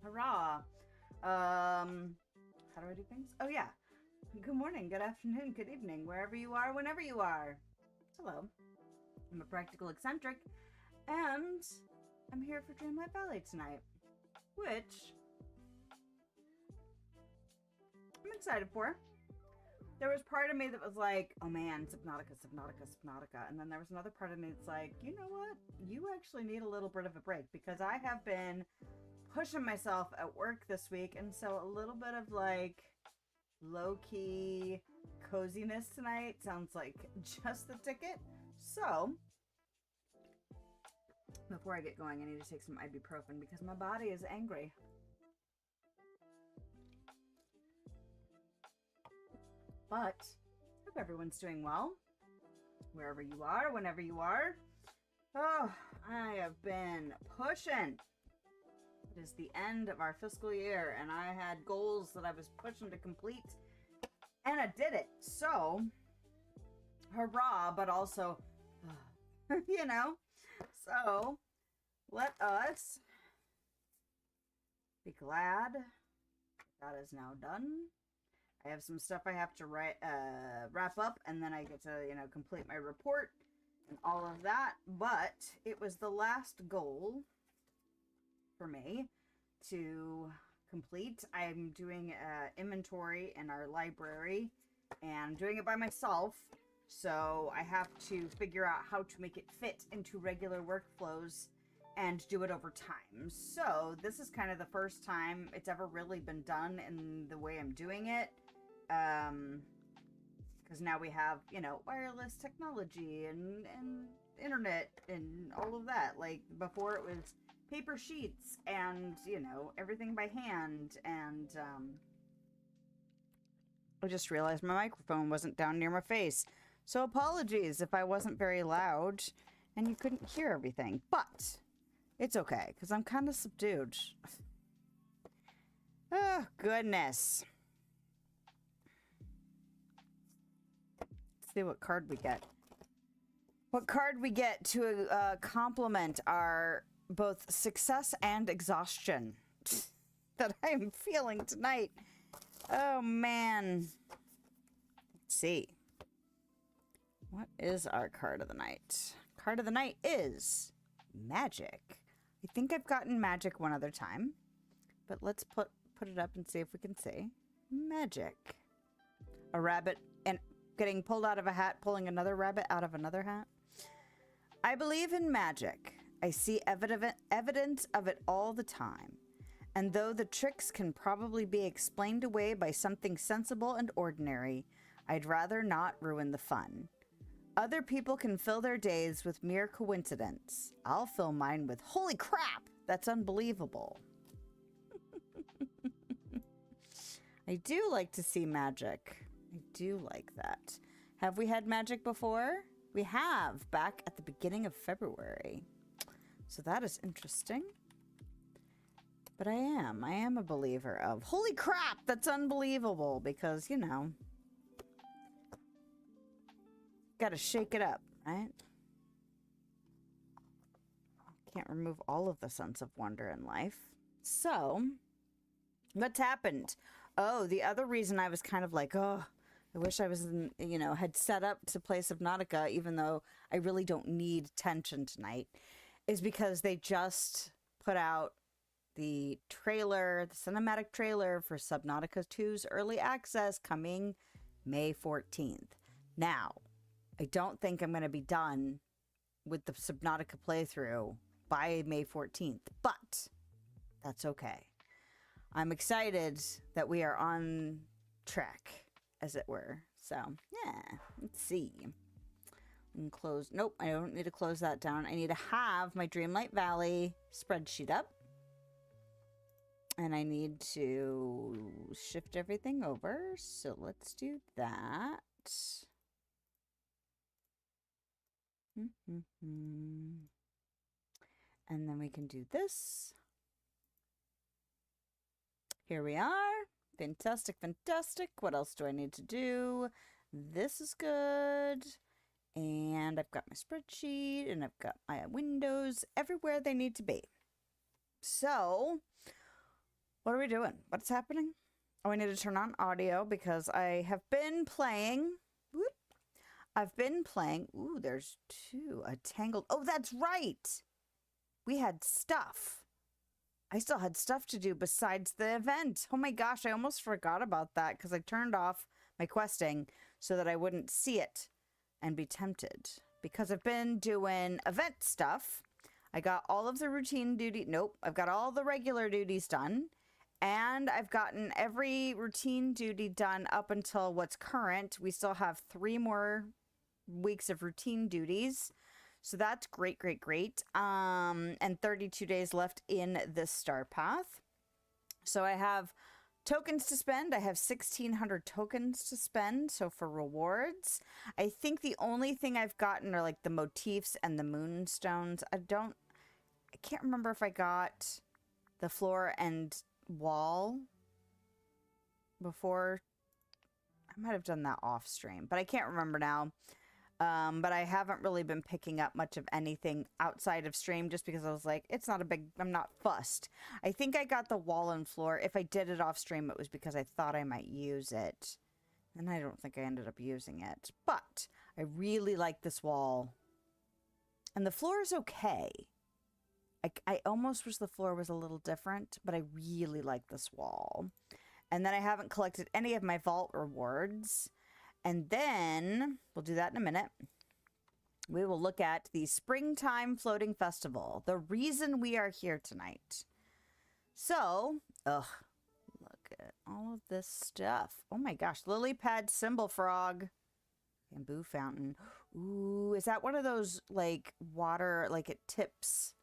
Hurrah. How do I do things? Oh, yeah. Good morning, good afternoon, good evening, wherever you are, whenever you are. Hello. I'm a practical eccentric, and I'm here for Dreamlight Ballet tonight, which I'm excited for. There was part of me that was like, oh man, Subnautica, Subnautica, Subnautica. And then there was another part of me that's like, you know what? You actually need a little bit of a break because I have been pushing myself at work this week. And so a little bit of like low-key coziness tonight sounds like just the ticket. So before I get going, I need to take some ibuprofen because my body is angry. But hope everyone's doing well, wherever you are, whenever you are. Oh, I have been pushing. It is the end of our fiscal year, and I had goals that I was pushing to complete, and I did it. So, hurrah, but also, you know. So, let us be glad that is now done. I have some stuff I have to wrap up, and then I get to, complete my report and all of that. But it was the last goal for me to complete. I'm doing inventory in our library, and I'm doing it by myself. So I have to figure out how to make it fit into regular workflows and do it over time. So this is kind of the first time it's ever really been done in the way I'm doing it. Because now we have, wireless technology and internet and all of that. Like before it was paper sheets and, everything by hand. And I just realized my microphone wasn't down near my face. So apologies if I wasn't very loud and you couldn't hear everything. But it's okay because I'm kind of subdued. Oh, goodness. See what card we get. What card we get to complement our both success and exhaustion that I'm feeling tonight. Oh man. Let's see. What is our card of the night? Card of the night is magic. I think I've gotten magic one other time, but let's put it up and see if we can see. Magic. A rabbit and getting pulled out of a hat, pulling another rabbit out of another hat. I believe in magic. I see evidence of it all the time. And though the tricks can probably be explained away by something sensible and ordinary, I'd rather not ruin the fun. Other people can fill their days with mere coincidence. I'll fill mine with, holy crap, that's unbelievable. I do like to see magic. I do like that. Have we had magic before? We have, back at the beginning of February. So that is interesting. But I am a believer of, holy crap, that's unbelievable. Because, gotta shake it up, right? Can't remove all of the sense of wonder in life. So, what's happened? Oh, the other reason I was kind of like, oh, I wish I was, had set up to play Subnautica, even though I really don't need tension tonight, is because they just put out the trailer, the cinematic trailer for Subnautica 2's early access coming May 14th. Now, I don't think I'm going to be done with the Subnautica playthrough by May 14th, but that's okay. I'm excited that we are on track, as it were. So, yeah, let's see. And close. Nope, I don't need to close that down. I need to have my Dreamlight Valley spreadsheet up. And I need to shift everything over. So let's do that. And then we can do this. Here we are. Fantastic, fantastic. What else do I need to do? This is good. And I've got my spreadsheet and I've got my windows everywhere they need to be. So, what are we doing? What's happening? Oh, I need to turn on audio because I have been playing. Whoop. I've been playing. Ooh, there's two. A Tangled. Oh, that's right. We had stuff. I still had stuff to do besides the event. Oh my gosh, I almost forgot about that because I turned off my questing so that I wouldn't see it and be tempted. Because I've been doing event stuff. I got all of the routine duty. Nope, I've got all the regular duties done. And I've gotten every routine duty done up until what's current. We still have 3 more weeks of routine duties. So that's great, great, great. And 32 days left in this star path. So I have tokens to spend. I have 1,600 tokens to spend. So for rewards, I think the only thing I've gotten are like the motifs and the moonstones. I can't remember if I got the floor and wall before. I might have done that off stream, but I can't remember now. But I haven't really been picking up much of anything outside of stream just because I was like, it's not a big, I'm not fussed. I think I got the wall and floor. If I did it off stream, it was because I thought I might use it. And I don't think I ended up using it. But I really like this wall. And the floor is okay. I almost wish the floor was a little different, but I really like this wall. And then I haven't collected any of my vault rewards. And then, we'll do that in a minute, we will look at the Springtime Floating Festival, the reason we are here tonight. So, look at all of this stuff. Oh my gosh, lily pad symbol frog, bamboo fountain. Ooh, is that one of those, like, water, like it tips?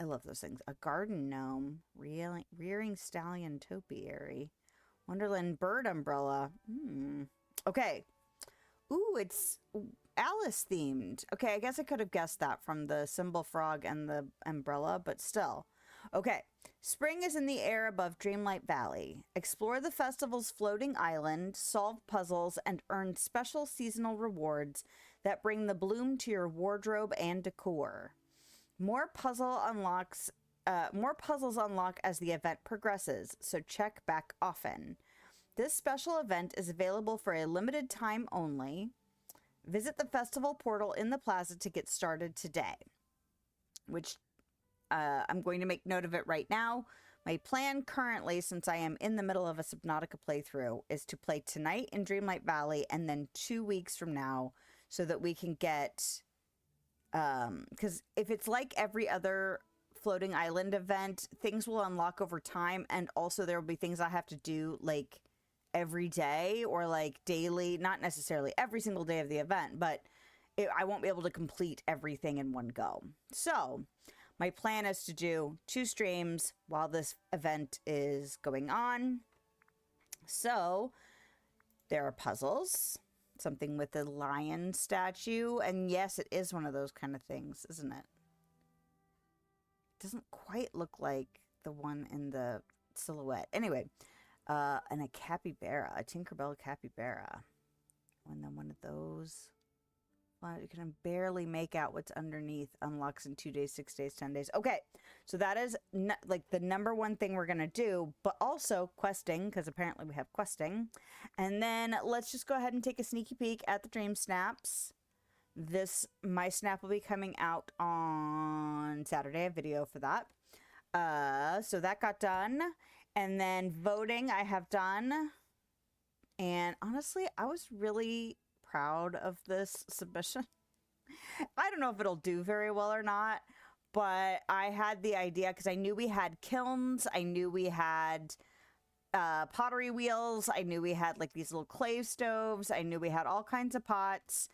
I love those things. A garden gnome, rearing stallion topiary, Wonderland bird umbrella. Okay. Ooh, it's Alice themed. Okay, I guess I could have guessed that from the symbol frog and the umbrella, but still. Okay, spring is in the air above Dreamlight Valley. Explore the festival's floating island, solve puzzles, and earn special seasonal rewards that bring the bloom to your wardrobe and decor. More puzzles unlock as the event progresses, so check back often. This special event is available for a limited time only. Visit the festival portal in the plaza to get started today. Which I'm going to make note of it right now. My plan currently, since I am in the middle of a Subnautica playthrough, is to play tonight in Dreamlight Valley and then 2 weeks from now so that we can get... because if it's like every other floating island event, things will unlock over time, and also there will be things I have to do, like... every day or like daily, not necessarily every single day of the event, but I won't be able to complete everything in one go. So my plan is to do 2 streams while this event is going on. So there are puzzles, something with the lion statue, and yes, it is one of those kind of things, isn't it? It doesn't quite look like the one in the silhouette. Anyway, and a capybara, a Tinkerbell capybara. And then one of those. Well, you can barely make out what's underneath. Unlocks in 2 days, 6 days, 10 days. Okay, so that is like the #1 thing we're going to do, but also questing, because apparently we have questing. And then let's just go ahead and take a sneaky peek at the Dream Snaps. My snap will be coming out on Saturday, a video for that. So that got done. And then voting I have done. And honestly, I was really proud of this submission. I don't know if it'll do very well or not, but I had the idea because I knew we had kilns. I knew we had pottery wheels. I knew we had like these little clay stoves. I knew we had all kinds of pots.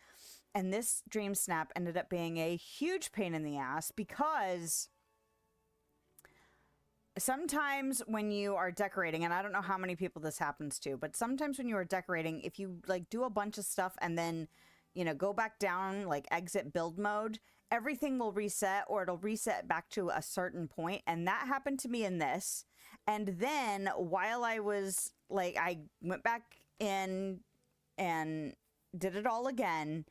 And this Dream Snap ended up being a huge pain in the ass because... sometimes when you are decorating, and I don't know how many people this happens to, but sometimes when you are decorating, if you like do a bunch of stuff and then, you know, go back down, like exit build mode, everything will reset, or it'll reset back to a certain point. And that happened to me in this. And then while I was like, I went back in and did it all again.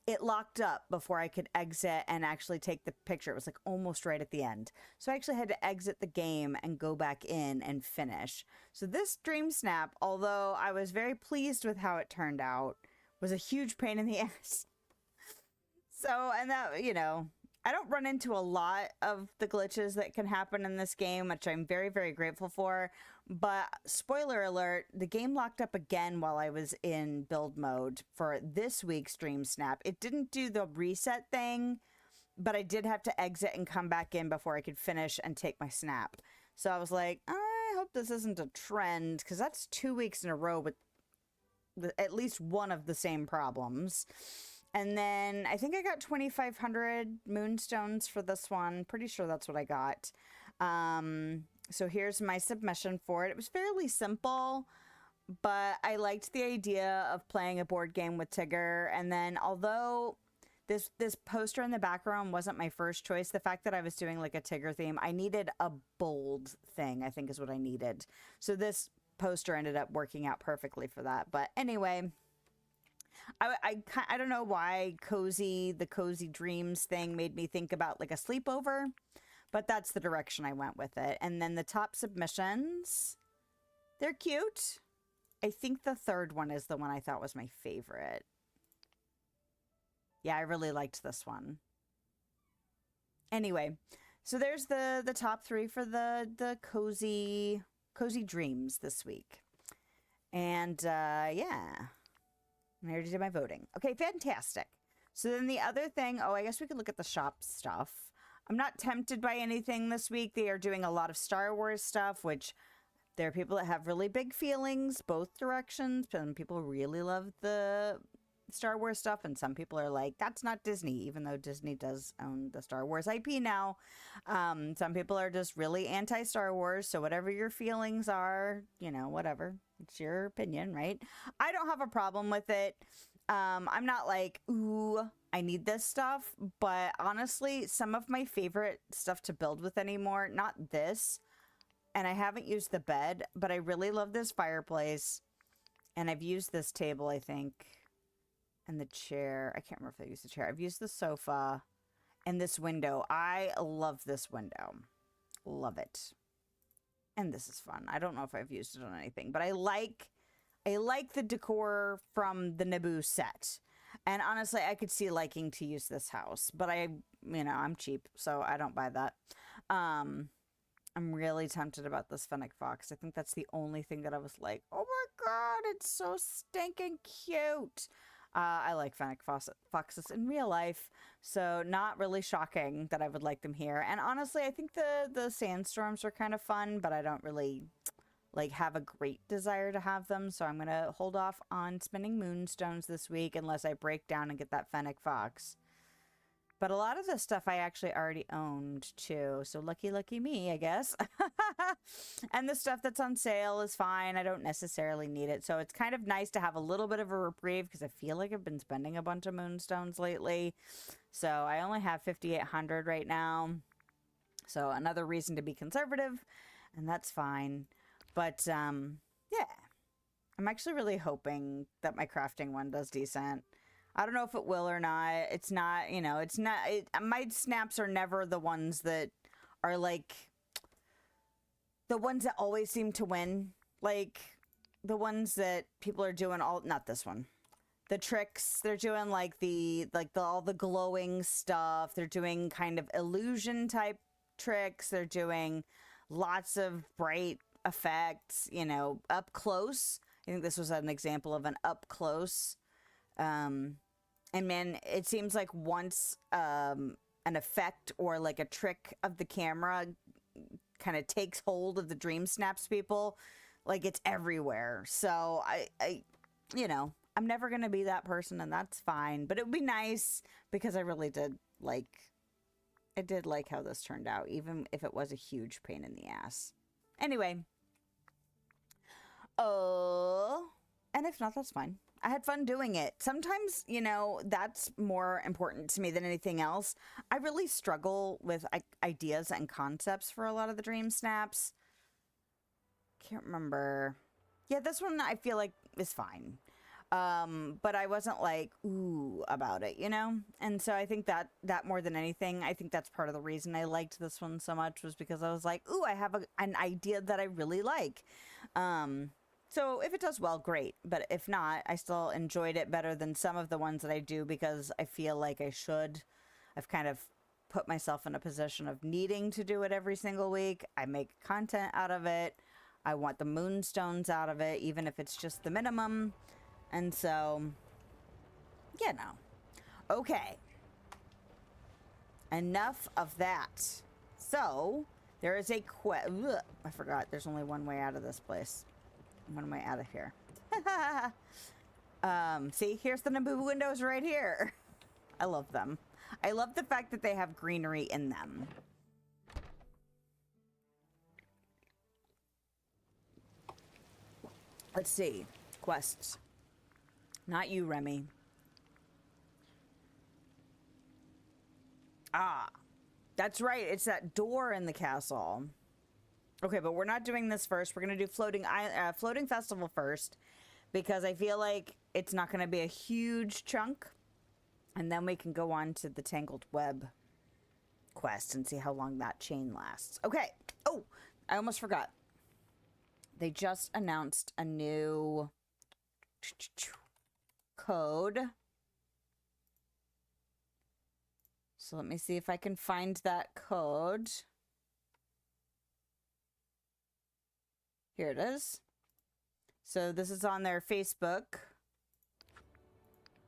it locked up before I could exit and actually take the picture. It was like almost right at the end. So I actually had to exit the game and go back in and finish. So this dream snap, although I was very pleased with how it turned out, was a huge pain in the ass. So, and that, you know, I don't run into a lot of the glitches that can happen in this game, which I'm very, very grateful for. But spoiler alert, the game locked up again while I was in build mode for this week's Dream Snap. It didn't do the reset thing, but I did have to exit and come back in before I could finish and take my snap. So I was like, I hope this isn't a trend, because that's 2 weeks in a row with at least one of the same problems. And then I think I got 2,500 moonstones for this one. Pretty sure that's what I got. So here's my submission for it. It was fairly simple, but I liked the idea of playing a board game with Tigger. And then although this poster in the background wasn't my first choice, the fact that I was doing like a Tigger theme, I needed a bold thing, I think is what I needed. So this poster ended up working out perfectly for that. But anyway, I don't know why the cozy dreams thing made me think about like a sleepover, but that's the direction I went with it. And then the top submissions, they're cute. I think the third one is the one I thought was my favorite. Yeah, I really liked this one. Anyway, so there's the top three for the cozy dreams this week. And yeah, I already did my voting. Okay, fantastic. So then the other thing, I guess we could look at the shop stuff. I'm not tempted by anything this week. They are doing a lot of Star Wars stuff, which there are people that have really big feelings, both directions. Some people really love the Star Wars stuff, and some people are like, that's not Disney, even though Disney does own the Star Wars IP now. Some people are just really anti-Star Wars, so whatever your feelings are, you know, whatever. It's your opinion, right? I don't have a problem with it. I'm not like, ooh, I need this stuff, but honestly, some of my favorite stuff to build with anymore, not this, and I haven't used the bed, but I really love this fireplace, and I've used this table, I think, and the chair. I can't remember if I used the chair. I've used the sofa and this window. I love this window. Love it. And this is fun. I don't know if I've used it on anything, but I like the decor from the Naboo set. And honestly, I could see liking to use this house, but I'm cheap, so I don't buy that. I'm really tempted about this fennec fox. I think that's the only thing that I was like, oh my God, it's so stinking cute. I like fennec foxes in real life, so not really shocking that I would like them here. And honestly, I think the sandstorms are kind of fun, but I don't really like have a great desire to have them, so I'm gonna hold off on spending moonstones this week unless I break down and get that fennec fox. But a lot of this stuff I actually already owned too, so lucky me, I guess. And the stuff that's on sale is fine. I don't necessarily need it, so it's kind of nice to have a little bit of a reprieve because I feel like I've been spending a bunch of moonstones lately. So I only have 5,800 right now, so another reason to be conservative, and that's fine. But yeah, I'm actually really hoping that my crafting one does decent. I don't know if it will or not. It's not, my snaps are never the ones that are like the ones that always seem to win. Like the ones that people are doing not this one. The tricks, they're doing like all the glowing stuff. They're doing kind of illusion type tricks. They're doing lots of bright effects, up close. I think this was an example of an up close. And man, it seems like once an effect or like a trick of the camera kind of takes hold of the dream snaps people, like it's everywhere. So I'm never going to be that person, and that's fine. But it would be nice because I really did like how this turned out, even if it was a huge pain in the ass. Anyway. And if not, that's fine. I had fun doing it. Sometimes, that's more important to me than anything else. I really struggle with ideas and concepts for a lot of the dream snaps. Can't remember. Yeah, this one I feel like is fine. But I wasn't like, ooh, about it, you know? And so I think that more than anything, I think that's part of the reason I liked this one so much, was because I was like, ooh, I have an idea that I really like. So if it does well, great. But if not, I still enjoyed it better than some of the ones that I do, because I feel like I should. I've kind of put myself in a position of needing to do it every single week. I make content out of it. I want the moonstones out of it, even if it's just the minimum. And so, you know. Okay. Enough of that. So, there is a I forgot. There's only one way out of this place. One way out of here. See, here's the Naboo windows right here. I love them. I love the fact that they have greenery in them. Let's see. Quests. Not you, Remy. Ah, that's right. It's that door in the castle. Okay, but we're not doing this first. We're going to do floating festival first, because I feel like it's not going to be a huge chunk. And then we can go on to the Tangled Web quest and see how long that chain lasts. Okay. Oh, I almost forgot. They just announced a new code. So let me see if I can find that code. Here it is. So this is on their Facebook.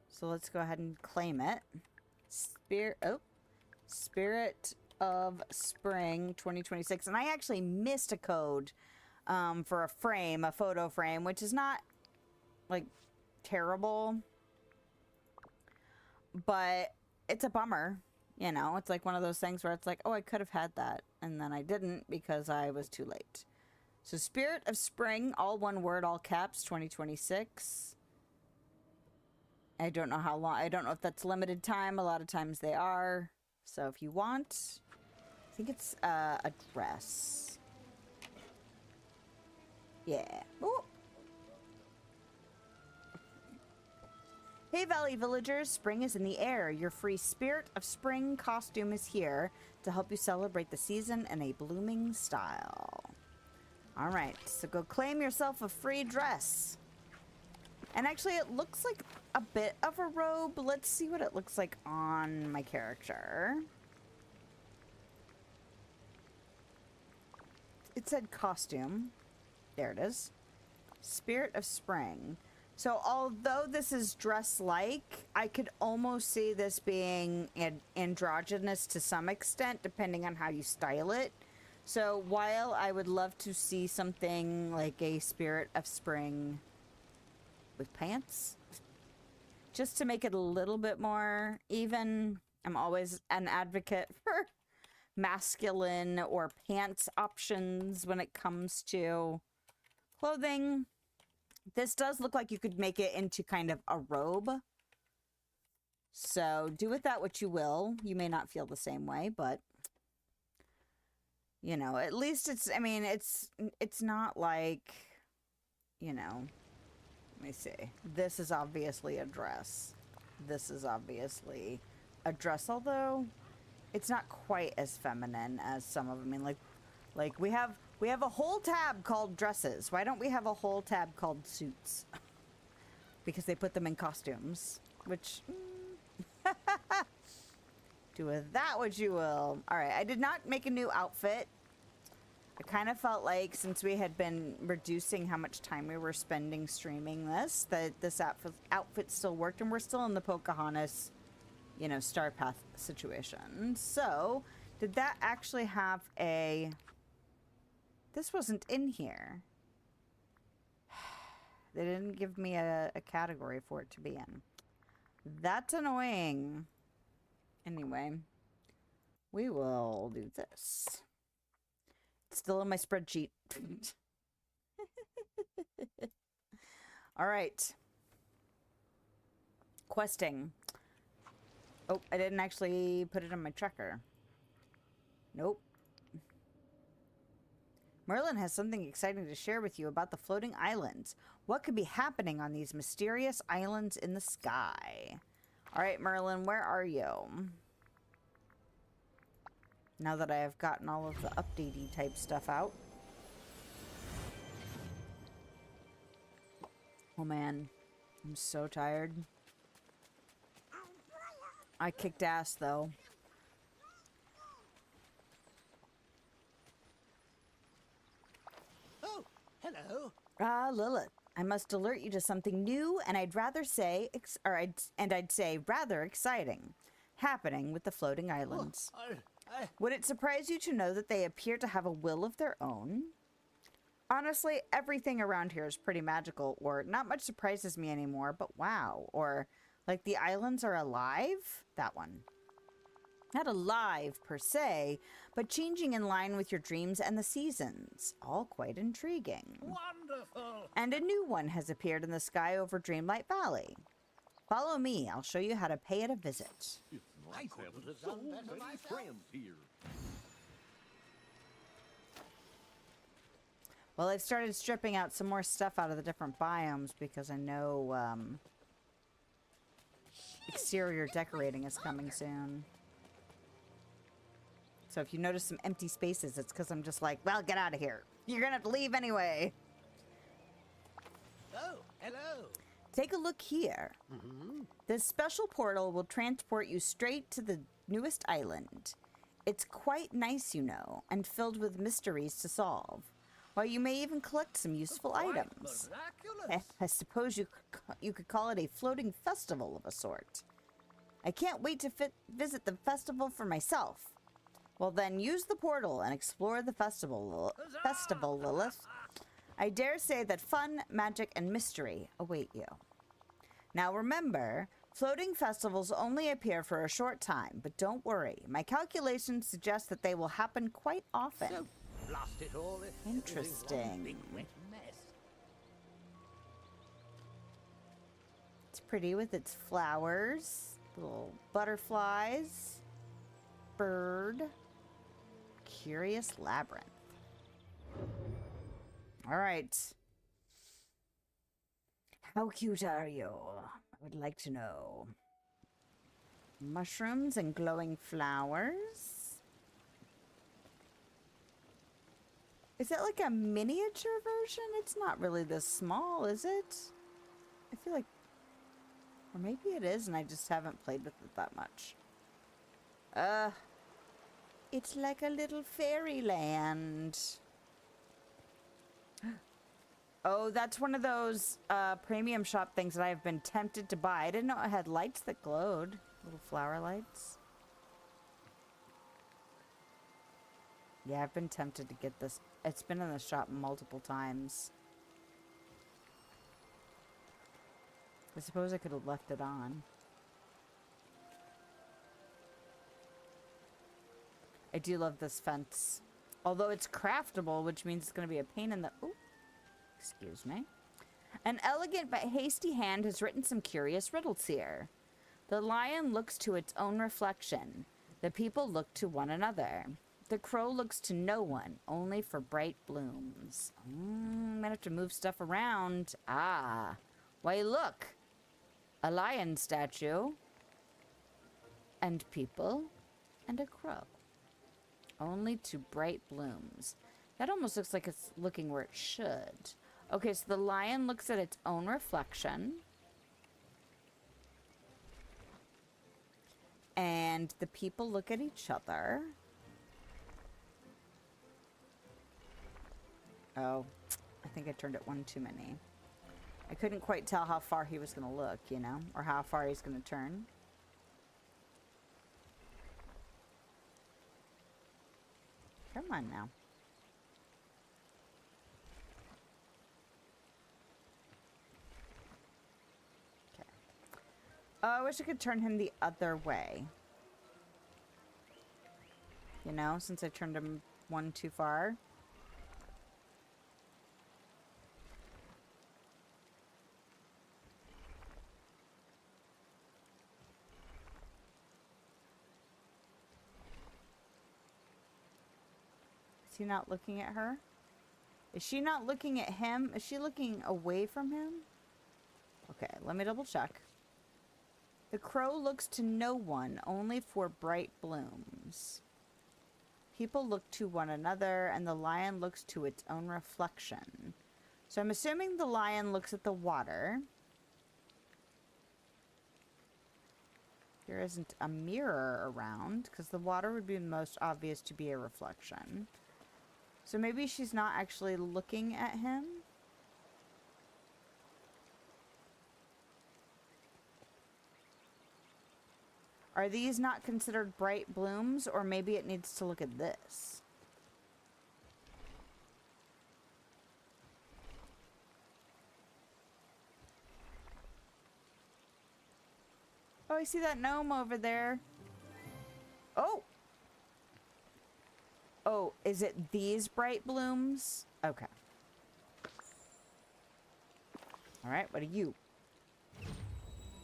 So let's go ahead and claim it. Spirit of Spring 2026. And I actually missed a code for a photo frame, which is not like terrible, but it's a bummer. You know, it's like one of those things where it's like, oh, I could have had that, and then I didn't because I was too late. So Spirit of Spring, all one word, all caps, 2026. I don't know how long. I don't know if that's limited time. A lot of times they are. So if you want, I think it's a dress. Yeah. Ooh. Hey Valley villagers, spring is in the air. Your free Spirit of Spring costume is here to help you celebrate the season in a blooming style. All right, so go claim yourself a free dress. And actually it looks like a bit of a robe. Let's see what it looks like on my character. It said costume. There it is. Spirit of Spring. So although this is dress-like, I could almost see this being androgynous to some extent, depending on how you style it. So while I would love to see something like a Spirit of Spring with pants, just to make it a little bit more even, I'm always an advocate for masculine or pants options when it comes to clothing. This does look like you could make it into kind of a robe. So do with that what you will. You may not feel the same way, but you know, at least it's, I mean, it's not like, you know, let me see. This is obviously a dress. This is obviously a dress, although it's not quite as feminine as some of them. I mean, like we have a whole tab called dresses. Why don't we have a whole tab called suits? Because they put them in costumes, which do with that what you will. All right, I did not make a new outfit. I kind of felt like since we had been reducing how much time we were spending streaming this, that this outfit still worked, and we're still in the Pocahontas, you know, Star Path situation. So, did that actually have a... This wasn't in here. They didn't give me a category for it to be in. That's annoying. Anyway, we will do this. It's still in my spreadsheet. All right. Questing. Oh, I didn't actually put it on my tracker. Nope. Merlin has something exciting to share with you about the floating islands. What could be happening on these mysterious islands in the sky? All right, Merlin, where are you? Now that I have gotten all of the updatey type stuff out. Oh man, I'm so tired. I kicked ass though. Oh, hello. Ah, Lilith, I must alert you to something new, and I'd say rather exciting, happening with the floating islands. Would it surprise you to know that they appear to have a will of their own? Honestly, everything around here is pretty magical, or not much surprises me anymore, but wow. Or, like, the islands are alive? That one. Not alive, per se, but changing in line with your dreams and the seasons. All quite intriguing. Wonderful. And a new one has appeared in the sky over Dreamlight Valley. Follow me, I'll show you how to pay it a visit. I couldn't have done better myself. Friends here. Well, I've started stripping out some more stuff out of the different biomes because I know exterior decorating is coming soon. So if you notice some empty spaces, it's because I'm just like, well, get out of here. You're going to have to leave anyway. Oh, hello. Take a look here. This special portal will transport you straight to the newest island. It's quite nice, you know, and filled with mysteries to solve. While you may even collect some useful items. Miraculous. I suppose you could call it a floating festival of a sort. I can't wait to visit the festival for myself. Well then, use the portal and explore the festival, Lilith. I dare say that fun, magic, and mystery await you. Now remember, floating festivals only appear for a short time, but don't worry. My calculations suggest that they will happen quite often. So, blast it all. Interesting. Everything's one big wet mess. It's pretty with its flowers, little butterflies, bird, curious labyrinth. All right. How cute are you? I would like to know. Mushrooms and glowing flowers. Is that like a miniature version? It's not really this small, is it? I feel like... Or maybe it is and I just haven't played with it that much. It's like a little fairyland. Oh, that's one of those premium shop things that I've been tempted to buy. I didn't know it had lights that glowed. Little flower lights. Yeah, I've been tempted to get this. It's been in the shop multiple times. I suppose I could have left it on. I do love this fence. Although it's craftable, which means it's going to be a pain in the... Ooh. Excuse me. An elegant but hasty hand has written some curious riddles here. The lion looks to its own reflection. The people look to one another. The crow looks to no one, only for bright blooms. I'm gonna have to move stuff around. Ah. Why, look. A lion statue. And people. And a crow. Only to bright blooms. That almost looks like it's looking where it should. Okay, so the lion looks at its own reflection. And the people look at each other. Oh, I think I turned it one too many. I couldn't quite tell how far he was going to look, you know, or how far he's going to turn. Come on now. Okay. I wish I could turn him the other way. You know, since I turned him one too far. Is he not looking at her? Is she not looking at him? Is she looking away from him? Okay, let me double check. The crow looks to no one, only for bright blooms. People look to one another, and the lion looks to its own reflection. So I'm assuming the lion looks at the water. There isn't a mirror around, because the water would be most obvious to be a reflection. So maybe she's not actually looking at him. Are these not considered bright blooms, or maybe it needs to look at this? Oh, I see that gnome over there. Oh! Oh, is it these bright blooms? Okay. Alright, what are you?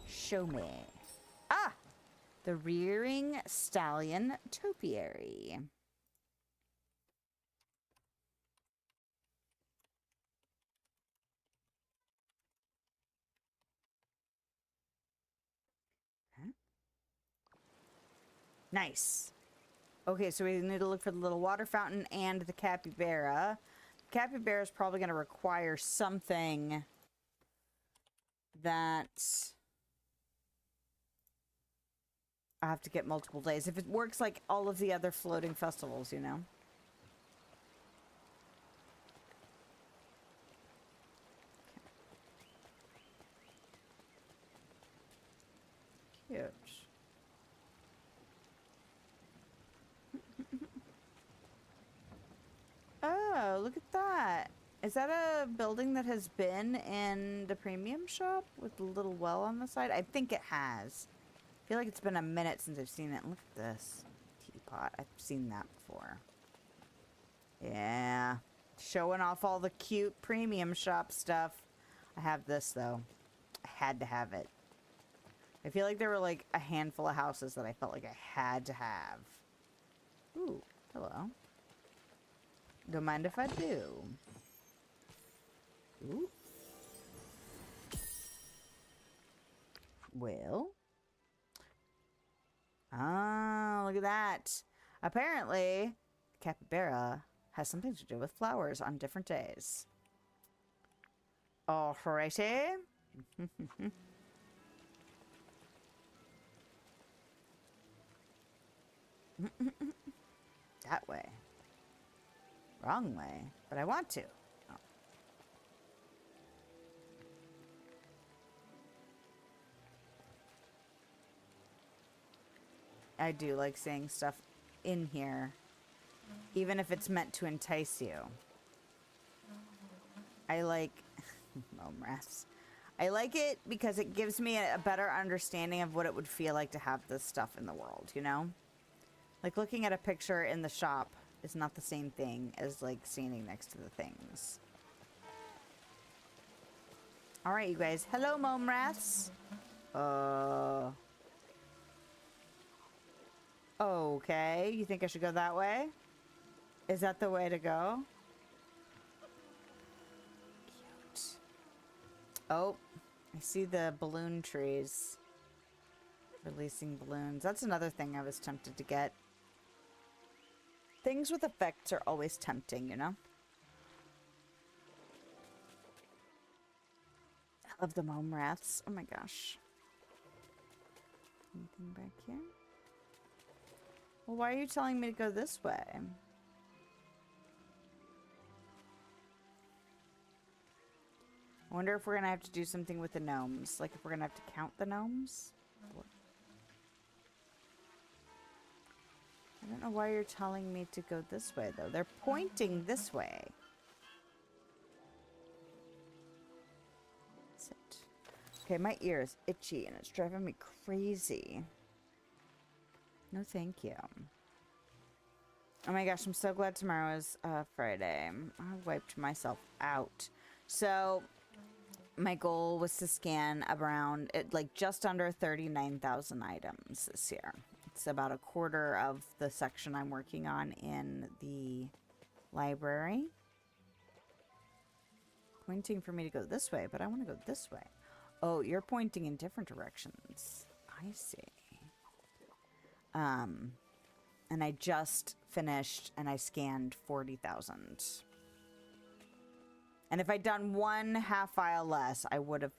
Show me. Ah! The rearing stallion topiary. Huh? Nice. Okay, so we need to look for the little water fountain and the capybara. The capybara is probably going to require something that I have to get multiple days. If it works like all of the other floating festivals, you know? Cute. Oh, look at that. Is that a building that has been in the premium shop with the little well on the side? I think it has. I feel like it's been a minute since I've seen it. Look at this teapot. I've seen that before. Yeah. Showing off all the cute premium shop stuff. I have this, though. I had to have it. I feel like there were, like, a handful of houses that I felt like I had to have. Ooh, hello. Don't mind if I do. Ooh. Well. Ah, look at that. Apparently, capybara has something to do with flowers on different days. Alrighty. That way. Wrong way, but I want to. Oh. I do like seeing stuff in here, even if it's meant to entice you. I like Momrats. I like it because it gives me a better understanding of what it would feel like to have this stuff in the world, you know? Like looking at a picture in the shop is not the same thing as like standing next to the things. Alright, you guys. Hello, Momrats. Okay. You think I should go that way? Is that the way to go? Cute. Oh, I see the balloon trees. Releasing balloons. That's another thing I was tempted to get. Things with effects are always tempting, you know? I love the Momrats. Oh my gosh. Anything back here? Well, why are you telling me to go this way? I wonder if we're going to have to do something with the gnomes. Like if we're going to have to count the gnomes? I don't know why you're telling me to go this way, though. They're pointing this way. Sit. Okay, my ear is itchy, and it's driving me crazy. No, thank you. Oh my gosh, I'm so glad tomorrow is Friday. I wiped myself out. So, my goal was to scan around, like, just under 39,000 items this year. It's about a quarter of the section I'm working on in the library. pointing for me to go this way, but I want to go this way. Oh, you're pointing in different directions. I see. And I just finished and I scanned 40,000. And if I'd done one half file less, I would have,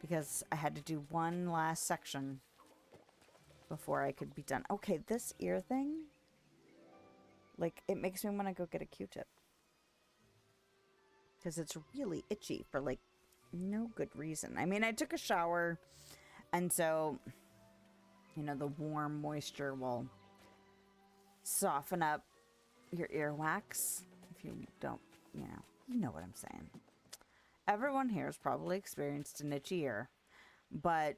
because I had to do one last section before I could be done. Okay, this ear thing, like, it makes me want to go get a Q-tip. Because it's really itchy for, like, no good reason. I mean, I took a shower, and so, you know, the warm moisture will soften up your earwax. If you don't, you know what I'm saying. Everyone here has probably experienced an itchy ear, but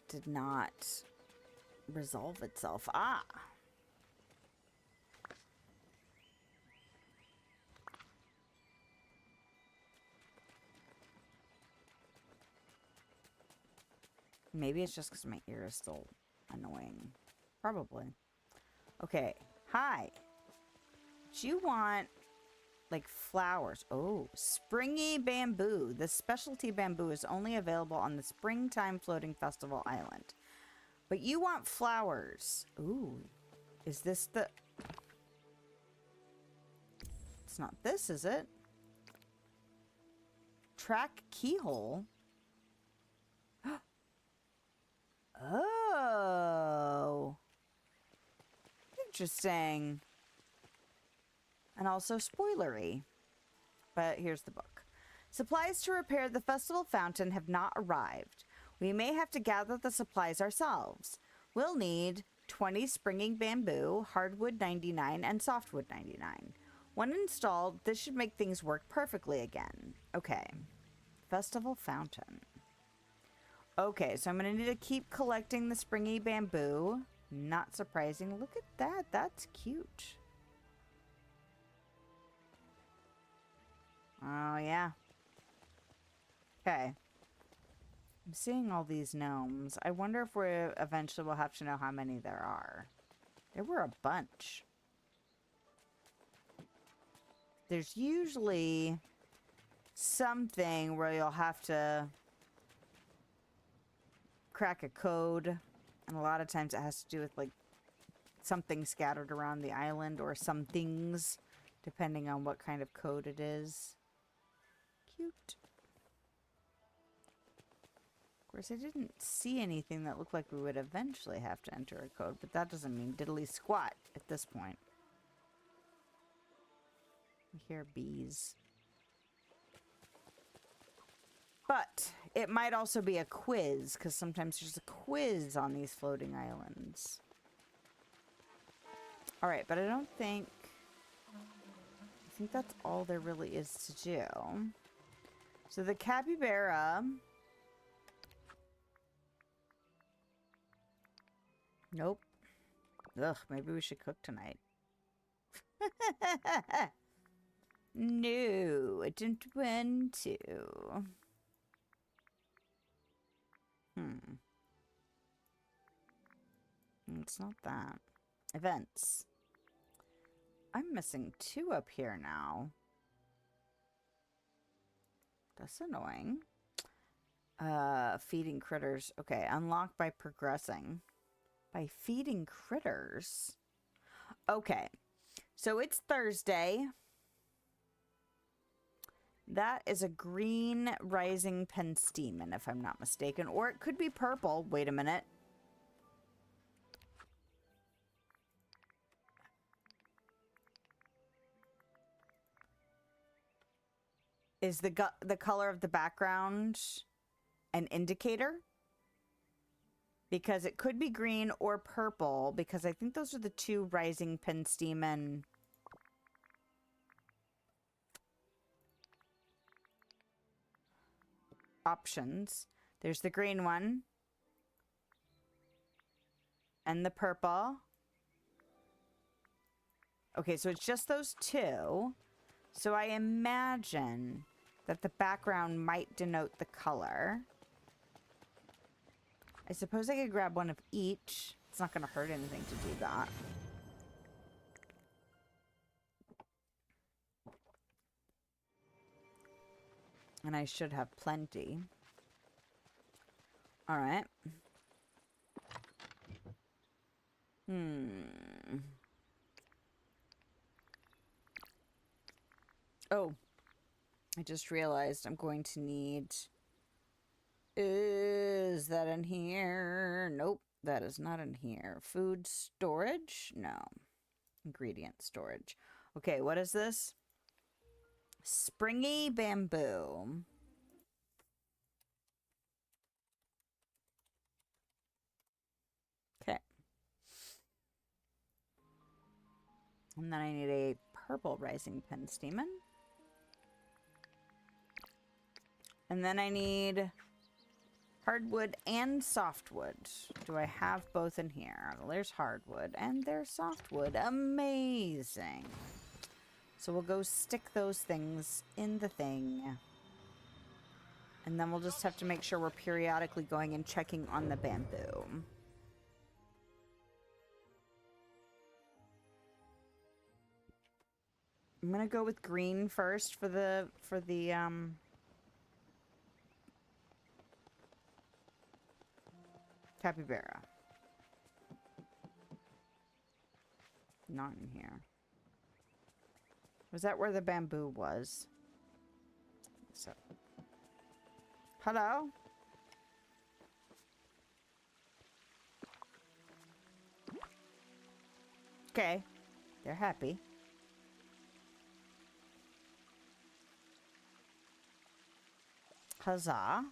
did not resolve itself. Ah! Maybe it's just because my ear is still annoying. Probably. Okay. Hi. Do you want, like, flowers? Oh, springy bamboo. This specialty bamboo is only available on the Springtime Floating Festival Island. But you want flowers. Ooh. Is this the... It's not this, is it? Track keyhole? Oh. Interesting. And also spoilery. But here's the book. Supplies to repair the festival fountain have not arrived. We may have to gather the supplies ourselves. We'll need 20 springing bamboo, hardwood 99, and softwood 99. When installed, this should make things work perfectly again. Okay. Festival fountain. Okay, so I'm going to need to keep collecting the springy bamboo. Not surprising. Look at that. That's cute. Oh, yeah. Okay. I'm seeing all these gnomes. I wonder if we eventually will have to know how many there are. There were a bunch. There's usually something where you'll have to crack a code, and a lot of times it has to do with, like, something scattered around the island or some things, depending on what kind of code it is. Cute. Of course, I didn't see anything that looked like we would eventually have to enter a code, but that doesn't mean diddly squat at this point. I hear bees. But it might also be a quiz, because sometimes there's a quiz on these floating islands. Alright, but I don't think... I think that's all there really is to do. So the capybara... Nope. Ugh, maybe we should cook tonight. No, I didn't want to. It's not that. Events. I'm missing 2 up here now. That's annoying. Feeding critters. Okay, unlock by progressing. By feeding critters? Okay. So it's Thursday. That is a green rising penstemon, if I'm not mistaken. Or it could be purple. Wait a minute. Is the color of the background an indicator? Because it could be green or purple, because I think those are the 2 rising penstemon options. There's the green one. And the purple. Okay, so it's just those 2. So I imagine that the background might denote the color. I suppose I could grab one of each. It's not going to hurt anything to do that. And I should have plenty. Alright. Oh. I just realized I'm going to need... Is that in here? Nope, that is not in here. Food storage? No. Ingredient storage. Okay, what is this? Springy bamboo. Okay. And then I need a purple rising penstemon. And then I need hardwood and softwood. Do I have both in here? Well, there's hardwood and there's softwood. Amazing. So we'll go stick those things in the thing. And then we'll just have to make sure we're periodically going and checking on the bamboo. I'm gonna go with green first for the capybara. Not in here. Was that where the bamboo was? So, hello? Okay, they're happy. Huzzah.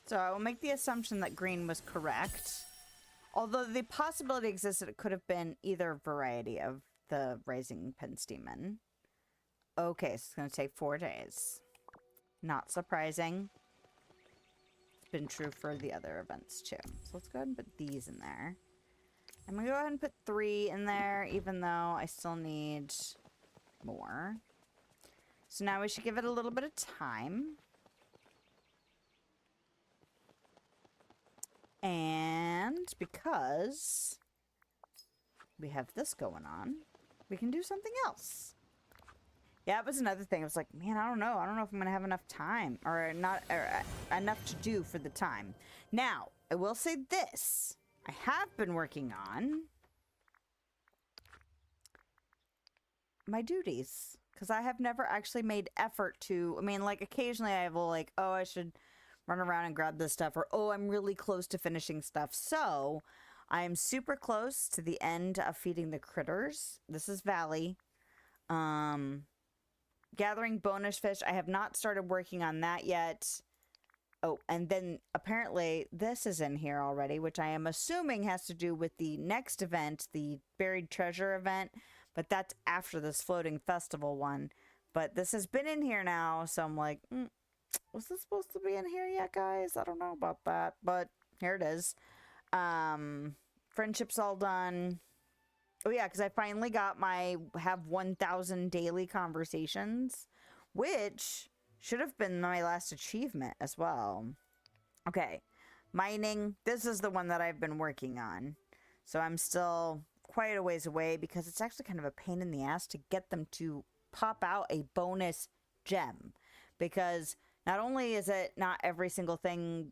So I will make the assumption that green was correct. Although the possibility exists that it could have been either variety of the rising penstemon. Okay, so it's going to take 4 days. Not surprising. It's been true for the other events too. So let's go ahead and put these in there. I'm going to go ahead and put 3 in there, even though I still need more. So now we should give it a little bit of time. And because we have this going on, we can do something else. Yeah, it was another thing. I was like, man, I don't know. I don't know if I'm going to have enough time or not, or enough to do for the time. Now, I will say this. I have been working on my duties because I have never actually made effort to, I mean, like occasionally I will like, oh, I should run around and grab this stuff, or oh, I'm really close to finishing stuff. So I am super close to the end of feeding the critters. This is Valley. Gathering bonus fish. I have not started working on that yet. Oh, and then apparently this is in here already, which I am assuming has to do with the next event, the buried treasure event, but that's after this floating festival one. But this has been in here now, so I'm like, was this supposed to be in here yet, guys? I don't know about that, but here it is. Friendship's all done. Oh yeah, because I finally got my have 1,000 daily conversations, which should have been my last achievement as well. Okay, mining. This is the one that I've been working on. So I'm still quite a ways away because it's actually kind of a pain in the ass to get them to pop out a bonus gem. Because not only is it not every single thing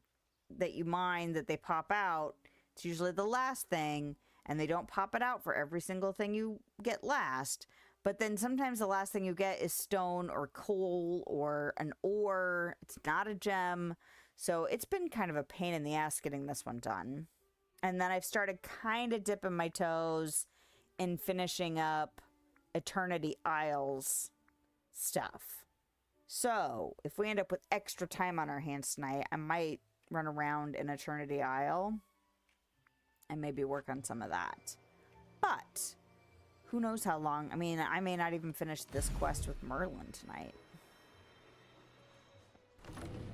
that you mine that they pop out, it's usually the last thing, and they don't pop it out for every single thing you get last. But then sometimes the last thing you get is stone or coal or an ore. It's not a gem. So it's been kind of a pain in the ass getting this one done. And then I've started kind of dipping my toes in finishing up Eternity Isles stuff. So if we end up with extra time on our hands tonight, I might run around in Eternity Isle and maybe work on some of that. But who knows how long? I mean, I may not even finish this quest with Merlin tonight.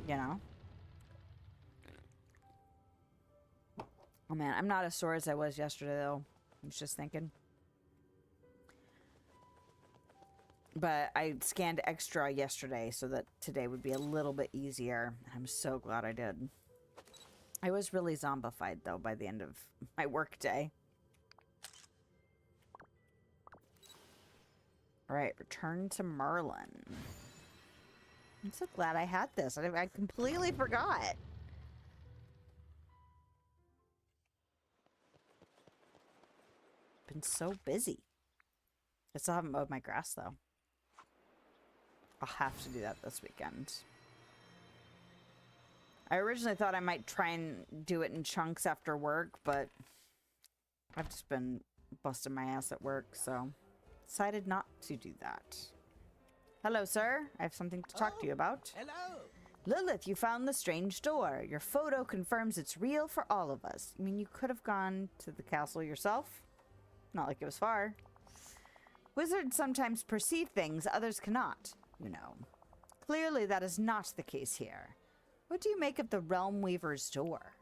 You know? Oh man, I'm not as sore as I was yesterday though. I was just thinking. But I scanned extra yesterday so that today would be a little bit easier. I'm so glad I did. I was really zombified though by the end of my work day. Alright, return to Merlin. I'm so glad I had this. I completely forgot. Been so busy. I still haven't mowed my grass though. I'll have to do that this weekend. I originally thought I might try and do it in chunks after work, but I've just been busting my ass at work, so decided not to do that. Hello, sir. I have something to talk to you about. Hello. Lilith, you found the strange door. Your photo confirms it's real for all of us. I mean, you could have gone to the castle yourself. Not like it was far. Wizards sometimes perceive things others cannot, you know. Clearly, that is not the case here. What do you make of the Realm Weaver's door?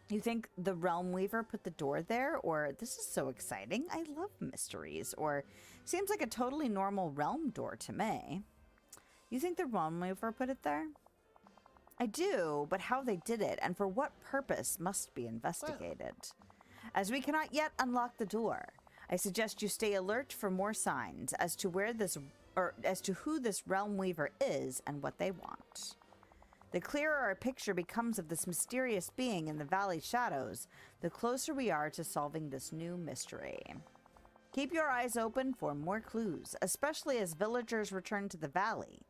You think the Realm Weaver put the door there? Or, this is so exciting, I love mysteries. Or, seems like a totally normal realm door to me. You think the Realm Weaver put it there? I do, but how they did it and for what purpose must be investigated. As we cannot yet unlock the door, I suggest you stay alert for more signs as to where this, or as to who this Realm Weaver is and what they want. The clearer our picture becomes of this mysterious being in the valley shadows, the closer we are to solving this new mystery. Keep your eyes open for more clues, especially as villagers return to the valley.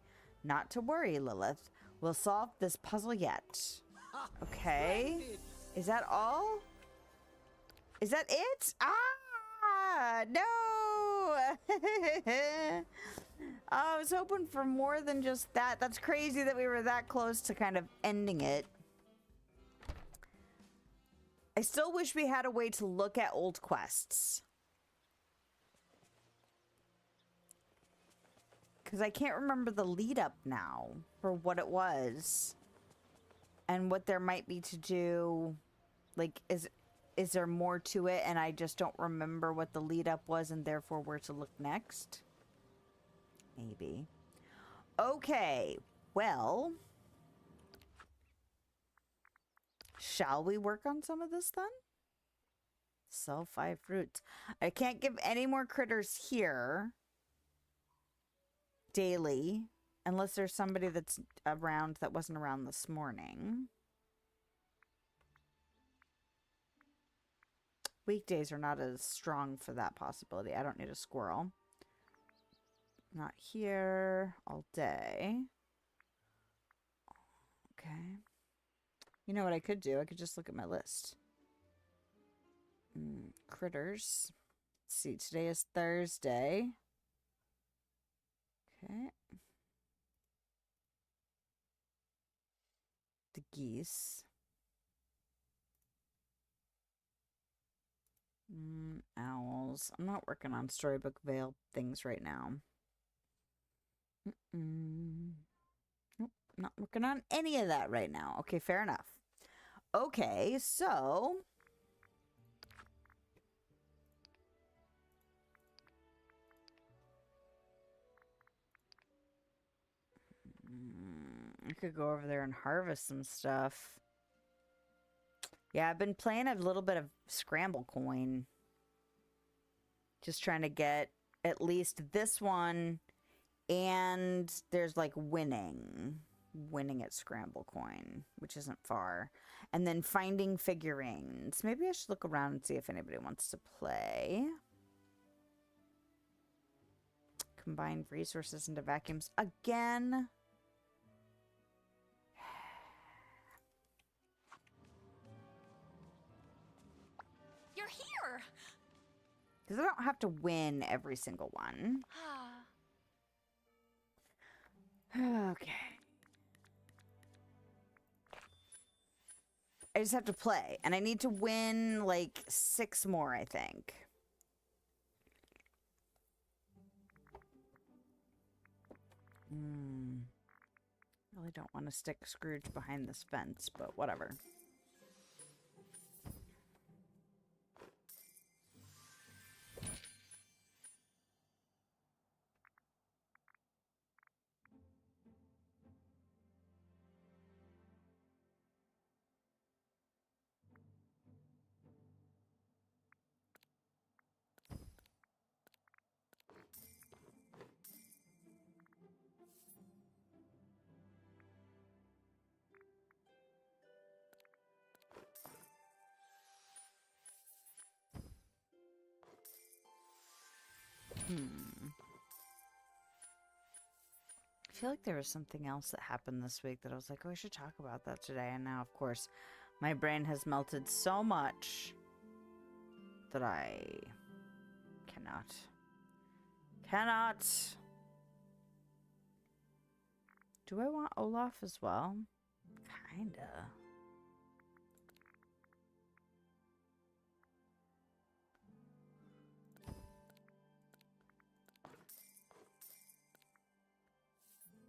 Not to worry, Lilith. We'll solve this puzzle yet. Okay. Is that all? Is that it? Ah! No! I was hoping for more than just that. That's crazy that we were that close to kind of ending it. I still wish we had a way to look at old quests. Because I can't remember the lead up now for what it was. And what there might be to do. Like, is there more to it and I just don't remember what the lead up was and therefore where to look next? Maybe. Okay, well, shall we work on some of this then? Sell 5 fruits. I can't give any more critters here daily unless there's somebody that's around that wasn't around this morning. Weekdays are not as strong for that possibility. I don't need a squirrel. Not here all day. Okay. You know what I could do? I could just look at my list. Critters. Let's see, today is Thursday. Okay. The geese. Owls. I'm not working on Storybook Vale things right now. Nope, not working on any of that right now. Okay, fair enough. Okay, so I could go over there and harvest some stuff. Yeah, I've been playing a little bit of Scramble Coin. Just trying to get at least this one. And there's like winning at Scramble Coin, which isn't far. And then finding figurines. Maybe I should look around and see if anybody wants to play. Combine resources into vacuums again. You're here. Because I don't have to win every single one. Okay. I just have to play. And I need to win like 6 more, I think. Really don't want to stick Scrooge behind this fence, but whatever. I feel like there was something else that happened this week that I was like, oh, I should talk about that today. And now, of course, my brain has melted so much that I cannot. Do I want Olaf as well? Kinda.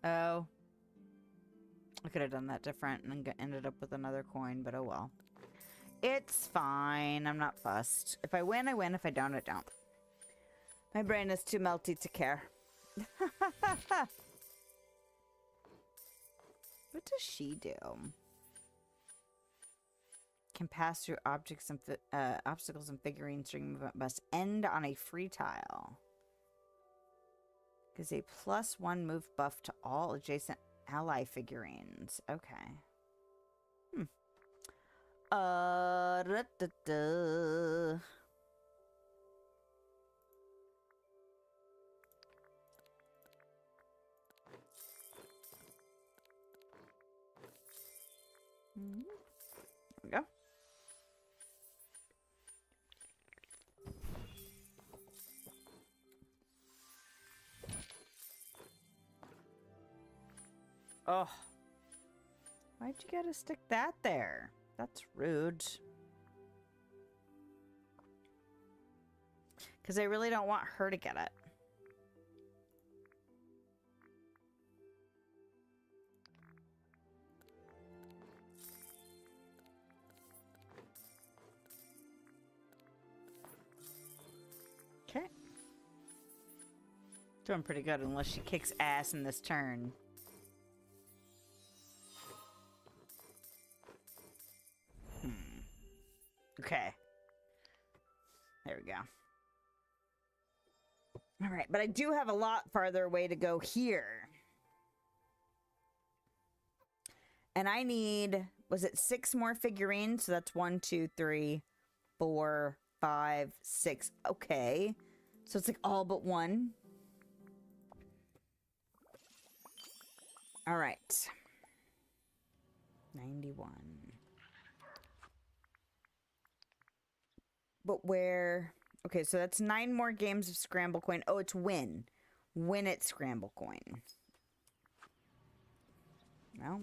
Oh. I could have done that different and ended up with another coin, but oh well. It's fine. I'm not fussed. If I win, I win. If I don't, I don't. My brain is too melty to care. What does she do? Can pass through objects and obstacles and figurines during movement. Must end on a free tile. Gives a +1 move buff to all adjacent ally figurines. Okay. Da-da-da. There we go. Oh. Why'd you gotta stick that there? That's rude. Because I really don't want her to get it. Okay. Doing pretty good unless she kicks ass in this turn. Okay. There we go. All right, but I do have a lot farther away to go here. And I need, was it 6 more figurines? So that's 1, 2, 3, 4, 5, 6. Okay. So it's like all but 1. All right. 91. But where... Okay, so that's 9 more games of Scramble Coin. Oh, it's win. Win at Scramble Coin. Well.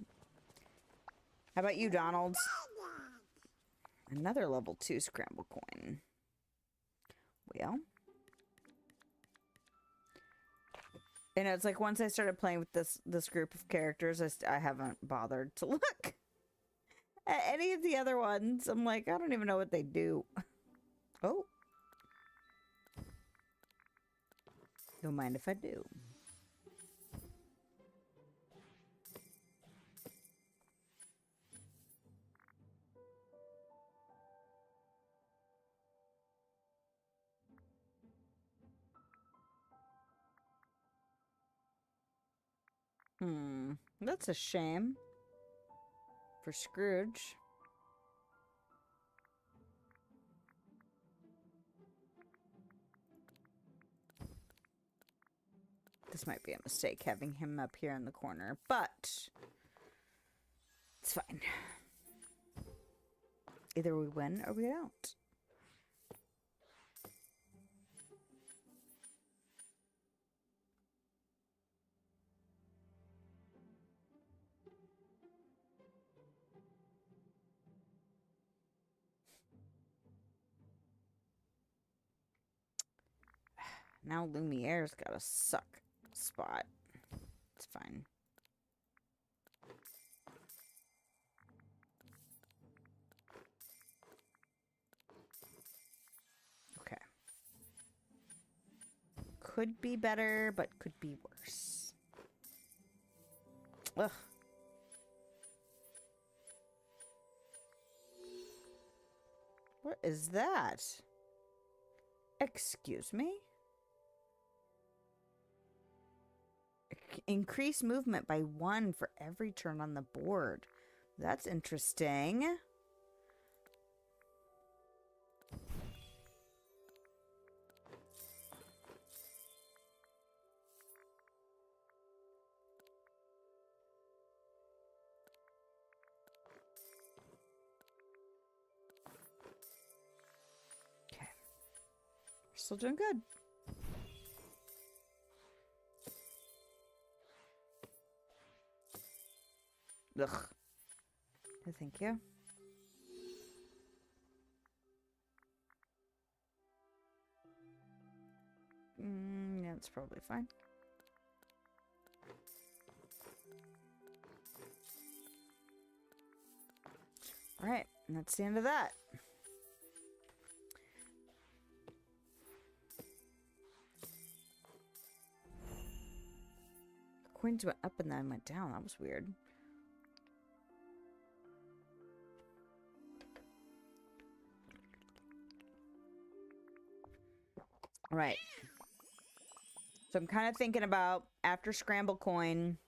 How about you, Donald? Another level 2 Scramble Coin. Well. And it's like once I started playing with this group of characters, I haven't bothered to look at any of the other ones. I'm like, I don't even know what they do. Oh. Don't mind if I do. That's a shame. For Scrooge. This might be a mistake, having him up here in the corner, but it's fine. Either we win or we don't. Now Lumiere's got a suck spot. It's fine. Okay. Could be better, but could be worse. Ugh. What is that? Excuse me? Increase movement by 1 for every turn on the board. That's interesting. Still doing good. Ugh. No, thank you. Yeah, that's probably fine. All right, and that's the end of that. Coins went up and then went down. That was weird. All right. So I'm kind of thinking about after Scramble Coin,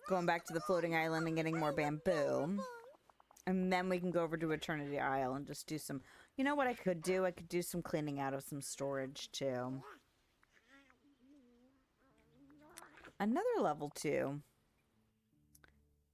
going back to the floating island and getting more bamboo. And then we can go over to Eternity Isle and just do some... You know what I could do? I could do some cleaning out of some storage, too. Another level 2. Okay.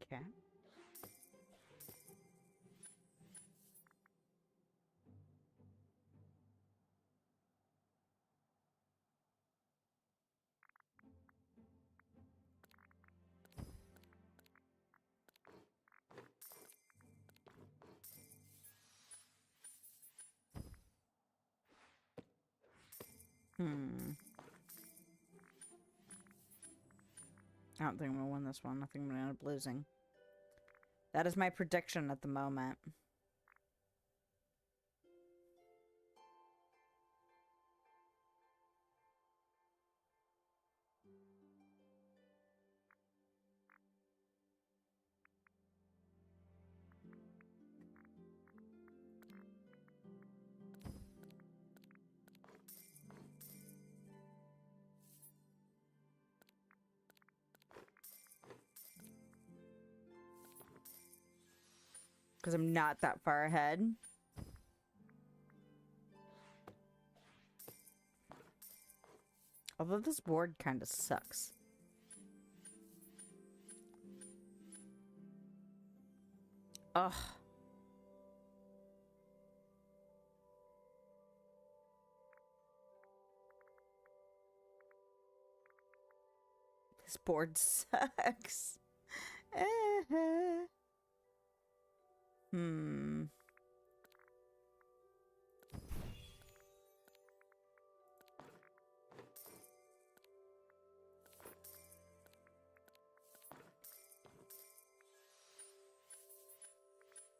Okay. I don't think I'm going to win this one. I think I'm going to end up losing. That is my prediction at the moment. Because I'm not that far ahead. Although this board kind of sucks. Ugh. This board sucks.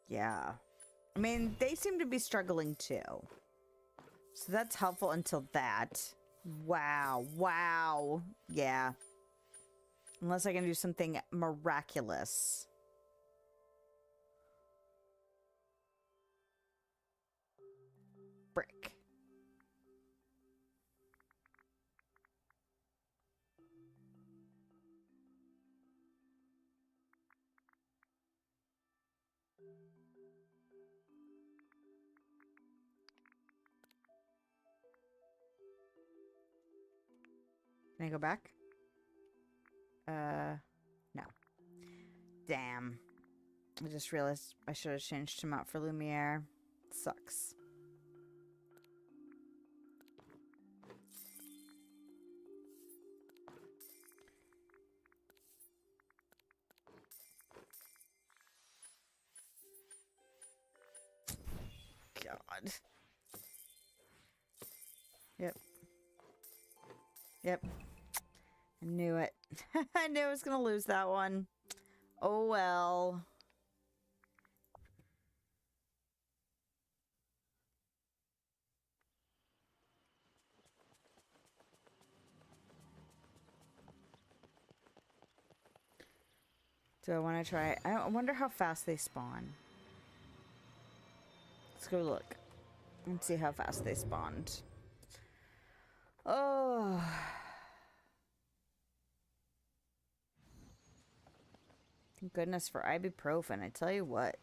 Yeah. I mean, they seem to be struggling too. So that's helpful until that. Wow. Wow. Yeah. Unless I can do something miraculous. Brick. Can I go back? No. Damn. I just realized I should have changed him out for Lumiere. Sucks. God. Yep. Yep. I knew it. I knew I was gonna lose that one. Oh well. Do I want to try? I wonder how fast they spawn. Let's go look and see how fast they spawned. Oh. Thank goodness for ibuprofen, I tell you what.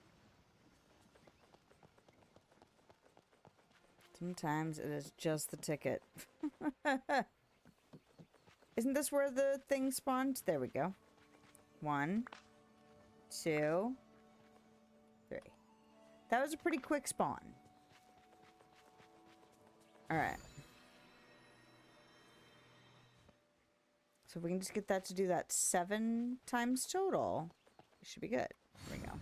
Sometimes it is just the ticket. Isn't this where the thing spawned? There we go. 1, 2, 3. That was a pretty quick spawn. Alright. So if we can just get that to do that 7 times total, it should be good. There we go.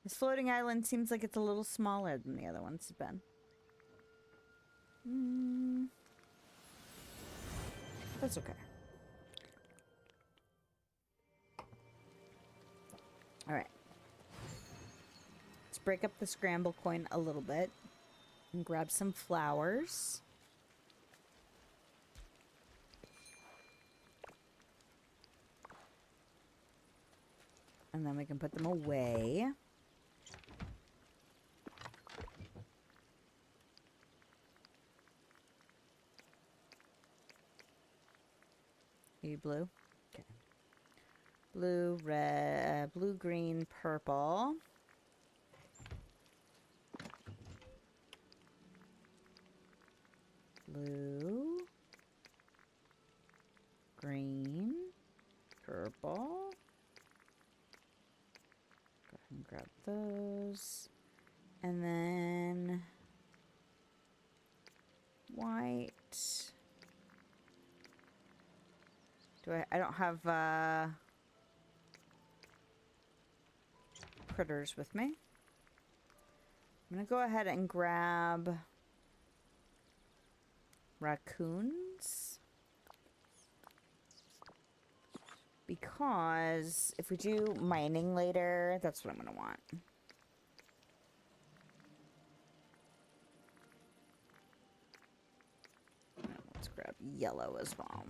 This floating island seems like it's a little smaller than the other ones have been. That's okay. Alright. Let's break up the scramble coin a little bit and grab some flowers. And then we can put them away. Are you blue? Okay. Blue, red, blue, green, purple. Blue, green, purple. Go ahead and grab those. And then white. I don't have critters with me. I'm gonna go ahead and grab raccoons, because if we do mining later, that's what I'm gonna want. Let's grab yellow as well.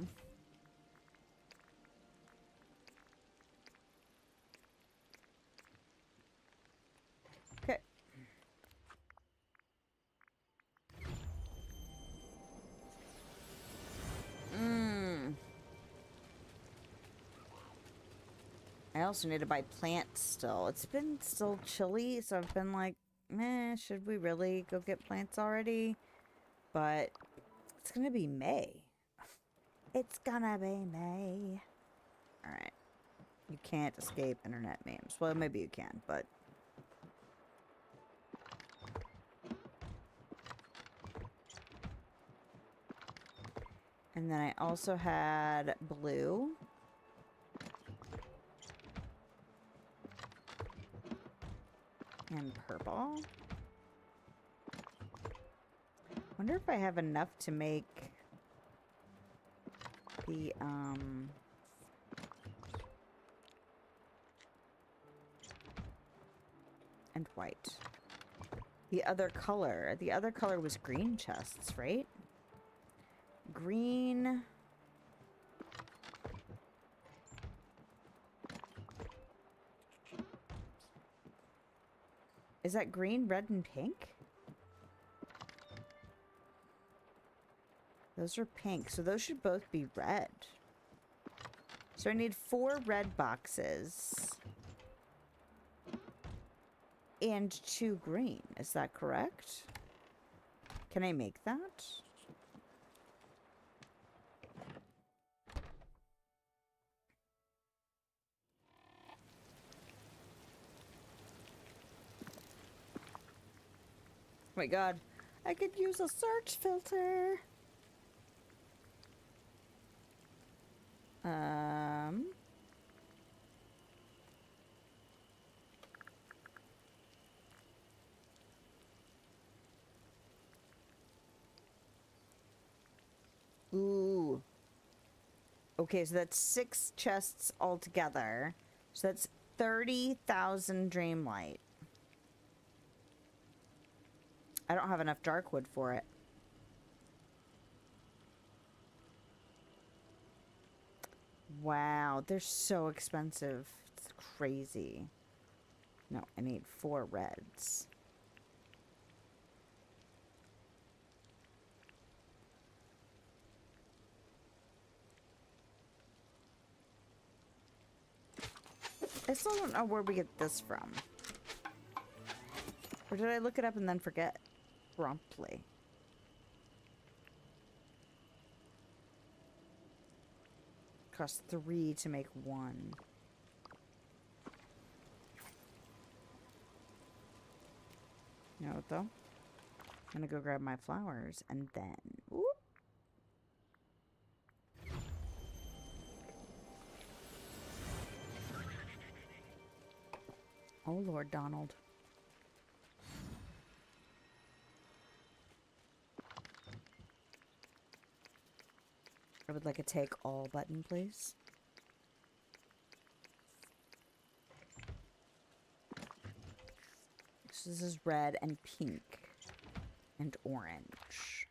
I also need to buy plants still. It's been still chilly, so I've been like, meh, should we really go get plants already? But it's gonna be May. It's gonna be May. Alright. You can't escape internet memes. Well, maybe you can, but... And then I also had blue. And purple. Wonder if I have enough to make the, and white. The other color was green chests, right? Green. Is that green, red, and pink? Those are pink, so those should both be red. So I need 4 red boxes. And 2 green, is that correct? Can I make that? Oh my god, I could use a search filter. Ooh. Okay, so that's 6 chests altogether. So that's 30,000 Dreamlight. I don't have enough dark wood for it. Wow, they're so expensive. It's crazy. No, I need 4 reds. I still don't know where we get this from. Or did I look it up and then forget promptly? Cost 3 to make 1. You know what though? I'm gonna go grab my flowers and then... Whoop. Oh Lord, Donald. I would like a take all button, please. So this is red and pink and orange.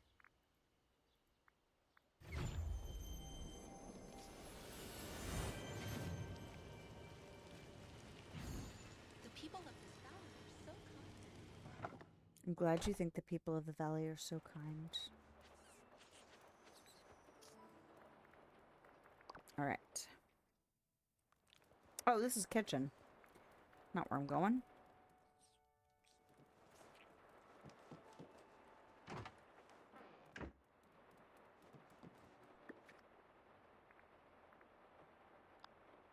The people of this valley are so kind. I'm glad you think the people of the valley are so kind. All right. Oh, this is kitchen. Not where I'm going.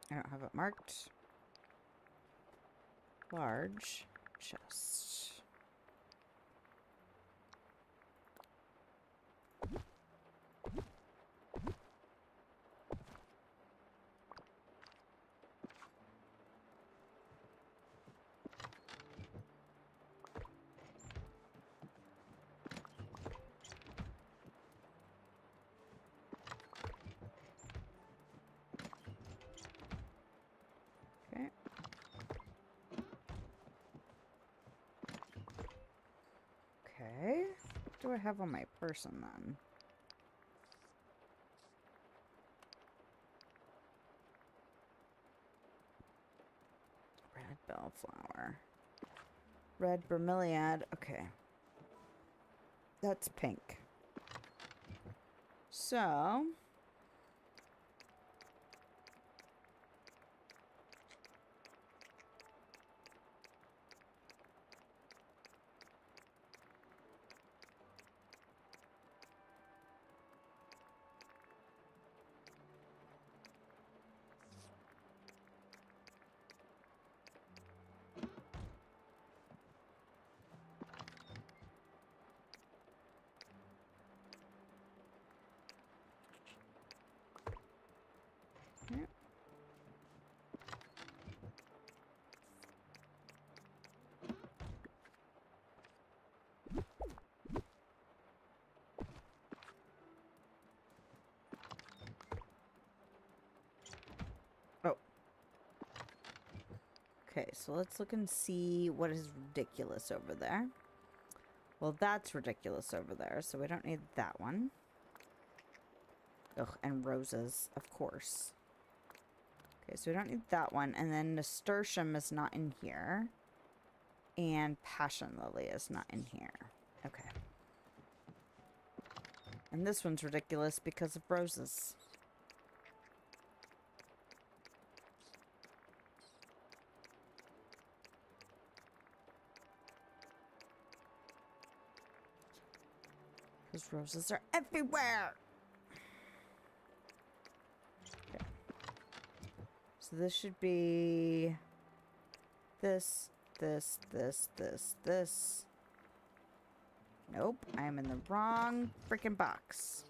I don't have it marked. Large chest. Okay. Okay. What do I have on my person then? Red bellflower. Red bromeliad. Okay. That's pink. So... Yep. Oh. Okay, so let's look and see what is ridiculous over there. Well, that's ridiculous over there, so we don't need that one. Ugh, and roses, of course. Okay, so we don't need that one. And then nasturtium is not in here. And passion lily is not in here. Okay. And this one's ridiculous because of roses. Because roses are everywhere! Okay. So this should be... this, this, this, this, this. Nope, I am in the wrong freaking box.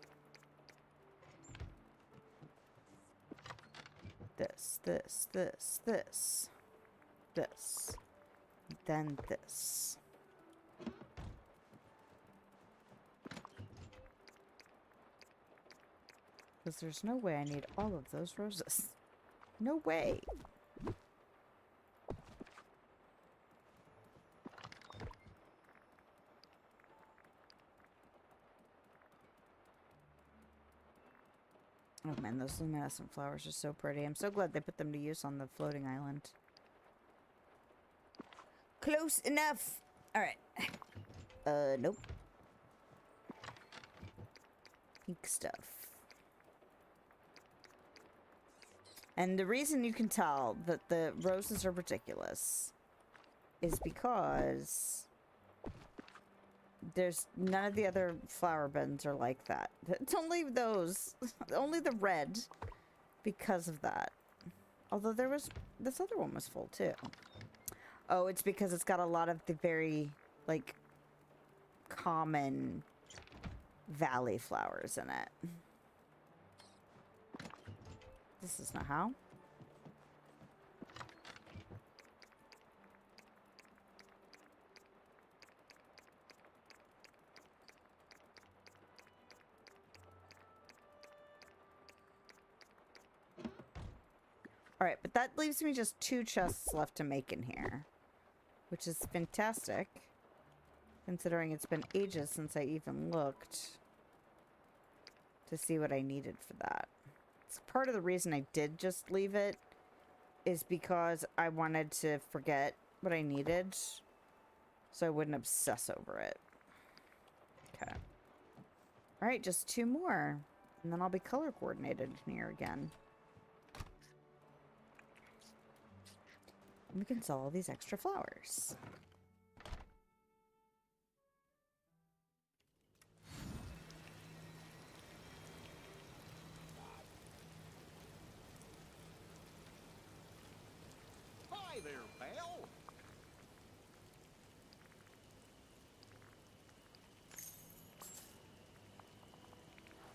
This, this, this, this. This. Then this. Because there's no way I need all of those roses. No way. Oh man, those luminescent flowers are so pretty. I'm so glad they put them to use on the floating island. Close enough! Alright. Nope. Pink stuff. And the reason you can tell that the roses are ridiculous is because there's none of the other flower beds are like that. It's only those, only the red, because of that. Although there was, this other one was full too. Oh, it's because it's got a lot of the very, like, common valley flowers in it. This is not how. Alright, but that leaves me just 2 chests left to make in here. Which is fantastic. Considering it's been ages since I even looked to see what I needed for that. It's part of the reason I did just leave it is because I wanted to forget what I needed so I wouldn't obsess over it. Okay. Alright, just 2 more. And then I'll be color coordinated in here again. And we can sell all these extra flowers. Hi there, pal.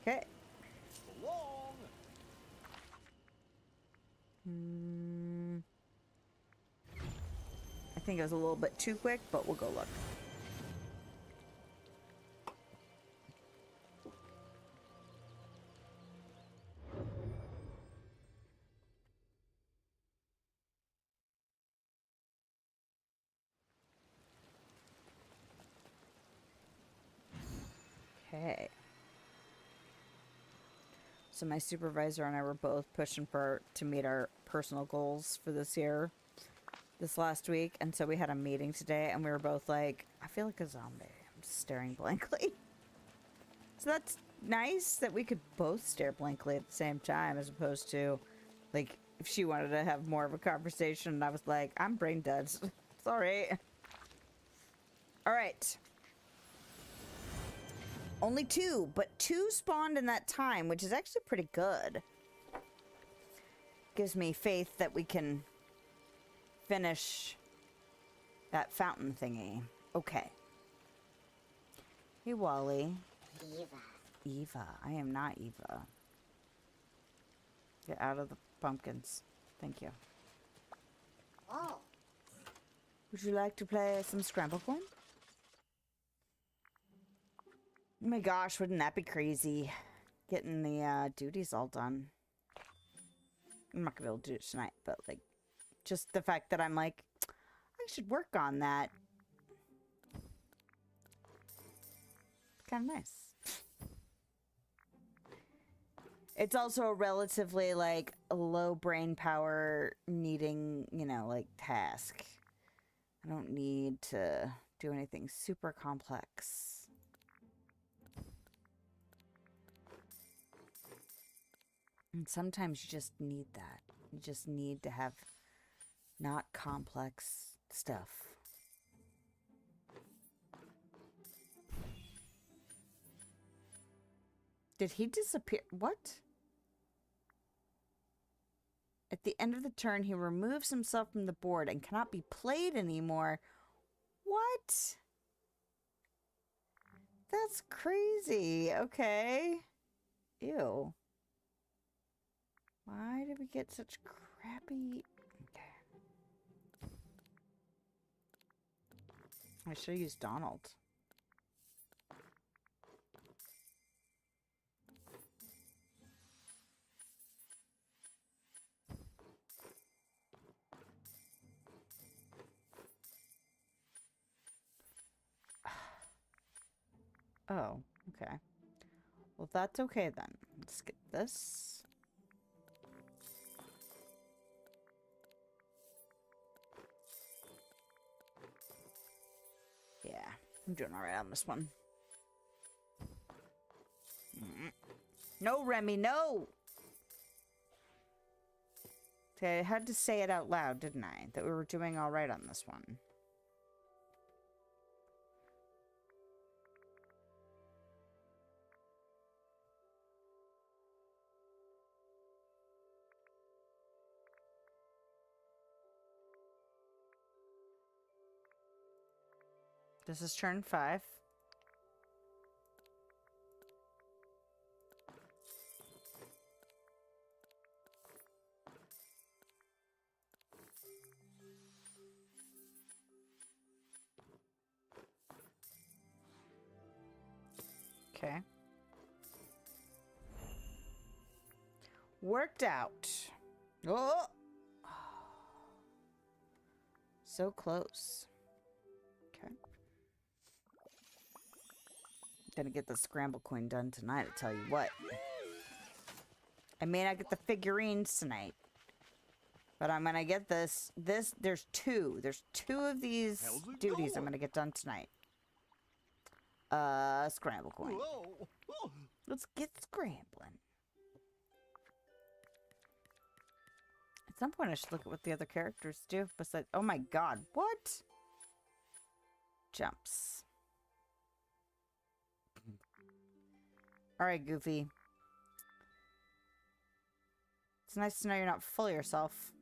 Okay. Long. I think it was a little bit too quick, but we'll go look. Okay. So my supervisor and I were both pushing to meet our personal goals for this year, this last week, and so we had a meeting today, and we were both like, I feel like a zombie. I'm just staring blankly. So that's nice that we could both stare blankly at the same time, as opposed to, like, if she wanted to have more of a conversation, and I was like, I'm brain dead. Sorry. All right. Only 2, but 2 spawned in that time, which is actually pretty good. Gives me faith that we can finish that fountain thingy. Okay. Hey, Wally. Eva. I am not Eva. Get out of the pumpkins. Thank you. Oh. Would you like to play some Scramble Coin? Oh my gosh, wouldn't that be crazy? Getting the duties all done. I'm not gonna be able to do it tonight, but like, just the fact that I'm like, I should work on that. Kind of nice. It's also a relatively like a low brain power needing, you know, like task. I don't need to do anything super complex. And sometimes you just need that. You just need to have not complex stuff. Did he disappear? What? At the end of the turn, he removes himself from the board and cannot be played anymore. What? That's crazy. Okay. Ew. Why did we get such crappy... Okay. I should have used Donald. Oh, okay. Well, that's okay then. Let's get this. Yeah, I'm doing alright on this one. No, Remy, no! See, I had to say it out loud, didn't I? That we were doing all right on this one. This is turn 5. Okay. Worked out. Oh! So close. Okay. Gonna get the scramble coin done tonight, I tell you what. I may not get the figurines tonight, but I'm gonna get this. There's two. There's 2 of these How's it duties I'm going? gonna get done tonight. Scramble coin. Whoa. Oh, Let's get scrambling. At some point, I should look at what the other characters do. Besides, oh my god, what? Jumps. All right, Goofy. It's nice to know you're not full of yourself.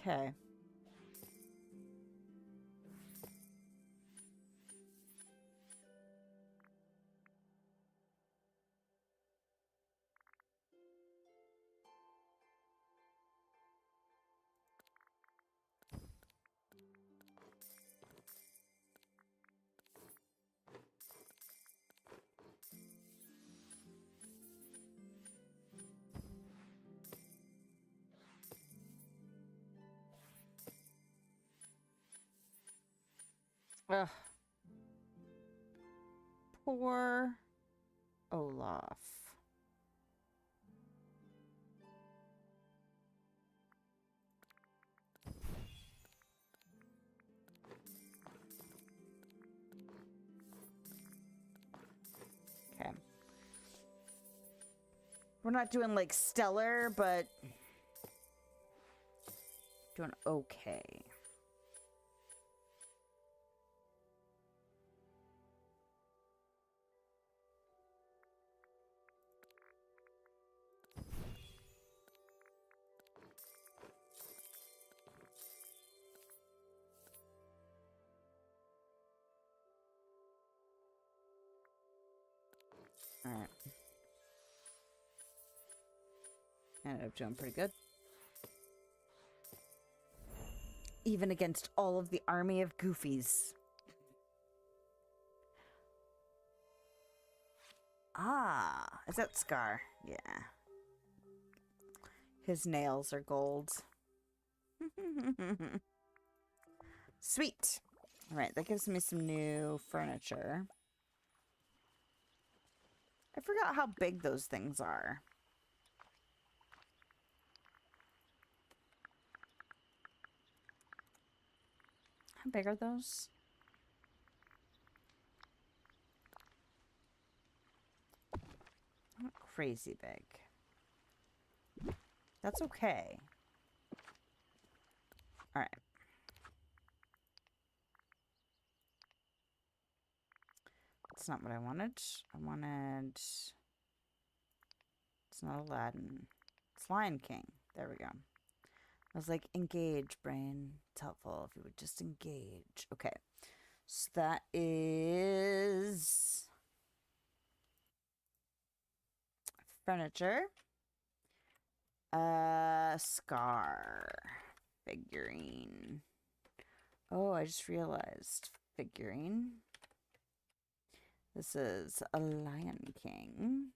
Okay. Ugh. Poor Olaf. Okay. We're not doing like stellar, but doing okay. Alright. Ended up doing pretty good. Even against all of the army of goofies. Ah, is that Scar? Yeah. His nails are gold. Sweet. Alright, that gives me some new furniture. I forgot how big those things are. How big are those? Not crazy big. That's okay. Alright. That's not what I wanted. I wanted... It's not Aladdin. It's Lion King. There we go. I was like, engage, brain. It's helpful if you would just engage. Okay. So that is... furniture. Scar. Figurine. Oh, I just realized. Figurine. This is a Lion King.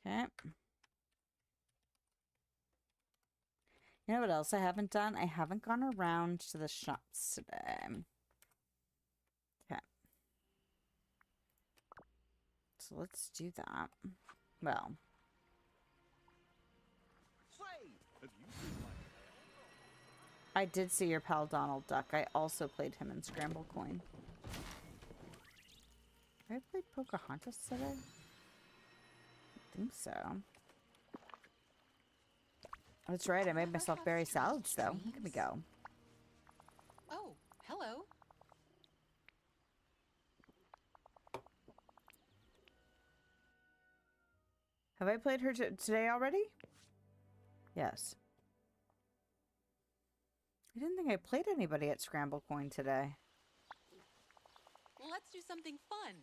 Okay. You know what else I haven't done? I haven't gone around to the shops today. Okay. So let's do that. Well. Say, have you seen my pal? I did see your pal Donald Duck. I also played him in Scramble Coin. Have I played Pocahontas today? I think so. That's right, I made myself berry salads though. Look at me go. Oh, hello. Have I played her today already? Yes. I didn't think I played anybody at Scramble Coin today. Let's do something fun.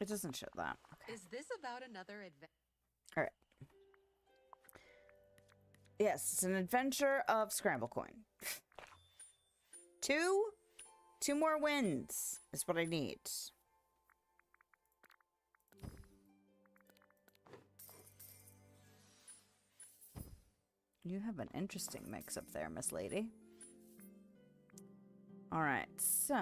It doesn't show that. Okay. Is this about another adventure? All right. Yes, it's an adventure of Scramble Coin. Two more wins is what I need. You have an interesting mix up there, Miss Lady. All right, so...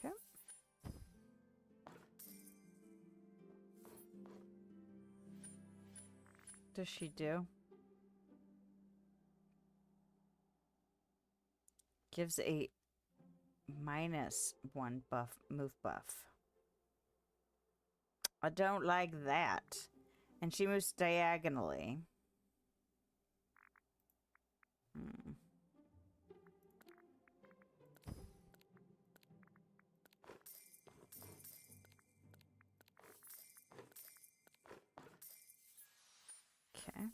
Okay. Does she do? Gives a -1 buff, move buff. I don't like that. And she moves diagonally. Hmm. Okay.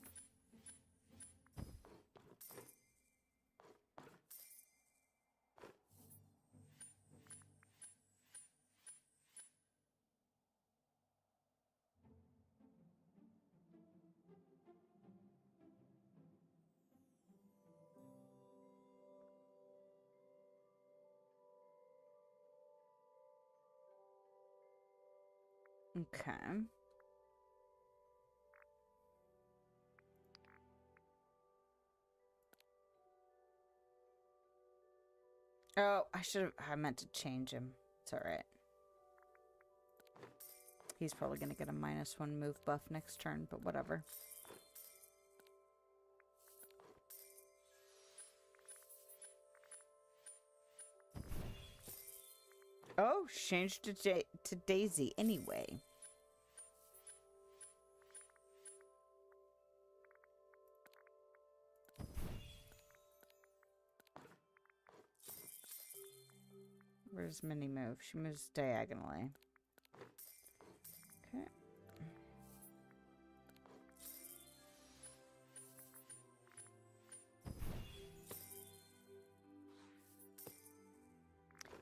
Okay. Oh, I meant to change him. It's alright. He's probably gonna get a -1 move buff next turn, but whatever. Oh, changed to Daisy anyway. Where's Minnie move? She moves diagonally. Okay.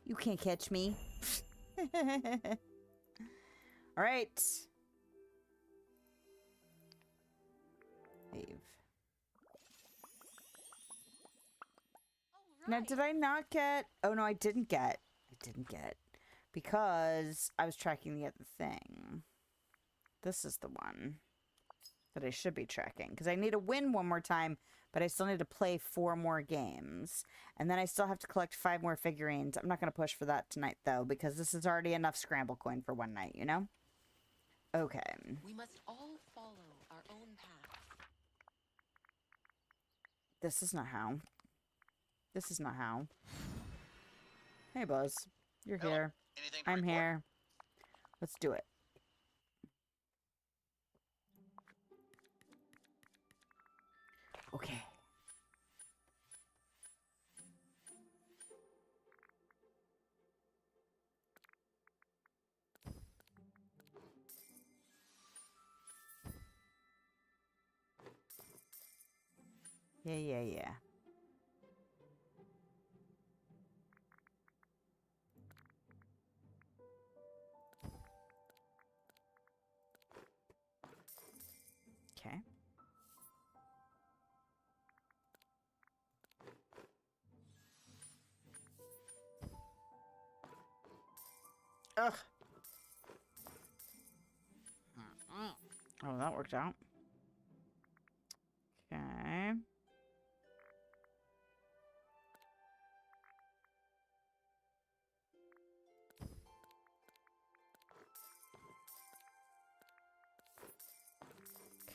You can't catch me. All right. Leave. All Now, right. did I not get... Oh, no, I didn't get. I didn't get. Because I was tracking the other thing. This is the one that I should be tracking. Because I need to win one more time, but I still need to play 4 more games. And then I still have to collect 5 more figurines. I'm not going to push for that tonight, though, because this is already enough Scramble Coin for one night, you know? Okay. We must all follow our own paths. This is not how. This is not how. Hey, Buzz. You're Hello. here. Anything to I'm report? here. Let's do it. Okay. Yeah. Ugh. Oh, that worked out. Okay.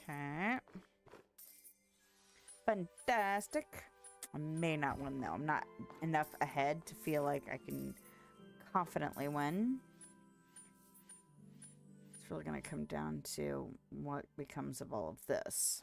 Okay. Fantastic. I may not win though. I'm not enough ahead to feel like I can confidently win. It's really going to come down to what becomes of all of this.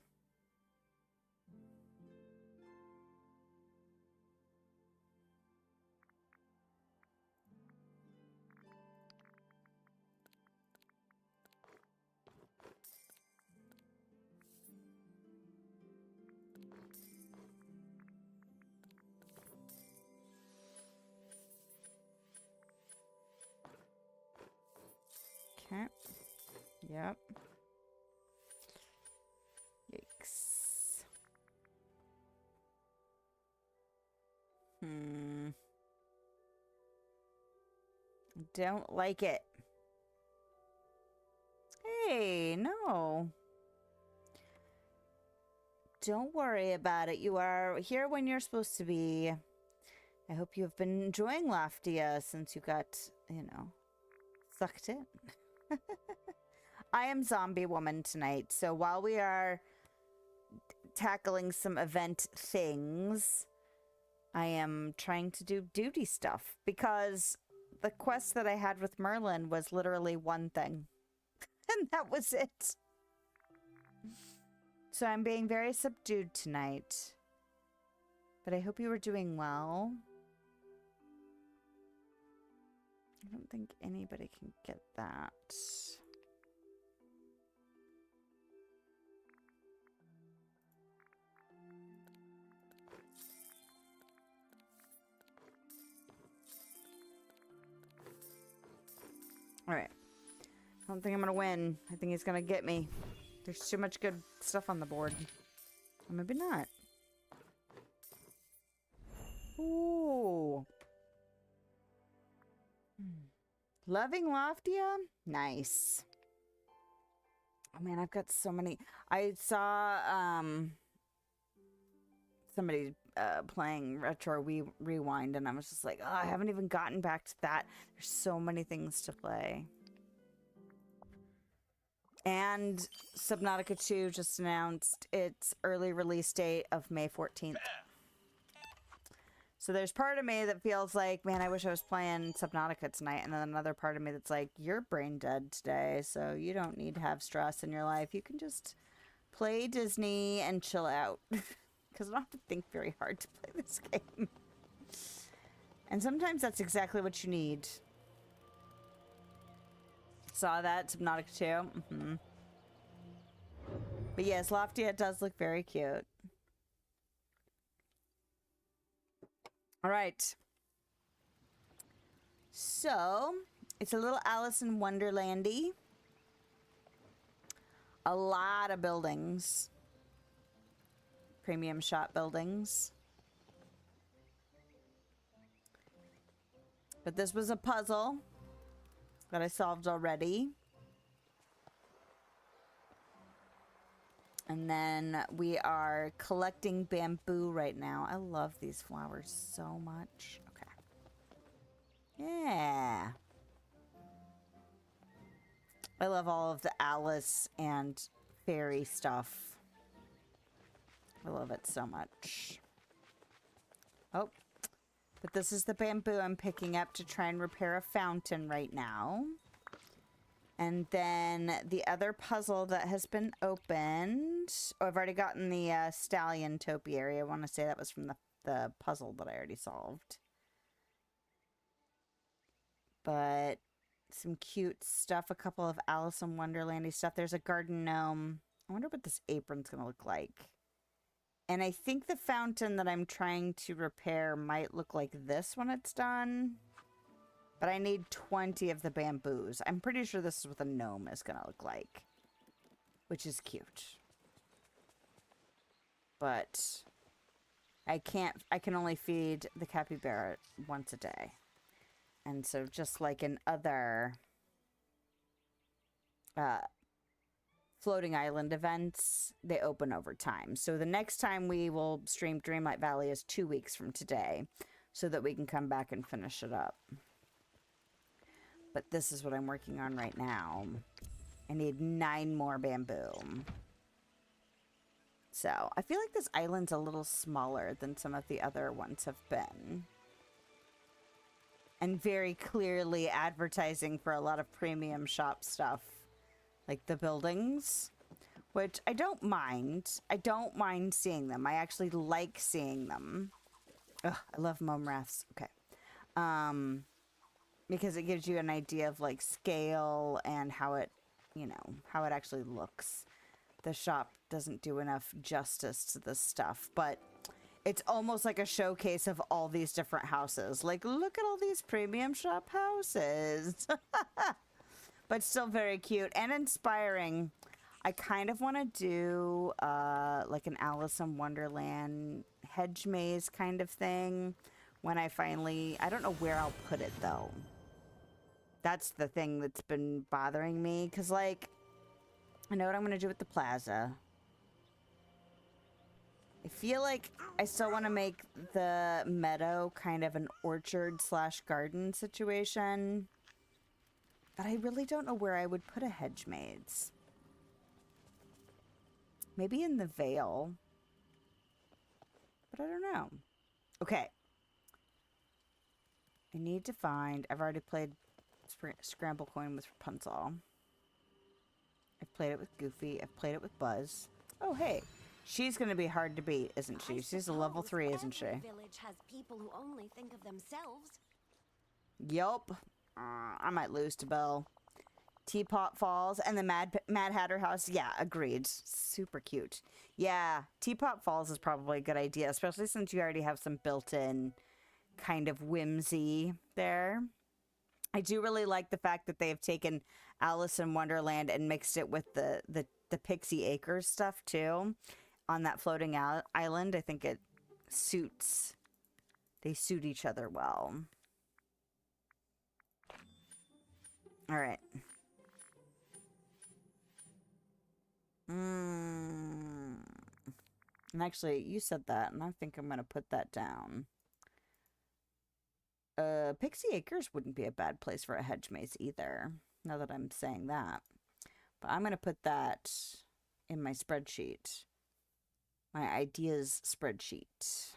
Okay. Yep. Yikes. Don't like it. Hey, no. Don't worry about it. You are here when you're supposed to be. I hope you've been enjoying Laftia since you got, you know, sucked in. I am Zombie Woman tonight, so while we are tackling some event things, I am trying to do duty stuff because the quest that I had with Merlin was literally one thing, and that was it. So I'm being very subdued tonight, but I hope you were doing well. I don't think anybody can get that. All right. I don't think I'm going to win. I think he's going to get me. There's too much good stuff on the board. Or maybe not. Ooh. Loving Loftia? Nice. Oh man, I've got so many. I saw somebody playing Retro Rewind, and I was just like, oh, I haven't even gotten back to that. There's so many things to play. And Subnautica 2 just announced its early release date of May 14th. So there's part of me that feels like, man, I wish I was playing Subnautica tonight. And then another part of me that's like, you're brain dead today, so you don't need to have stress in your life. You can just play Disney and chill out. Because I don't have to think very hard to play this game. And sometimes that's exactly what you need. Saw that, Subnautica 2. Mm-hmm. But yes, Loftia does look very cute. All right. So, it's a little Alice in Wonderlandy. A lot of buildings. Premium shop buildings. But this was a puzzle that I solved already. And then we are collecting bamboo right now. I love these flowers so much. Okay. Yeah. I love all of the Alice and fairy stuff. I love it so much. Oh. But this is the bamboo I'm picking up to try and repair a fountain right now. And then the other puzzle that has been opened. Oh, I've already gotten the stallion topiary. I want to say that was from the puzzle that I already solved. But some cute stuff. A couple of Alice in Wonderlandy stuff. There's a garden gnome. I wonder what this apron's going to look like. And I think the fountain that I'm trying to repair might look like this when it's done. But I need 20 of the bamboos. I'm pretty sure this is what the gnome is going to look like. Which is cute. But I can only feed the capybara once a day. And so just like in other floating island events, they open over time. So the next time we will stream Dreamlight Valley is 2 weeks from today, so that we can come back and finish it up. But this is what I'm working on right now. I need 9 more bamboo. So I feel like this island's a little smaller than some of the other ones have been. And very clearly advertising for a lot of premium shop stuff. Like the buildings, which I don't mind. I don't mind seeing them. I actually like seeing them. Ugh, I love mome raths. Okay. Because it gives you an idea of like scale and how it, you know, how it actually looks. The shop doesn't do enough justice to this stuff, but it's almost like a showcase of all these different houses. Like, look at all these premium shop houses. But still very cute and inspiring. I kind of want to do like an Alice in Wonderland hedge maze kind of thing when I finally... I don't know where I'll put it, though. That's the thing that's been bothering me. Because, like, I know what I'm going to do with the plaza. I feel like I still want to make the meadow kind of an orchard/garden situation. But I really don't know where I would put a hedge maze. Maybe in the Vale. But I don't know. Okay. I need to find... I've already played Scramble Coin with Rapunzel. I've played it with Goofy. I've played it with Buzz. Oh, hey. She's going to be hard to beat, isn't she? She's a level 3, isn't she? Village has people who only think of themselves. Yup. I might lose to Belle. Teapot Falls and the Mad Hatter House. Yeah, agreed. Super cute. Yeah, Teapot Falls is probably a good idea, especially since you already have some built-in kind of whimsy there. I do really like the fact that they have taken Alice in Wonderland and mixed it with the Pixie Acres stuff, too, on that floating island. I think it suits... They suit each other well. All right. And actually, you said that, and I think I'm going to put that down. Pixie Acres wouldn't be a bad place for a hedge maze either, now that I'm saying that. But I'm going to put that in my spreadsheet. My ideas spreadsheet.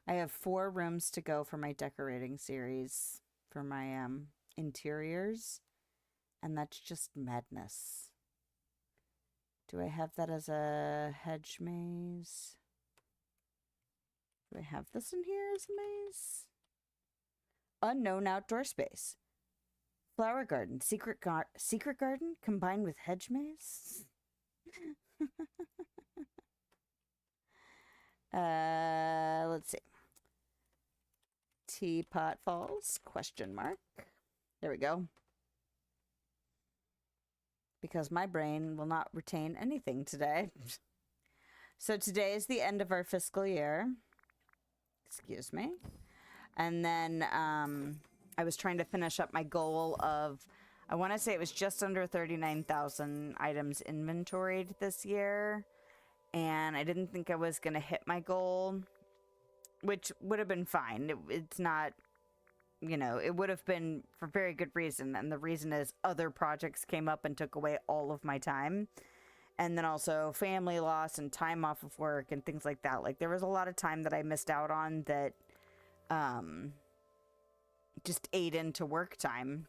I have 4 rooms to go for my decorating series, for my interiors, and that's just madness. Do I have that as a hedge maze? Do I have this in here as a maze? Unknown outdoor space. Flower garden. Secret garden combined with hedge maze? Let's see. Teapot Falls, question mark. There we go. Because my brain will not retain anything today. So today is the end of our fiscal year. Excuse me. And then I was trying to finish up my goal of, I want to say it was just under 39,000 items inventoried this year. And I didn't think I was going to hit my goal, which would have been fine. It's not, you know, it would have been for very good reason. And the reason is other projects came up and took away all of my time. And then also family loss and time off of work and things like that. Like, there was a lot of time that I missed out on that just ate into work time.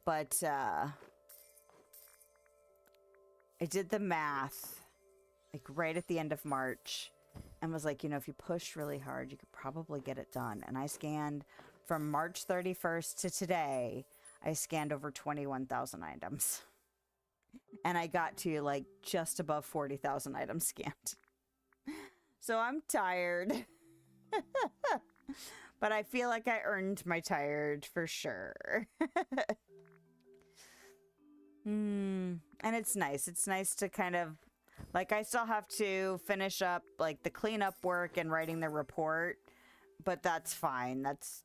But I did the math, like, right at the end of March. And was like, you know, if you pushed really hard, you could probably get it done. And I scanned from March 31st to today, I scanned over 21,000 items. And I got to, like, just above 40,000 items scanned. So I'm tired. But I feel like I earned my tired for sure. And it's nice. It's nice to kind of, like, I still have to finish up, like, the cleanup work and writing the report. but that's fine. That's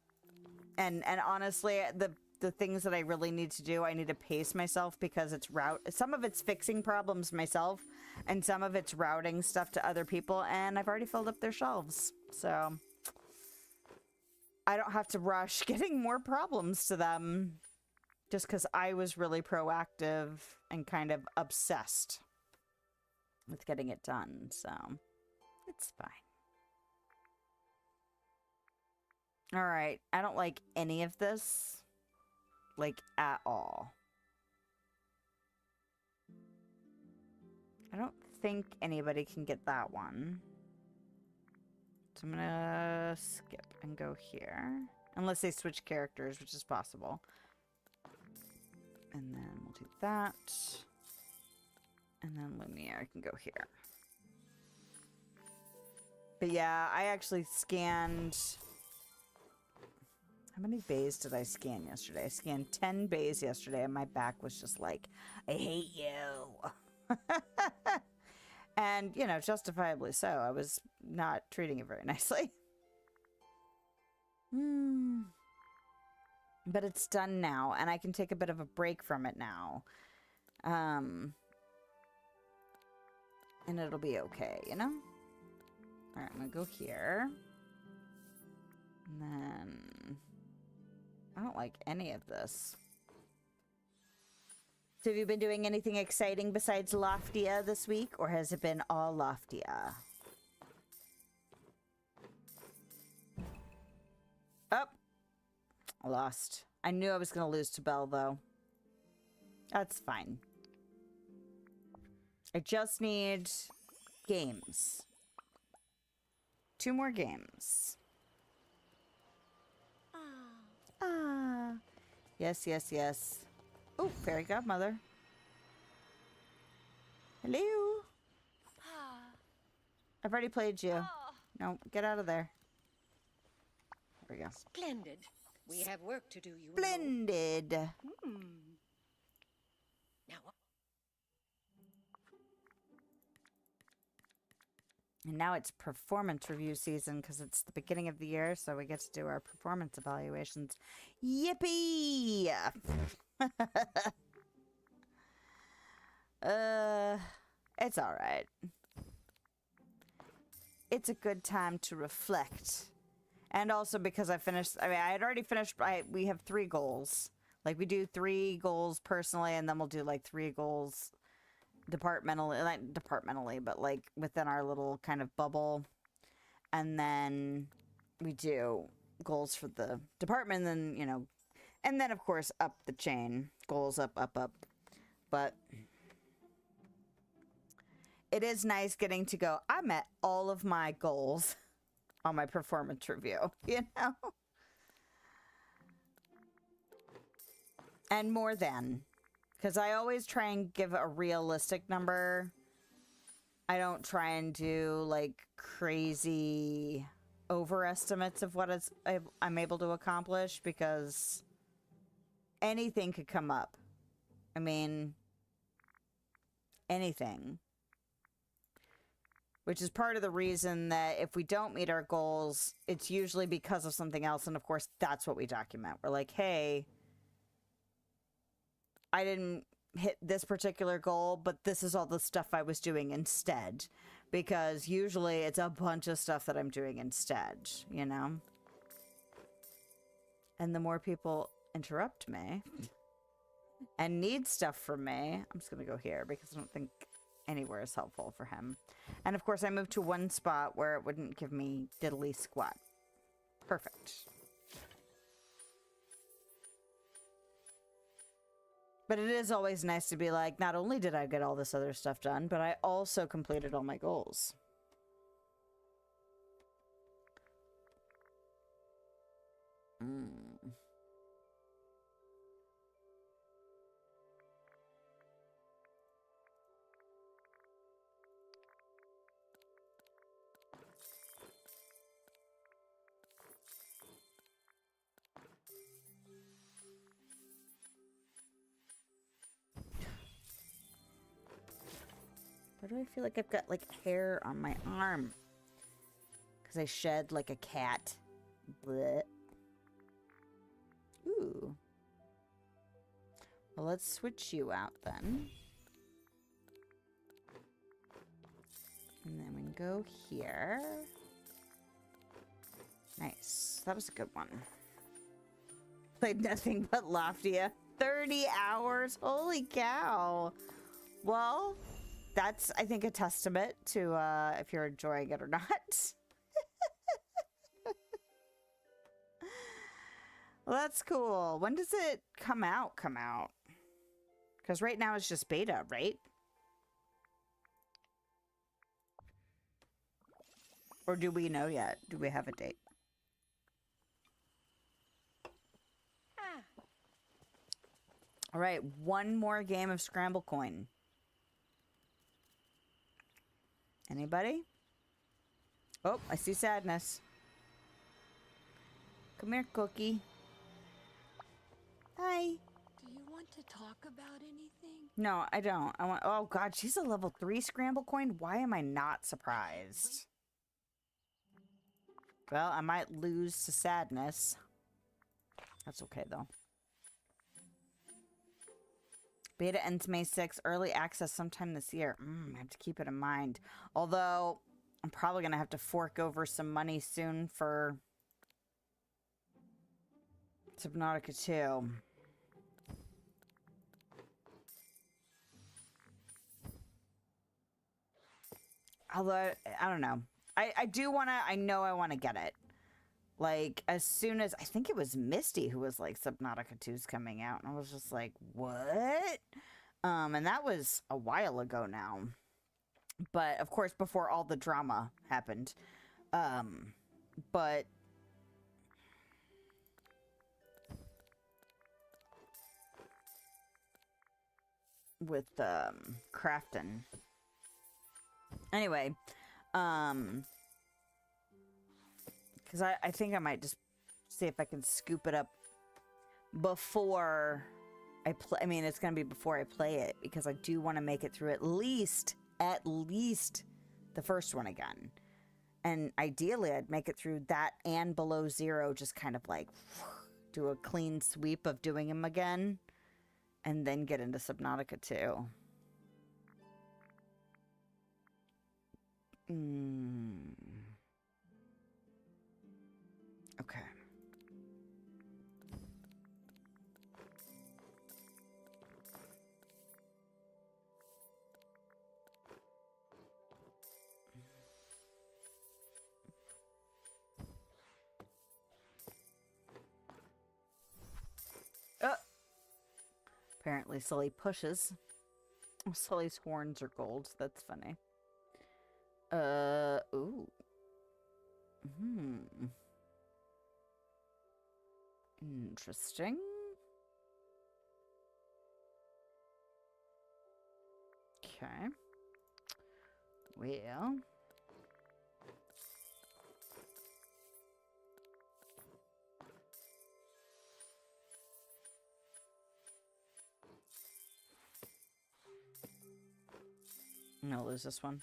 and honestly, the things that I really need to do, I need to pace myself because it's some of it's fixing problems myself and some of it's routing stuff to other people, and I've already filled up their shelves. So I don't have to rush getting more problems to them just because I was really proactive and kind of obsessed with getting it done. So it's fine. All right. I don't like any of this, like, at all. I don't think anybody can get that one. So I'm gonna skip and go here. Unless they switch characters, which is possible. And then we'll do that. And then Lumiere can go here. But yeah, I actually scanned... How many bays did I scan yesterday? I scanned 10 bays yesterday, and my back was just like, I hate you. And, you know, justifiably so. I was not treating it very nicely. But it's done now, and I can take a bit of a break from it now. And it'll be okay, you know? Alright, I'm gonna go here. And then... I don't like any of this. So have you been doing anything exciting besides Loftia this week, or has it been all Loftia? Oh! I lost. I knew I was going to lose to Belle, though. That's fine. I just need games. 2 more games. Ah. Yes, yes, yes. Oh, fairy godmother. Hello. I've already played you. No, get out of there. There we go. Splendid. We have work to do, you know. Splendid. Now, And now it's performance review season because it's the beginning of the year, so we get to do our performance evaluations. Yippee! It's all right. It's a good time to reflect. And also because I finished, I mean, I had already finished, we have 3 goals. Like, we do 3 goals personally, and then we'll do, like, 3 goals departmentally, not departmentally, but, like, within our little kind of bubble. And then we do goals for the department, and then, you know, and then, of course, up the chain. Goals up, up, up. But it is nice getting to go, I met all of my goals on my performance review, you know? And more than. Because I always try and give a realistic number. I don't try and do, like, crazy overestimates of what I'm able to accomplish, because anything could come up. I mean, anything. Which is part of the reason that if we don't meet our goals, it's usually because of something else. And of course, that's what we document. We're like, hey, I didn't hit this particular goal, but this is all the stuff I was doing instead. Because usually it's a bunch of stuff that I'm doing instead, you know? And the more people interrupt me and need stuff from me, I'm just going to go here because I don't think anywhere is helpful for him. And of course I moved to one spot where it wouldn't give me diddly squat. Perfect. But it is always nice to be like, not only did I get all this other stuff done, but I also completed all my goals. Why do I feel like I've got, like, hair on my arm? Because I shed like a cat. Blech. Ooh. Well, let's switch you out then. And then we can go here. Nice. That was a good one. Played nothing but Loftia. 30 hours? Holy cow. Well, that's, I think, a testament to if you're enjoying it or not. Well, that's cool. When does it come out? Because right now it's just beta, right? Or do we know yet? Do we have a date? All right, one more game of Scramble Coin. Anybody? Oh, I see Sadness. Come here, Cookie. Hi. Do you want to talk about anything? No, I don't. I want. Oh God, she's a level 3 Scramble Coin. Why am I not surprised? Well, I might lose to Sadness. That's okay though. Beta ends May 6th. Early access sometime this year. I have to keep it in mind. Although, I'm probably going to have to fork over some money soon for Subnautica 2. Although, I don't know. I do want to, I know I want to get it. Like, as soon as, I think it was Misty who was like, Subnautica 2's coming out. And I was just like, what? And that was a while ago now. But, of course, before all the drama happened. But... with, Crafton. Anyway, because I think I might just see if I can scoop it up before I play. I mean, it's going to be before I play it, because I do want to make it through at least the first one again. And ideally, I'd make it through that and Below Zero, just kind of like do a clean sweep of doing them again, and then get into Subnautica 2. Okay. Apparently Sully pushes. Oh, Sully's horns are gold. That's funny. Ooh. Interesting. Okay. Well. I'm gonna lose this one.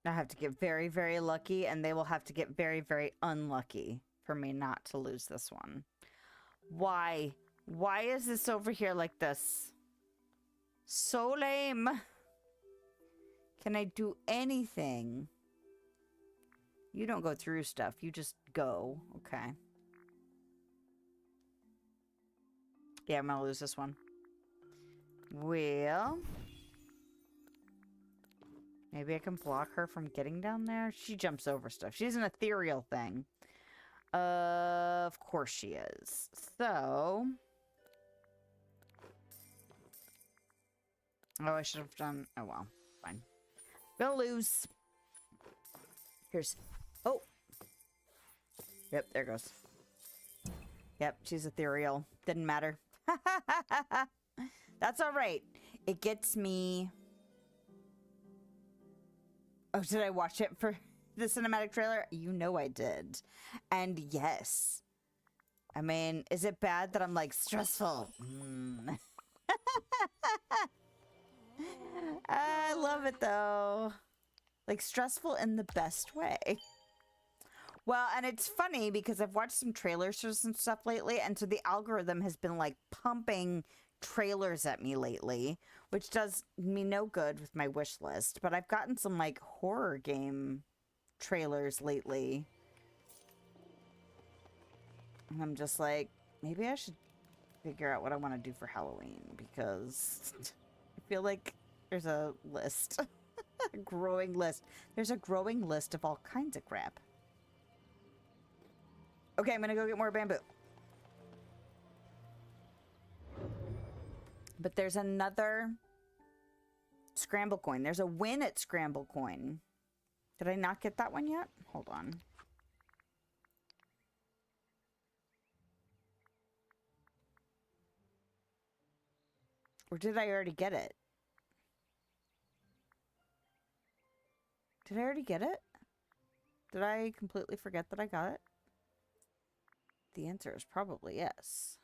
I have to get very, very lucky, and they will have to get very, very unlucky for me not to lose this one. Why? Why is this over here like this? So lame. Can I do anything? You don't go through stuff. You just go. Okay. Yeah, I'm gonna lose this one. Well... maybe I can block her from getting down there? She jumps over stuff. She's an ethereal thing. Of course she is. So... oh, I should have done... oh, well. Fine. Gonna lose. Here's... oh! Yep, there goes. Yep, she's ethereal. Didn't matter. That's alright. It gets me... oh, did I watch it for the cinematic trailer? You know I did. And yes. I mean, is it bad that I'm like, stressful? I love it though. Like, stressful in the best way. Well, and it's funny because I've watched some trailers for some stuff lately, and so the algorithm has been like pumping trailers at me lately, which does me no good with my wish list. But I've gotten some like horror game trailers lately. And I'm just like, maybe I should figure out what I want to do for Halloween because I feel like there's a list, a growing list. There's a growing list of all kinds of crap. Okay, I'm gonna go get more bamboo. But there's another scramble coin. There's a win at scramble coin. Did I not get that one yet? Hold on. Or did I already get it? Did I already get it? Did I completely forget that I got it? The answer is probably yes.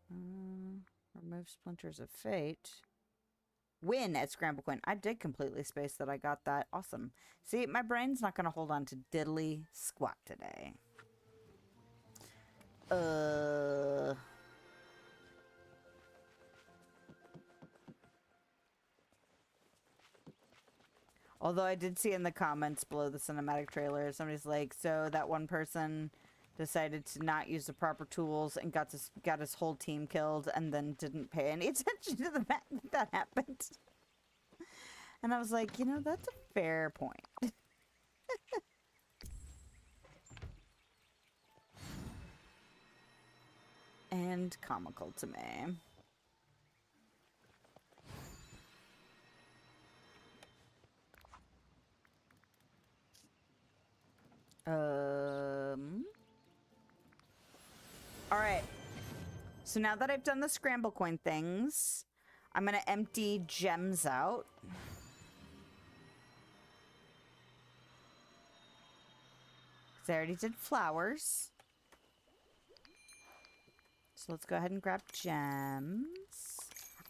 Remove splinters of fate. Win at scramble coin. I did completely space that I got that. Awesome. See, my brain's not going to hold on to diddly squat today. Although I did see in the comments below the cinematic trailer, somebody's like, so that one person decided to not use the proper tools and got his whole team killed and then didn't pay any attention to the fact that that happened. And I was like, you know, that's a fair point. And comical to me. All right. So now that I've done the scramble coin things, I'm going to empty gems out. 'Cause I already did flowers. So let's go ahead and grab gems.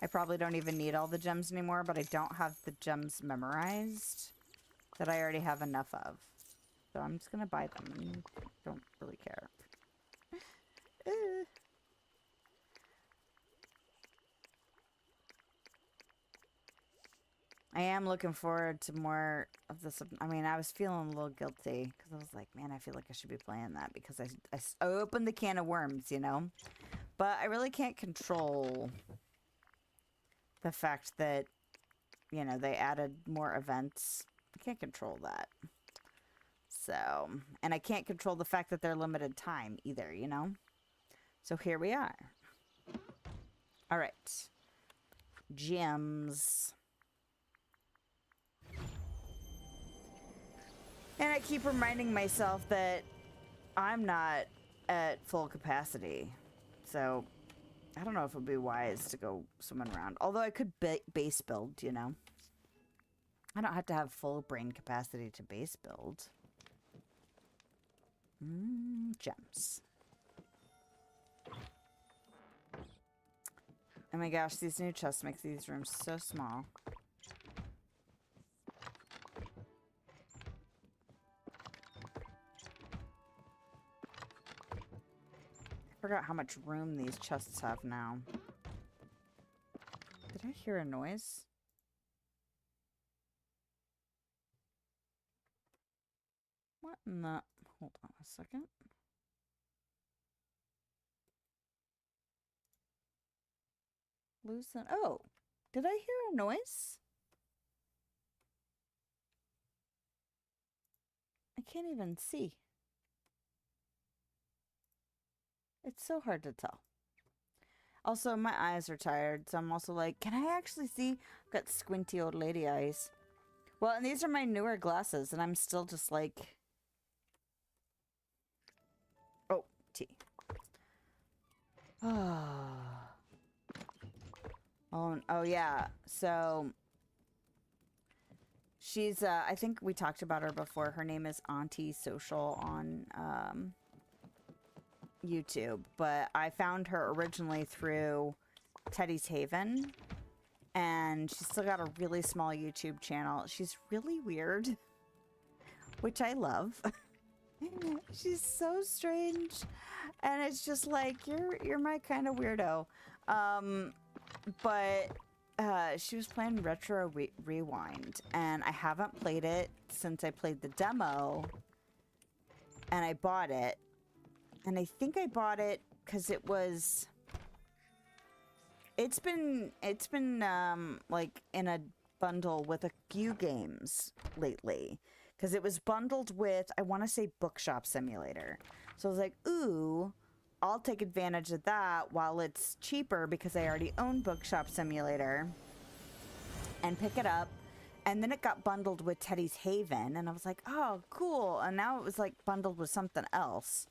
I probably don't even need all the gems anymore, but I don't have the gems memorized that I already have enough of. So I'm just going to buy them and don't really care. I am looking forward to more of this. I mean, I was feeling a little guilty because I was like, man, I feel like I should be playing that because I opened the can of worms, you know? But I really can't control the fact that, you know, they added more events. I can't control that. So, and I can't control the fact that they're limited time either, you know? So here we are. All right. Gems. And I keep reminding myself that I'm not at full capacity. So, I don't know if it would be wise to go swimming around. Although I could base build, you know. I don't have to have full brain capacity to base build. Gems. Oh my gosh, these new chests make these rooms so small. I forgot how much room these chests have now. Did I hear a noise? What in the... Hold on a second. Loosen... Oh! Did I hear a noise? I can't even see. It's so hard to tell. Also, my eyes are tired, so I'm also like, can I actually see? I've got squinty old lady eyes. Well, and these are my newer glasses, and I'm still just like... Oh, tea. Oh, yeah. So, she's, I think we talked about her before. Her name is Auntie Social on, YouTube, but I found her originally through Teddy's Haven, and she's still got a really small YouTube channel. She's really weird. which I love. She's so strange, and it's just like you're my kind of weirdo. But she was playing Retro Rewind, and I haven't played it since I played the demo, and I bought it, and I think I bought it because it was. It's been like in a bundle with a few games lately. Because it was bundled with, I want to say, Bookshop Simulator. So I was like, ooh, I'll take advantage of that while it's cheaper because I already own Bookshop Simulator. And pick it up. And then it got bundled with Teddy's Haven. And I was like, oh, cool. And now it was like bundled with something else.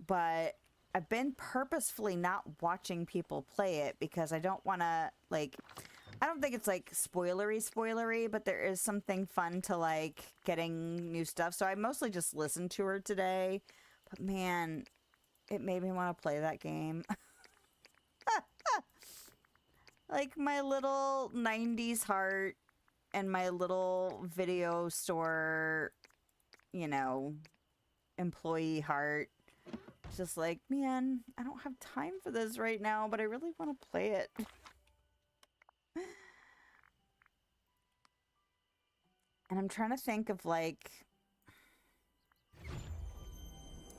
But I've been purposefully not watching people play it because I don't want to, like... I don't think it's like spoilery, but there is something fun to like getting new stuff. So I mostly just listened to her today. But man, it made me want to play that game. Like my little 90s heart and my little video store, you know, employee heart. Just like, man, I don't have time for this right now, but I really want to play it. And I'm trying to think of, like...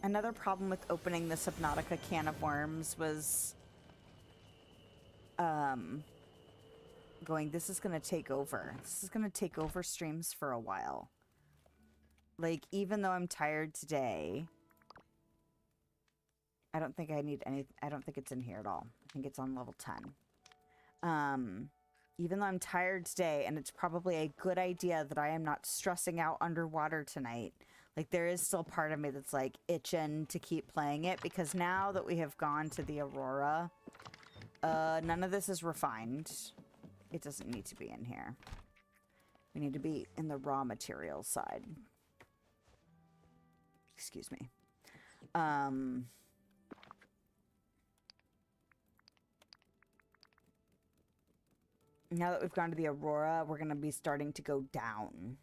Another problem with opening the Subnautica can of worms was... going, this is going to take over. This is going to take over streams for a while. Like, even though I'm tired today... I don't think I need any... I don't think it's in here at all. I think it's on level 10. Even though I'm tired today, and it's probably a good idea that I am not stressing out underwater tonight, like, there is still part of me that's, like, itching to keep playing it, because now that we have gone to the Aurora, none of this is refined. It doesn't need to be in here. We need to be in the raw materials side. Excuse me. Now that we've gone to the Aurora, we're going to be starting to go down.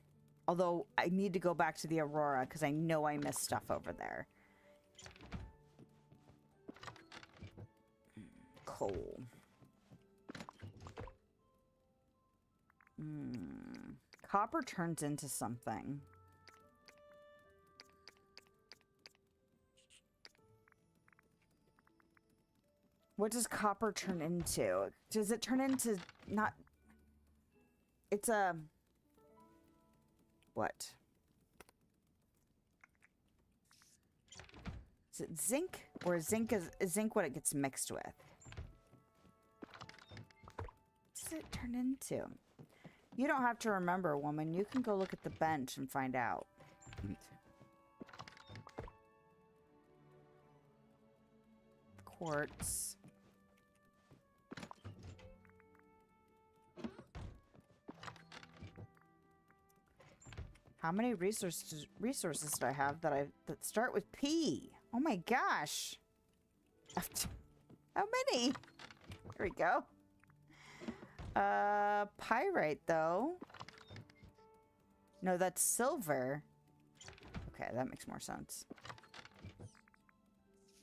Although, I need to go back to the Aurora because I know I missed stuff over there. Coal. Copper turns into something. What does copper turn into? Does it turn into not... It's a... What? Is it zinc? Or is zinc what it gets mixed with? What does it turn into? You don't have to remember, woman. You can go look at the bench and find out. Quartz. How many resources do I have that start with P? Oh my gosh. How many? There we go. Pyrite though. No, that's silver. Okay, that makes more sense.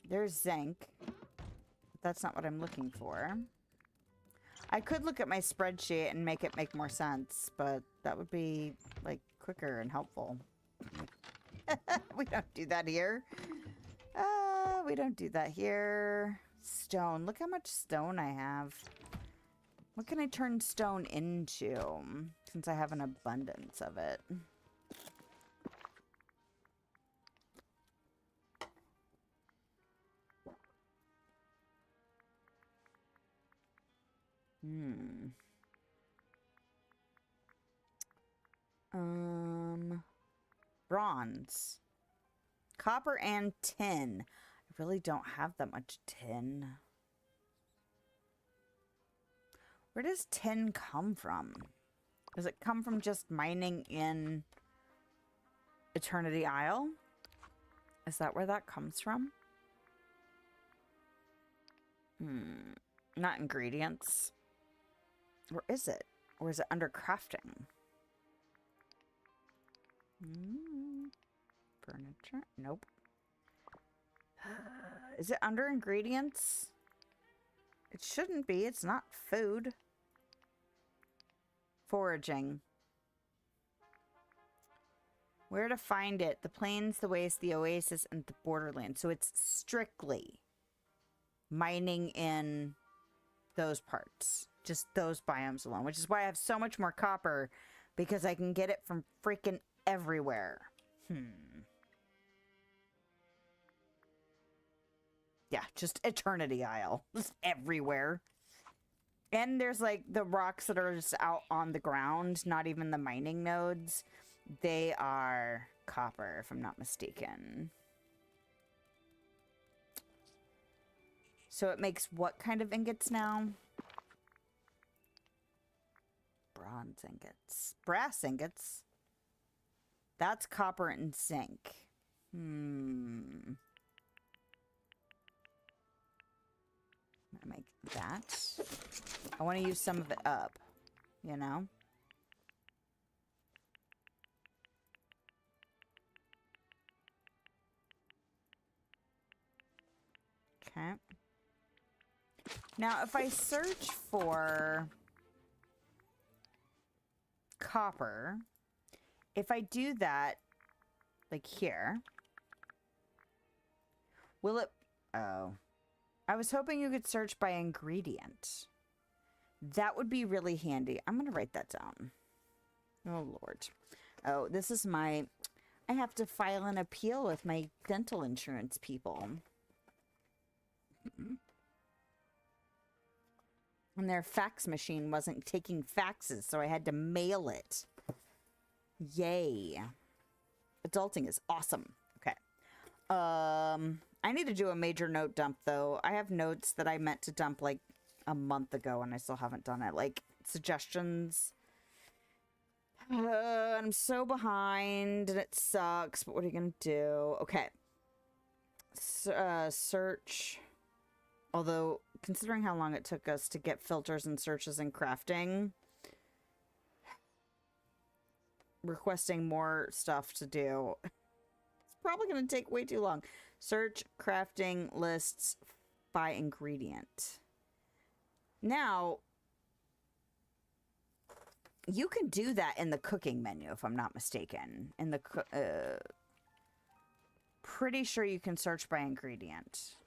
There's zinc. But that's not what I'm looking for. I could look at my spreadsheet and make it make more sense, but that would be like quicker and helpful. We don't do that here. We don't do that here. Stone. Look how much stone I have. What can I turn stone into? Since I have an abundance of it. Bronze. Copper and tin. I really don't have that much tin. Where does tin come from? Does it come from just mining in Eternity Isle? Is that where that comes from? Not ingredients. Or is it? Or is it under crafting? capture? Nope. Is it under ingredients? It shouldn't be. It's not food. Foraging. Where to find it? The plains, the waste, the oasis, and the borderland. So it's strictly mining in those parts. Just those biomes alone. Which is why I have so much more copper. Because I can get it from freaking everywhere. Yeah, just Eternity Isle. Just everywhere. And there's like the rocks that are just out on the ground. Not even the mining nodes. They are copper, if I'm not mistaken. So it makes what kind of ingots now? Bronze ingots. Brass ingots. That's copper and zinc. I'm gonna make that. I want to use some of it up, you know? Okay. Now, if I search for copper, if I do that, like here, will it... Oh. I was hoping you could search by ingredient. That would be really handy. I'm going to write that down. Oh, Lord. Oh, this is my... I have to file an appeal with my dental insurance people. And their fax machine wasn't taking faxes, so I had to mail it. Yay. Adulting is awesome. Okay. I need to do a major note dump, though. I have notes that I meant to dump, like, a month ago, and I still haven't done it. Like, suggestions. I'm so behind, and it sucks, but what are you gonna do? Okay. Search... Although, considering how long it took us to get filters and searches and crafting, requesting more stuff to do, it's probably going to take way too long. Search, crafting, lists by ingredient. Now, you can do that in the cooking menu, if I'm not mistaken. In the, pretty sure you can search by ingredient.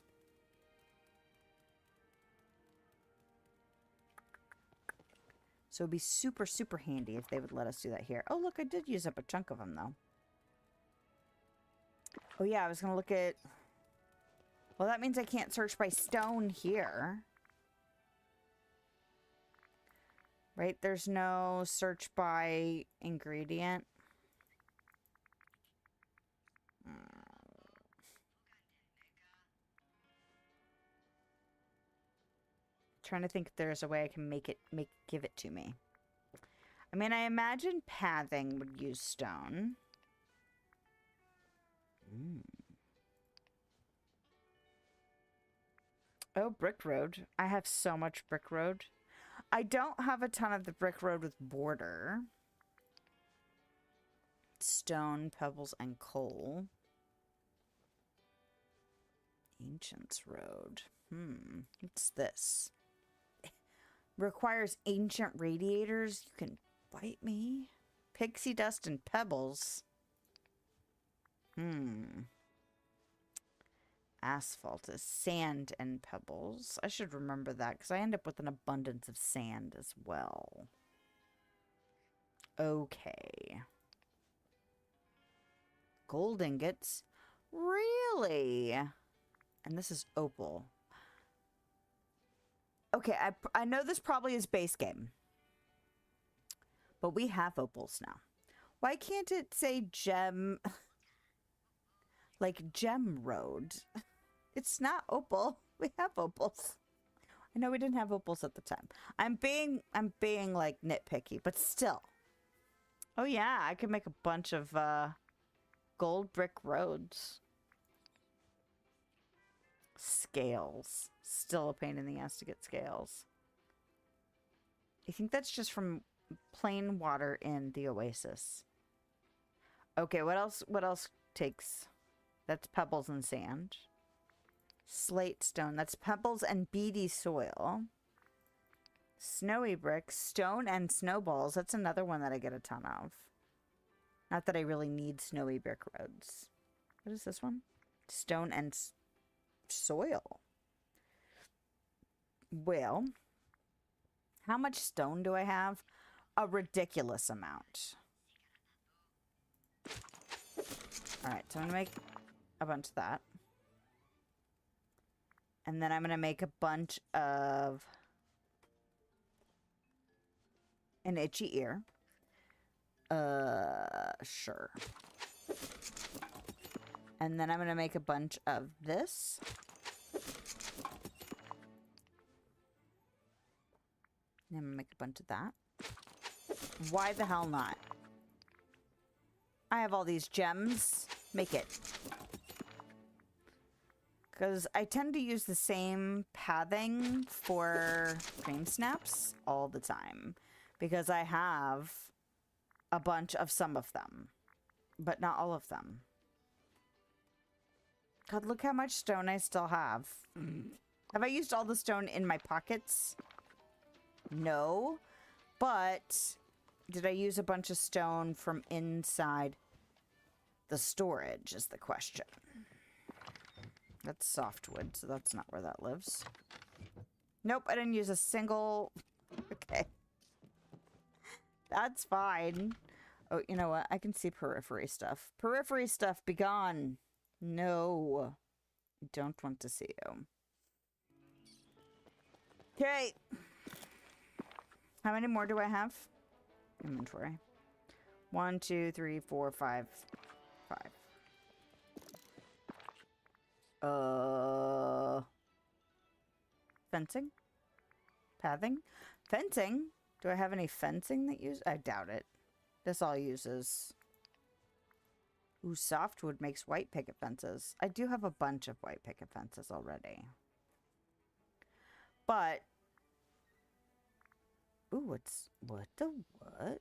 So it'd be super, super handy if they would let us do that here. Oh, look, I did use up a chunk of them, though. Oh, yeah, I was going to look at... Well, that means I can't search by stone here. Right? There's no search by ingredient. Trying to think if there's a way I can give it to me. I mean, I imagine pathing would use stone. Oh, brick road. I have so much brick road. I don't have a ton of the brick road with border. Stone, pebbles, and coal. Ancients road. What's this? Requires ancient radiators. You can bite me. Pixie dust and pebbles. Asphalt is sand and pebbles. I should remember that because I end up with an abundance of sand as well. Okay. Gold ingots. Really? And this is opal. Okay, I know this probably is base game. But we have opals now. Why can't it say gem... like gem road? It's not opal. We have opals. I know we didn't have opals at the time. I'm being like nitpicky, but still. Oh yeah, I could make a bunch of gold brick roads. Scales. Still a pain in the ass to get scales. I think that's just from plain water in the oasis. Okay, what else takes That's pebbles and sand. Slate stone. That's pebbles and beady soil. Snowy bricks. Stone and snowballs. That's another one that I get a ton of. Not that I really need snowy brick roads. What is this one? Stone and soil. Well, how much stone do I have? A ridiculous amount. Alright, so I'm going to make a bunch of that. And then I'm going to make a bunch of an itchy ear. Sure. And then I'm going to make a bunch of this. And I'm going to make a bunch of that. Why the hell not? I have all these gems. Make it. Because I tend to use the same pathing for dream snaps all the time. Because I have a bunch of some of them. But not all of them. God, look how much stone I still have. Have I used all the stone in my pockets? No. But did I use a bunch of stone from inside the storage is the question. That's softwood, so that's not where that lives. Nope, I didn't use a single... Okay. That's fine. Oh, you know what? I can see periphery stuff. Periphery stuff, be gone. No. I don't want to see you. Okay. How many more do I have? Inventory. 1, 2, 3, 4, 5. 5. Fencing? Pathing? Fencing? Do I have any fencing that use? I doubt it. This all uses... Ooh, softwood makes white picket fences. I do have a bunch of white picket fences already. But... Ooh, what's... What the what?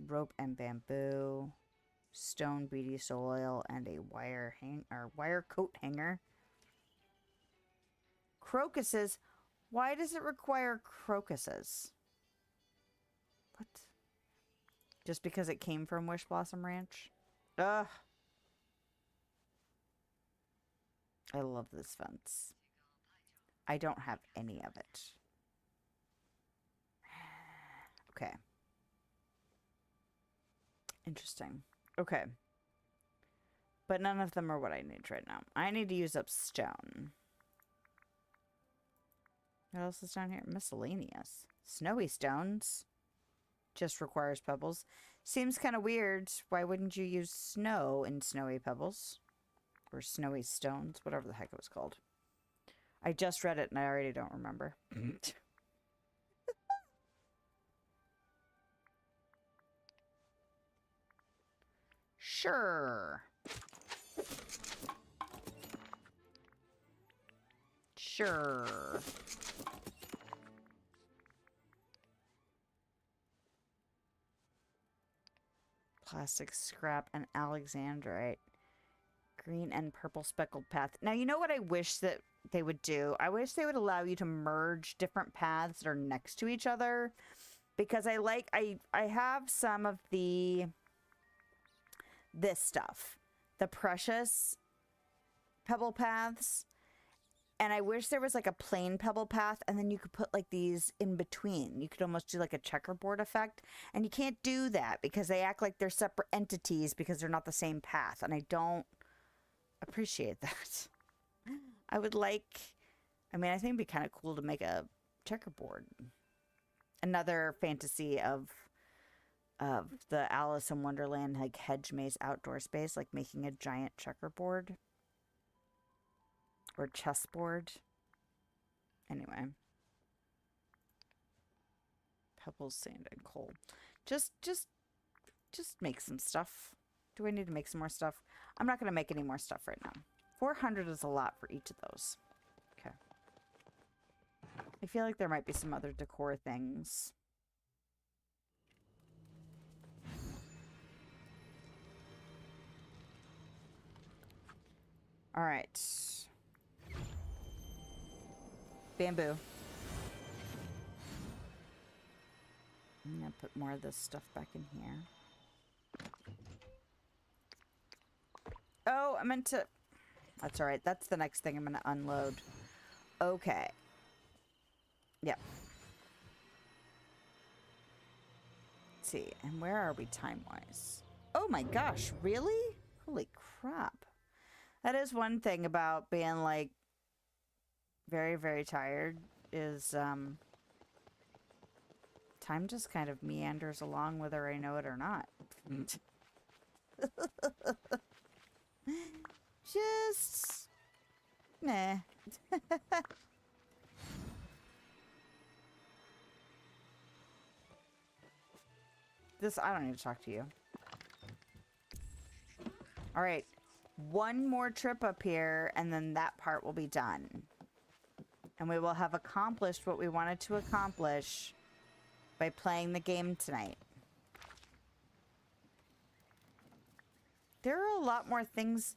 Rope and bamboo. Stone beady soil and a wire coat hanger. Crocuses. Why does it require crocuses? What? Just because it came from Wish Blossom Ranch? Ugh. I love this fence. I don't have any of it. Okay. Interesting. Okay. But none of them are what I need right now. I need to use up stone. What else is down here? Miscellaneous. Snowy stones. Just requires pebbles. Seems kind of weird. Why wouldn't you use snow in snowy pebbles? Or snowy stones? Whatever the heck it was called. I just read it and I already don't remember. Sure. Sure. Plastic scrap and alexandrite. Green and purple speckled path. Now, you know what I wish that they would do? I wish they would allow you to merge different paths that are next to each other. Because I have some of this stuff. The precious pebble paths. And I wish there was like a plain pebble path and then you could put like these in between. You could almost do like a checkerboard effect. And you can't do that because they act like they're separate entities because they're not the same path. And I don't appreciate that. I would like... I mean, I think it'd be kind of cool to make a checkerboard. Another fantasy of the Alice in Wonderland like hedge maze outdoor space. Like making a giant checkerboard. Or chessboard. Anyway. Pebbles, sand, and coal. Just make some stuff. Do I need to make some more stuff? I'm not going to make any more stuff right now. 400 is a lot for each of those. Okay. I feel like there might be some other decor things. All right. Bamboo. I'm gonna put more of this stuff back in here. Oh, I meant to... That's all right. That's the next thing I'm gonna unload. Okay. Yep. Let's see. And where are we time-wise? Oh my gosh, really? Holy crap. That is one thing about being, like, very, very tired is, time just kind of meanders along whether I know it or not. Just... meh. This, I don't need to talk to you. Alright. One more trip up here, and then that part will be done. And we will have accomplished what we wanted to accomplish by playing the game tonight. There are a lot more things.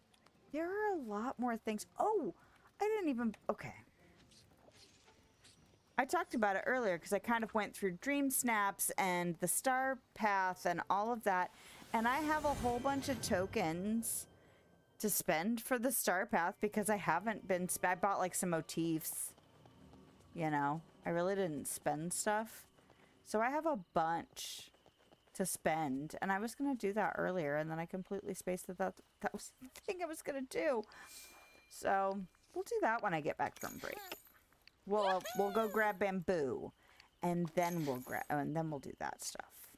There are a lot more things. Oh, I didn't even... Okay. I talked about it earlier because I kind of went through Dream Snaps and the Star Path and all of that. And I have a whole bunch of tokens to spend for the Star Path because I haven't been... I bought like some motifs. You know, I really didn't spend stuff. So I have a bunch to spend. And I was going to do that earlier. And then I completely spaced that that was the thing I was going to do. So we'll do that when I get back from break. We'll go grab bamboo. And then we'll do that stuff.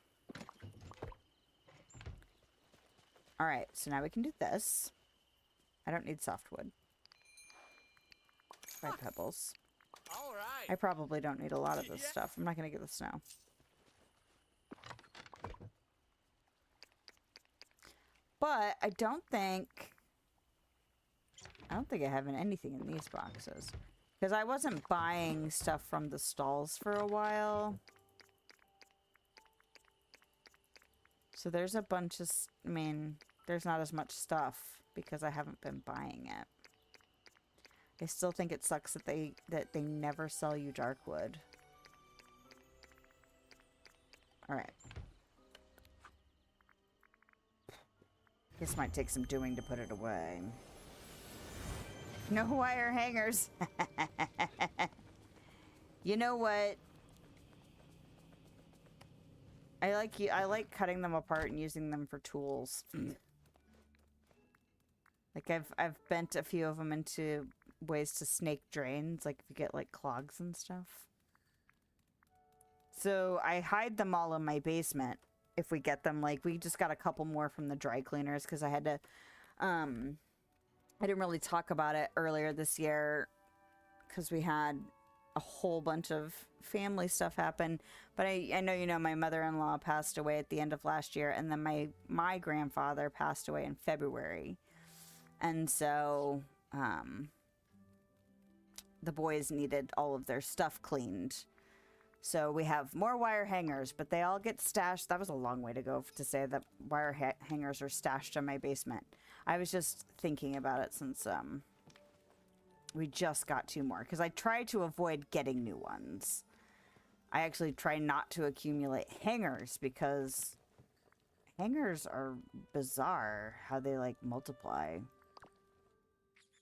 Alright, so now we can do this. I don't need softwood. 5 pebbles. All right. I probably don't need a lot of this stuff. I'm not going to get the snow. But I don't think I have anything in these boxes. Because I wasn't buying stuff from the stalls for a while. So there's a bunch of... I mean, there's not as much stuff because I haven't been buying it. I still think it sucks that they never sell you darkwood. Alright. This might take some doing to put it away. No wire hangers. You know what? I like cutting them apart and using them for tools. Like I've bent a few of them into ways to snake drains, like if you get like clogs and stuff. So I hide them all in my basement if we get them. Like we just got a couple more from the dry cleaners because I had to I didn't really talk about it earlier this year because we had a whole bunch of family stuff happen. But I know you know my mother-in-law passed away at the end of last year, and then my grandfather passed away in February. And so the boys needed all of their stuff cleaned. So we have more wire hangers, but they all get stashed. That was a long way to go to say that wire hangers are stashed in my basement. I was just thinking about it since we just got 2 more. Because I try to avoid getting new ones. I actually try not to accumulate hangers because hangers are bizarre how they like multiply.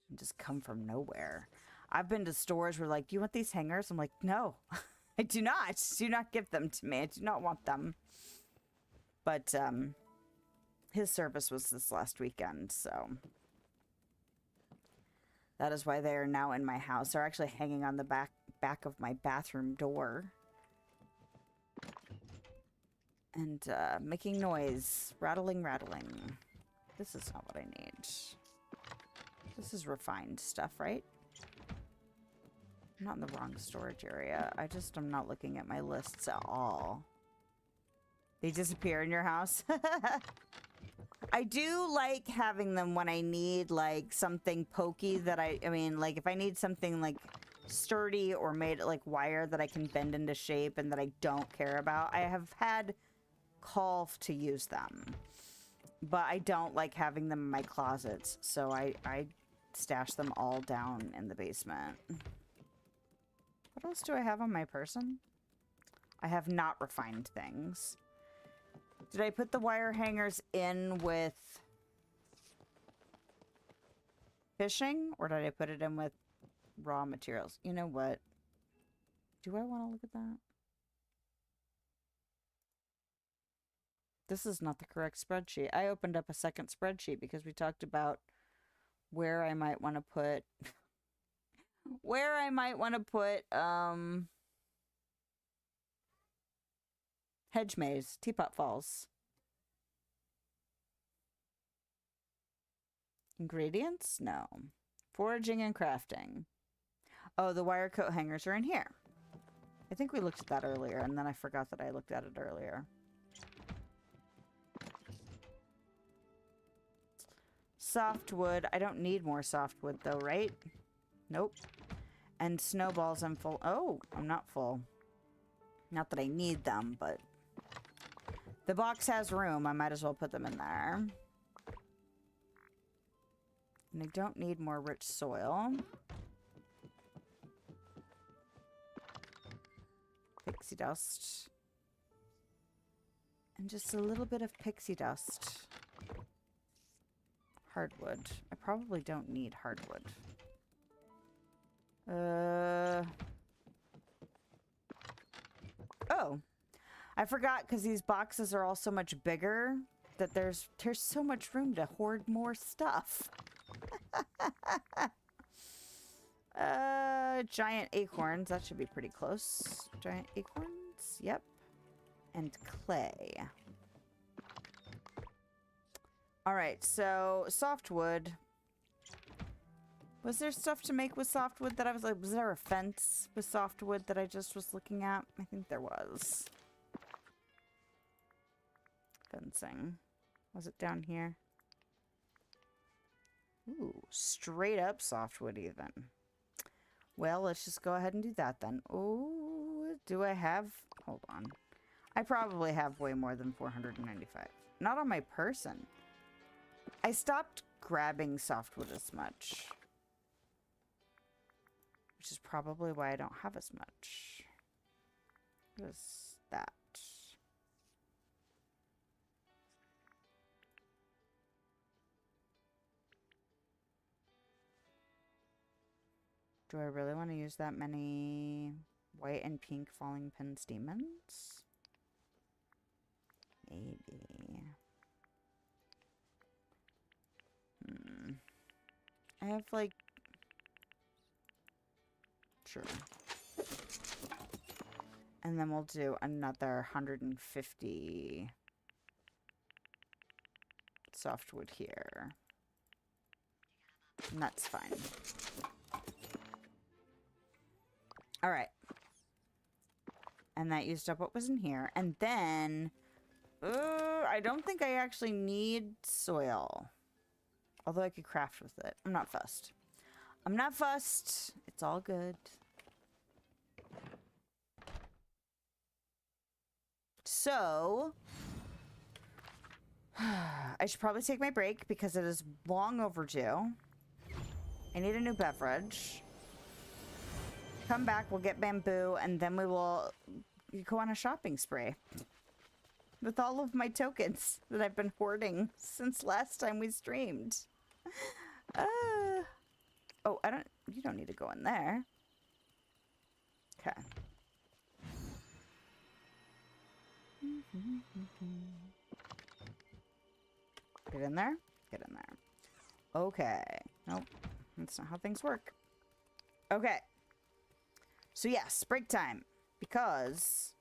And just come from nowhere. I've been to stores where like, do you want these hangers? I'm like, no, I do not. Do not give them to me. I do not want them. But his service was this last weekend, so that is why they are now in my house. They're actually hanging on the back of my bathroom door. And making noise. Rattling. This is not what I need. This is refined stuff, right? I'm not in the wrong storage area. I just am not looking at my lists at all. They disappear in your house? I do like having them when I need, like, something pokey that I mean, like, if I need something, like, sturdy or made, like, wire that I can bend into shape and that I don't care about. I have had call to use them. But I don't like having them in my closets. So I stash them all down in the basement. What else do I have on my person? I have not refined things. Did I put the wire hangers in with fishing, or did I put it in with raw materials? You know what? Do I want to look at that? This is not the correct spreadsheet. I opened up a second spreadsheet because we talked about where I might want to put hedge maze, teapot falls. Ingredients? No. Foraging and crafting. Oh, the wire coat hangers are in here. I think we looked at that earlier, and then I forgot that I looked at it earlier. Softwood. I don't need more softwood, though, right? Nope. And snowballs, I'm full. Oh, I'm not full. Not that I need them, but the box has room. I might as well put them in there. And I don't need more rich soil. Pixie dust. And just a little bit of pixie dust. Hardwood. I probably don't need hardwood. Oh. I forgot because these boxes are all so much bigger that there's so much room to hoard more stuff. Giant acorns. That should be pretty close. Giant acorns. Yep. And clay. Alright, so softwood. Was there stuff to make with softwood that I was like, was there a fence with softwood that I just was looking at? I think there was. Fencing. Was it down here? Ooh, straight up softwood even. Well, let's just go ahead and do that then. Oh, do I have... Hold on. I probably have way more than 495. Not on my person. I stopped grabbing softwood as much. Which is probably why I don't have as much. What is that? Do I really want to use that many white and pink falling pins demons? Maybe. I have like... Sure. And then we'll do another 150 softwood here. And that's fine. Alright. And that used up what was in here. And then... I don't think I actually need soil. Although I could craft with it. I'm not fussed. I'm not fussed. It's all good. So... I should probably take my break because it is long overdue. I need a new beverage. Come back, we'll get bamboo, and then we will go on a shopping spree. With all of my tokens that I've been hoarding since last time we streamed. Oh, you don't need to go in there. Okay. Get in there. Get in there. Okay. Nope. That's not how things work. Okay. So yes, break time. Because,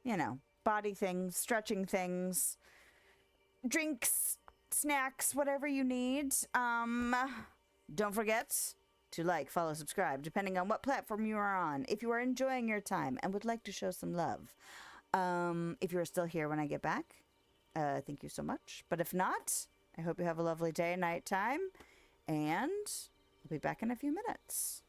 you know, body things, stretching things, drinks, snacks, whatever you need. Don't forget to like, follow, subscribe, depending on what platform you are on. If you are enjoying your time and would like to show some love. If you are still here when I get back, thank you so much. But if not, I hope you have a lovely day, night time, and I'll be back in a few minutes.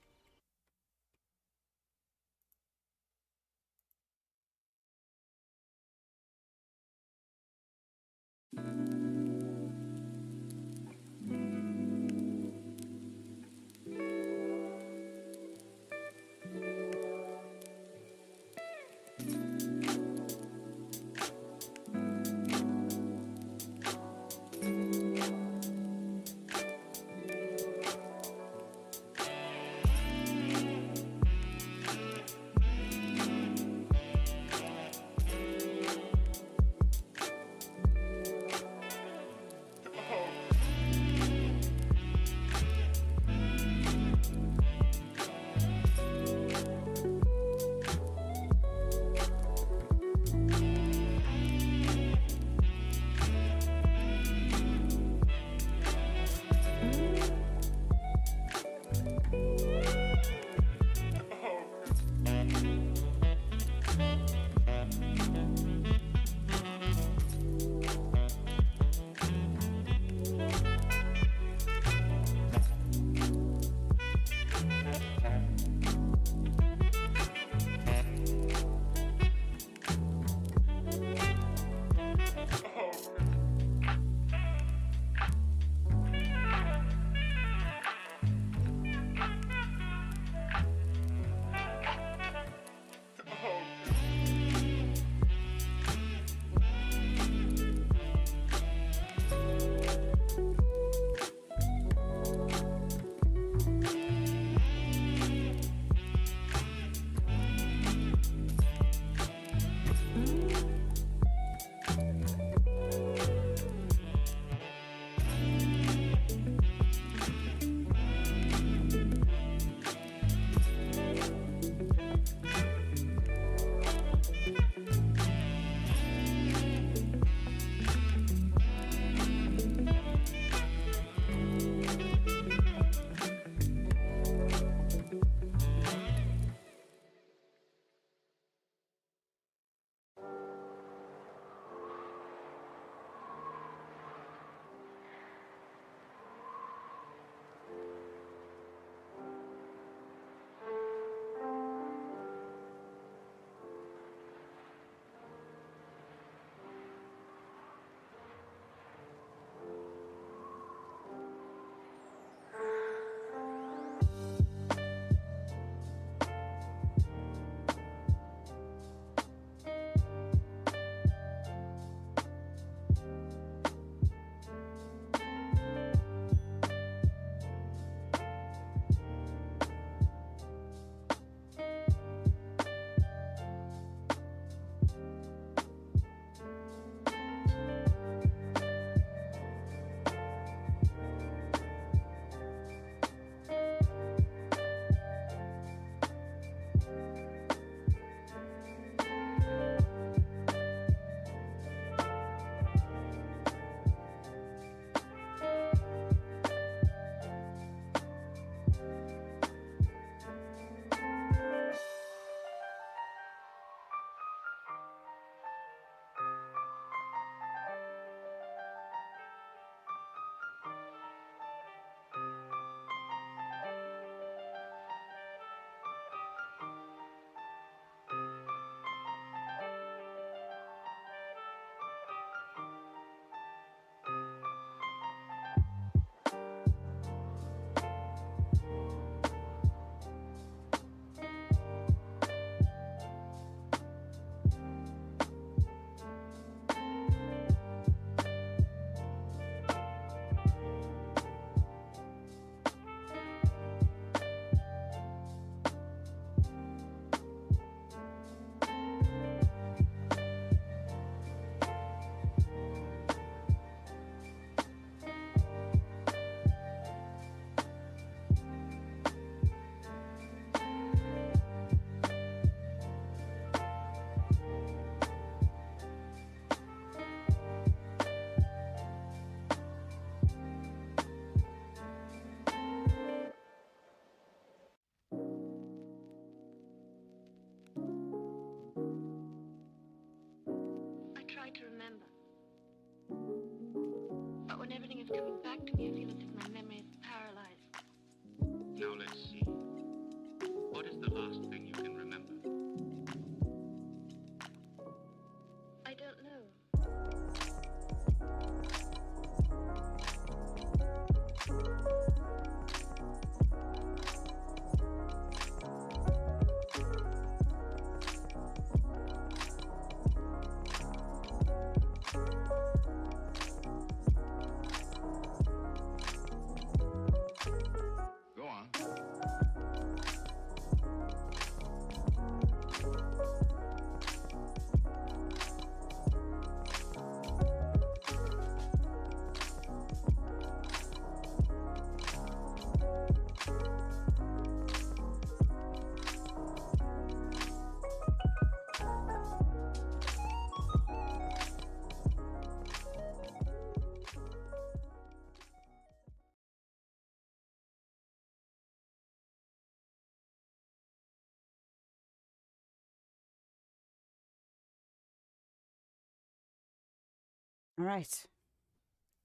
All right.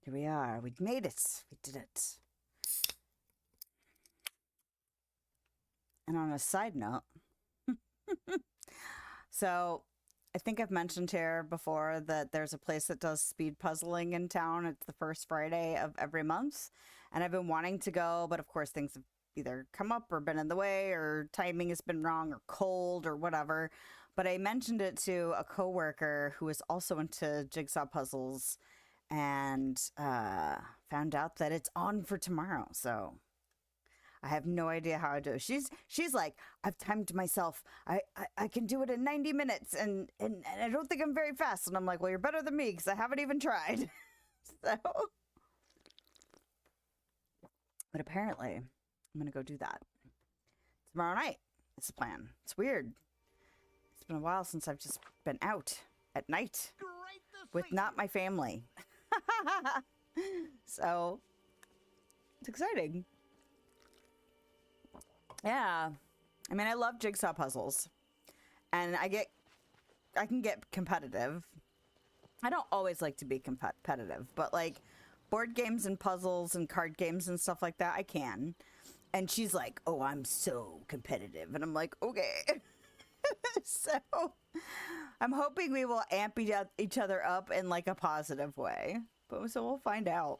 Here we are. We made it. We did it. And on a side note, so I think I've mentioned here before that there's a place that does speed puzzling in town. It's the first Friday of every month. And I've been wanting to go, but of course things have either come up or been in the way or timing has been wrong or cold or whatever. But I mentioned it to a coworker who is also into jigsaw puzzles and found out that it's on for tomorrow. So I have no idea how to do it. She's like, I've timed myself. I can do it in 90 minutes and I don't think I'm very fast. And I'm like, well, you're better than me because I haven't even tried. So, but apparently I'm going to go do that tomorrow night. It's the plan. It's weird. It's been a while since I've just been out at night with not my family. So it's exciting. Yeah. I mean, I love jigsaw puzzles. And I can get competitive. I don't always like to be competitive, but like board games and puzzles and card games and stuff like that, I can. And she's like, "Oh, I'm so competitive." And I'm like, "Okay." So I'm hoping we will amp each other up in like a positive way. But so we'll find out.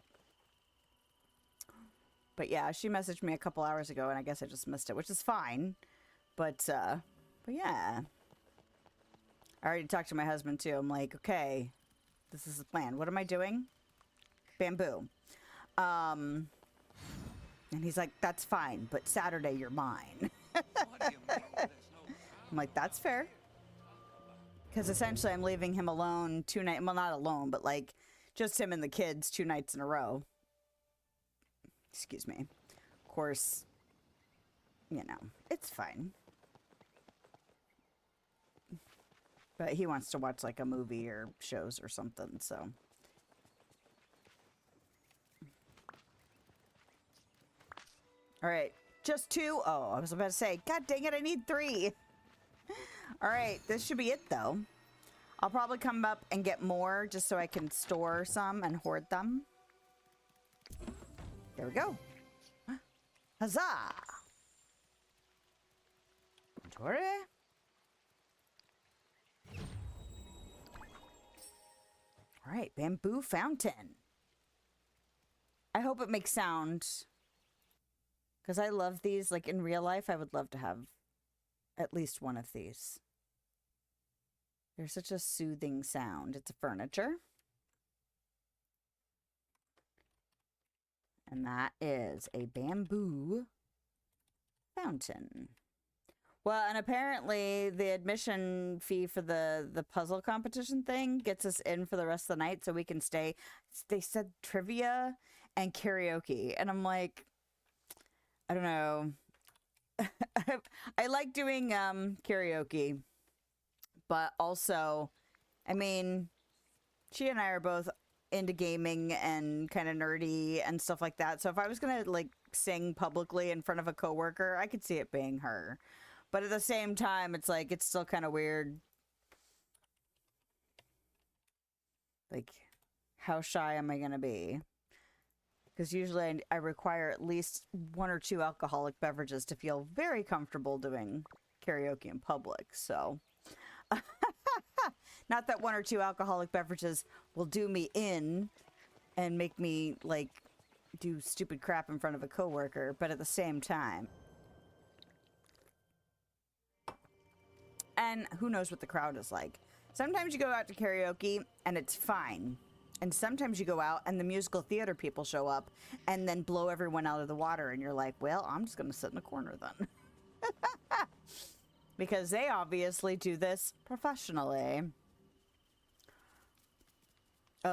But yeah, she messaged me a couple hours ago and I guess I just missed it, which is fine. But yeah. I already talked to my husband too. I'm like, okay, this is the plan. What am I doing? Bamboo. And he's like, that's fine, but Saturday you're mine. I'm like, that's fair. Because essentially I'm leaving him alone 2 nights. Well, not alone, but like just him and the kids 2 nights in a row. Excuse me. Of course, you know, it's fine. But he wants to watch like a movie or shows or something, so. All right, just 2. Oh, I was about to say, God dang it, I need 3. All right, this should be it though. I'll probably come up and get more just so I can store some and hoard them. There we go. Huzzah! Inventory. All right, bamboo fountain. I hope it makes sound. Because I love these. Like in real life, I would love to have at least one of these. They're such a soothing sound. It's a furniture. And that is a bamboo fountain. Well, and apparently the admission fee for the puzzle competition thing gets us in for the rest of the night so we can stay. They said trivia and karaoke. And I'm like, I don't know. I like doing karaoke. But also, I mean, she and I are both into gaming and kind of nerdy and stuff like that. So if I was going to like sing publicly in front of a coworker, I could see it being her. But at the same time, it's like, it's still kind of weird. Like, how shy am I going to be? Because usually I require at least 1 or 2 alcoholic beverages to feel very comfortable doing karaoke in public. So, not that 1 or 2 alcoholic beverages will do me in and make me, like, do stupid crap in front of a coworker, but at the same time. And who knows what the crowd is like. Sometimes you go out to karaoke and it's fine. And sometimes you go out and the musical theater people show up and then blow everyone out of the water. And you're like, well, I'm just going to sit in the corner then. Because they obviously do this professionally. I'm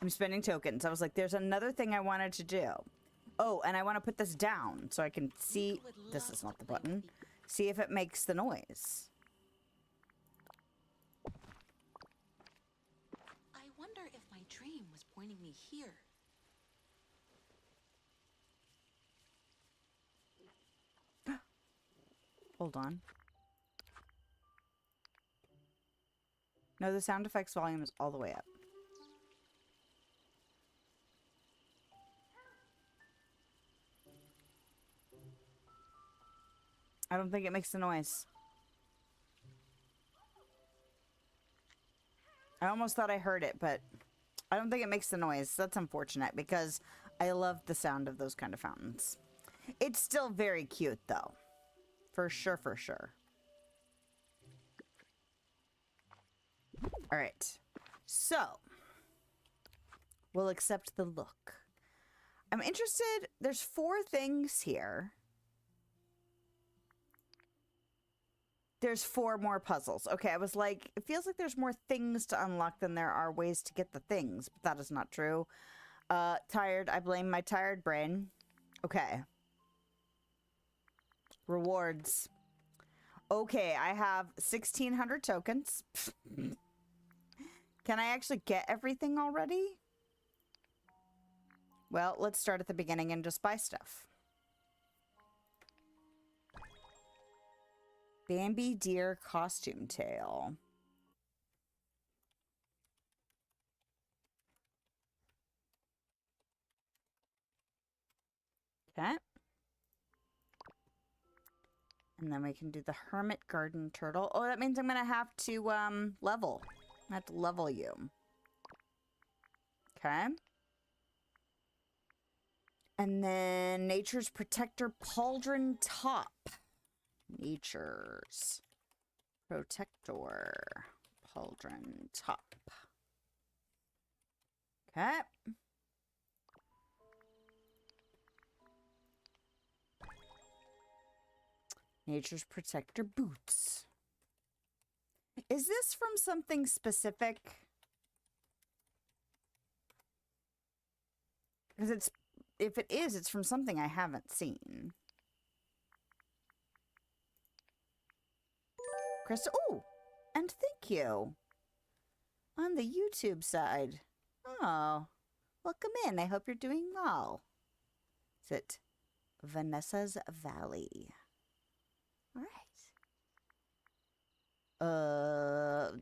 spending tokens. I was like, there's another thing I wanted to do. Oh, and I want to put this down so I can see. This is not the button. See if it makes the noise. I wonder if my dream was pointing me here. Hold on. No, the sound effects volume is all the way up. I don't think it makes the noise. I almost thought I heard it, but I don't think it makes the noise. That's unfortunate because I love the sound of those kind of fountains. It's still very cute, though. For sure, for sure. All right. So, we'll accept the look. I'm interested. There's 4 things here. There's 4 more puzzles. Okay, I was like, it feels like there's more things to unlock than there are ways to get the things, but that is not true. Tired. I blame my tired brain. Okay. Rewards. Okay, I have 1,600 tokens. Can I actually get everything already? Well, let's start at the beginning and just buy stuff. Bambi Deer Costume Tail. Okay. And then we can do the Hermit Garden Turtle. Oh, that means I'm going to have to level. I have to level you. Okay. And then Nature's Protector Pauldron Top. Nature's Protector Pauldron Top. Okay. Nature's Protector Boots. Is this from something specific? Because it's, if it is, it's from something I haven't seen. Krista, oh, and thank you. On the YouTube side. Oh, welcome in. I hope you're doing well. Is it Vanessa's Valley? All right.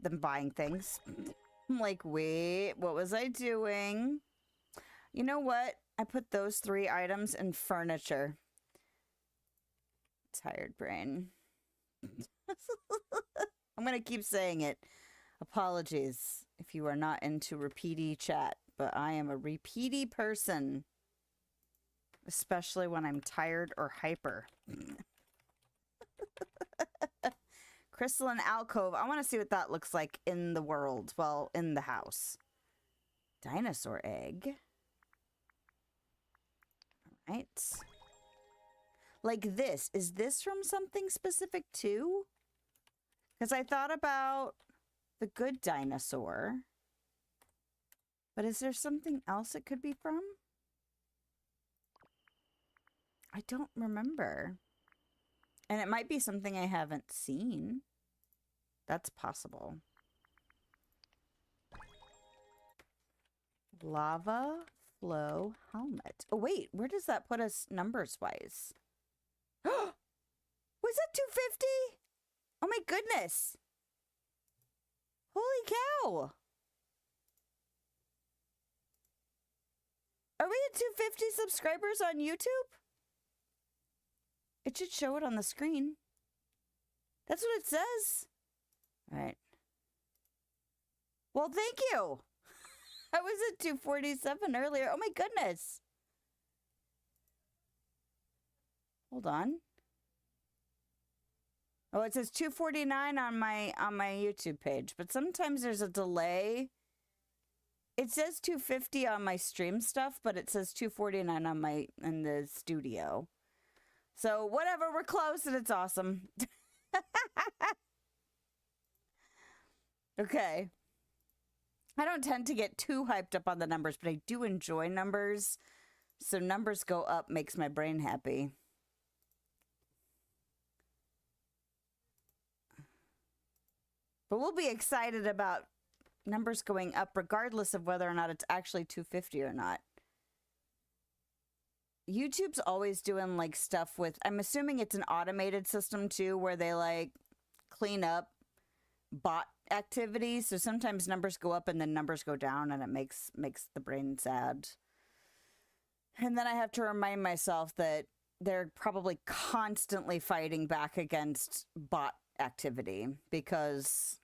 Them buying things. I'm like, wait, what was I doing? You know what? I put those 3 items in furniture. Tired brain. I'm going to keep saying it. Apologies if you are not into repeaty chat, but I am a repeaty person. Especially when I'm tired or hyper. Crystalline Alcove. I want to see what that looks like in the world. Well, in the house. Dinosaur egg. All right. Like this. Is this from something specific too? Because I thought about the good dinosaur. But is there something else it could be from? I don't remember. And it might be something I haven't seen. That's possible. Lava Flow Helmet. Oh, wait. Where does that put us numbers-wise? Was that 250? Oh, my goodness. Holy cow. Are we at 250 subscribers on YouTube? It should show it on the screen. That's what it says. All right. Well, thank you. I was at 247 earlier. Oh my goodness. Hold on. Oh, it says 249 on my YouTube page, but sometimes there's a delay. It says 250 on my stream stuff, but it says 249 on my in the studio. So whatever, we're close and it's awesome. Okay. I don't tend to get too hyped up on the numbers, but I do enjoy numbers. So numbers go up makes my brain happy. But we'll be excited about numbers going up regardless of whether or not it's actually 250 or not. YouTube's always doing like stuff with, I'm assuming it's an automated system too, where they like clean up bot activity. So sometimes numbers go up and then numbers go down, and it makes the brain sad. And then I have to remind myself that they're probably constantly fighting back against bot activity because,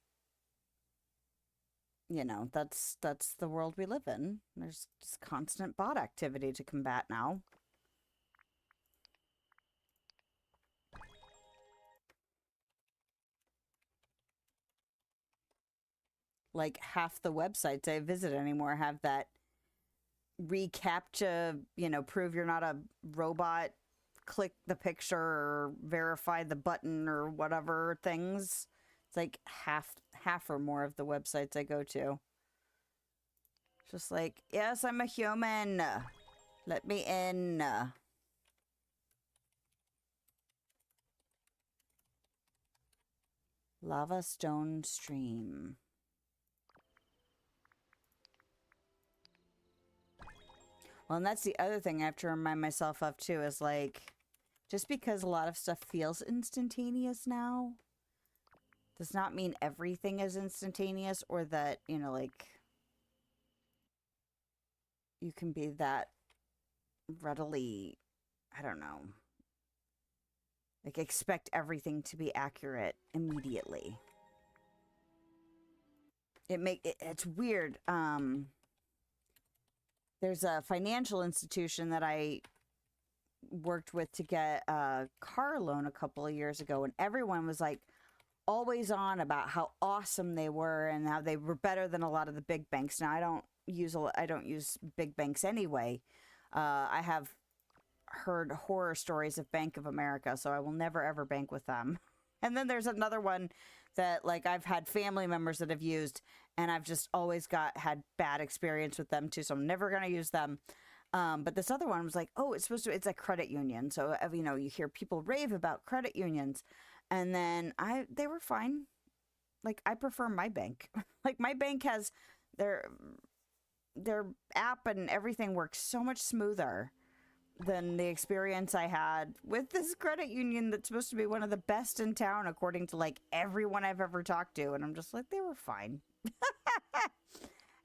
you know, that's the world we live in. There's just constant bot activity to combat now. Like half the websites I visit anymore have that reCAPTCHA, you know, prove you're not a robot, click the picture or verify the button or whatever things. It's like half or more of the websites I go to. Just like, yes, I'm a human. Let me in. Lava stone stream. Well, and that's the other thing I have to remind myself of too, is like, just because a lot of stuff feels instantaneous now does not mean everything is instantaneous, or that, you know, like, you can be that readily, I don't know, like expect everything to be accurate immediately. It's weird. There's a financial institution that I worked with to get a car loan a couple of years ago, and everyone was like always on about how awesome they were and how they were better than a lot of the big banks. Now I don't use big banks anyway. I have heard horror stories of Bank of America, so I will never ever bank with them. And then there's another one that like I've had family members that have used, and I've just always had bad experience with them too, so I'm never going to use them. But this other one was like, oh, it's a credit union. So, you know, you hear people rave about credit unions, and then they were fine. Like, I prefer my bank. Like, my bank has their app and everything works so much smoother than the experience I had with this credit union that's supposed to be one of the best in town, according to like everyone I've ever talked to. And I'm just like, they were fine.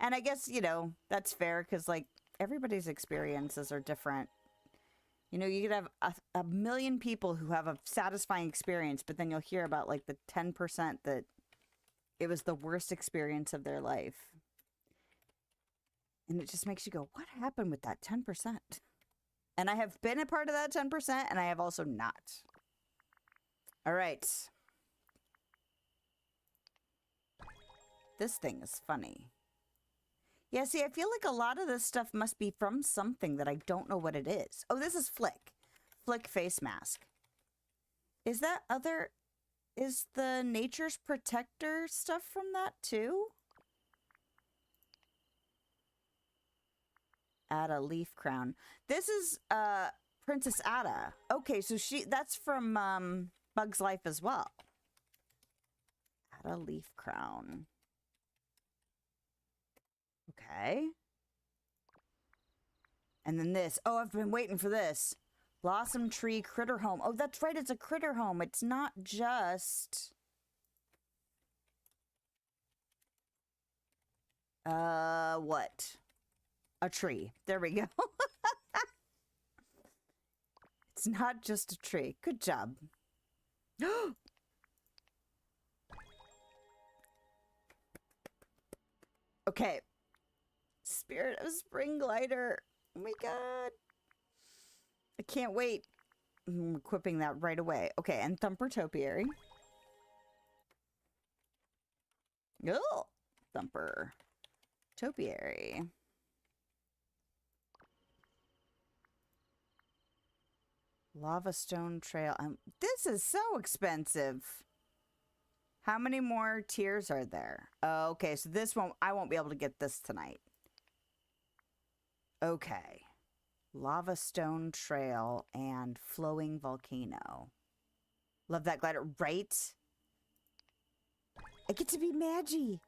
And I guess, you know, that's fair, because like everybody's experiences are different. You know, you could have a million people who have a satisfying experience, but then you'll hear about like the 10% that it was the worst experience of their life. And it just makes you go, what happened with that 10%? And I have been a part of that 10%, and I have also not. All right. This thing is funny. Yeah, see, I feel like a lot of this stuff must be from something that I don't know what it is. Oh, this is Flick. Flick face mask. Is the Nature's Protector stuff from that too? Ada leaf crown. This is Princess Ada. Okay, so that's from Bug's Life as well. Ada leaf crown. Okay. And then this. Oh, I've been waiting for this. Blossom Tree Critter Home. Oh, that's right, it's a critter home. It's not just what? A tree. There we go. It's not just a tree. Good job. Okay. Spirit of Spring Glider. Oh my god. I can't wait. I'm equipping that right away. Okay, and Thumper Topiary. Oh, Thumper Topiary. Lava Stone Trail. This is so expensive. How many more tiers are there? Oh, okay, so I won't be able to get this tonight. Okay. Lava Stone Trail and Flowing Volcano. Love that glider, right? I get to be Maggie.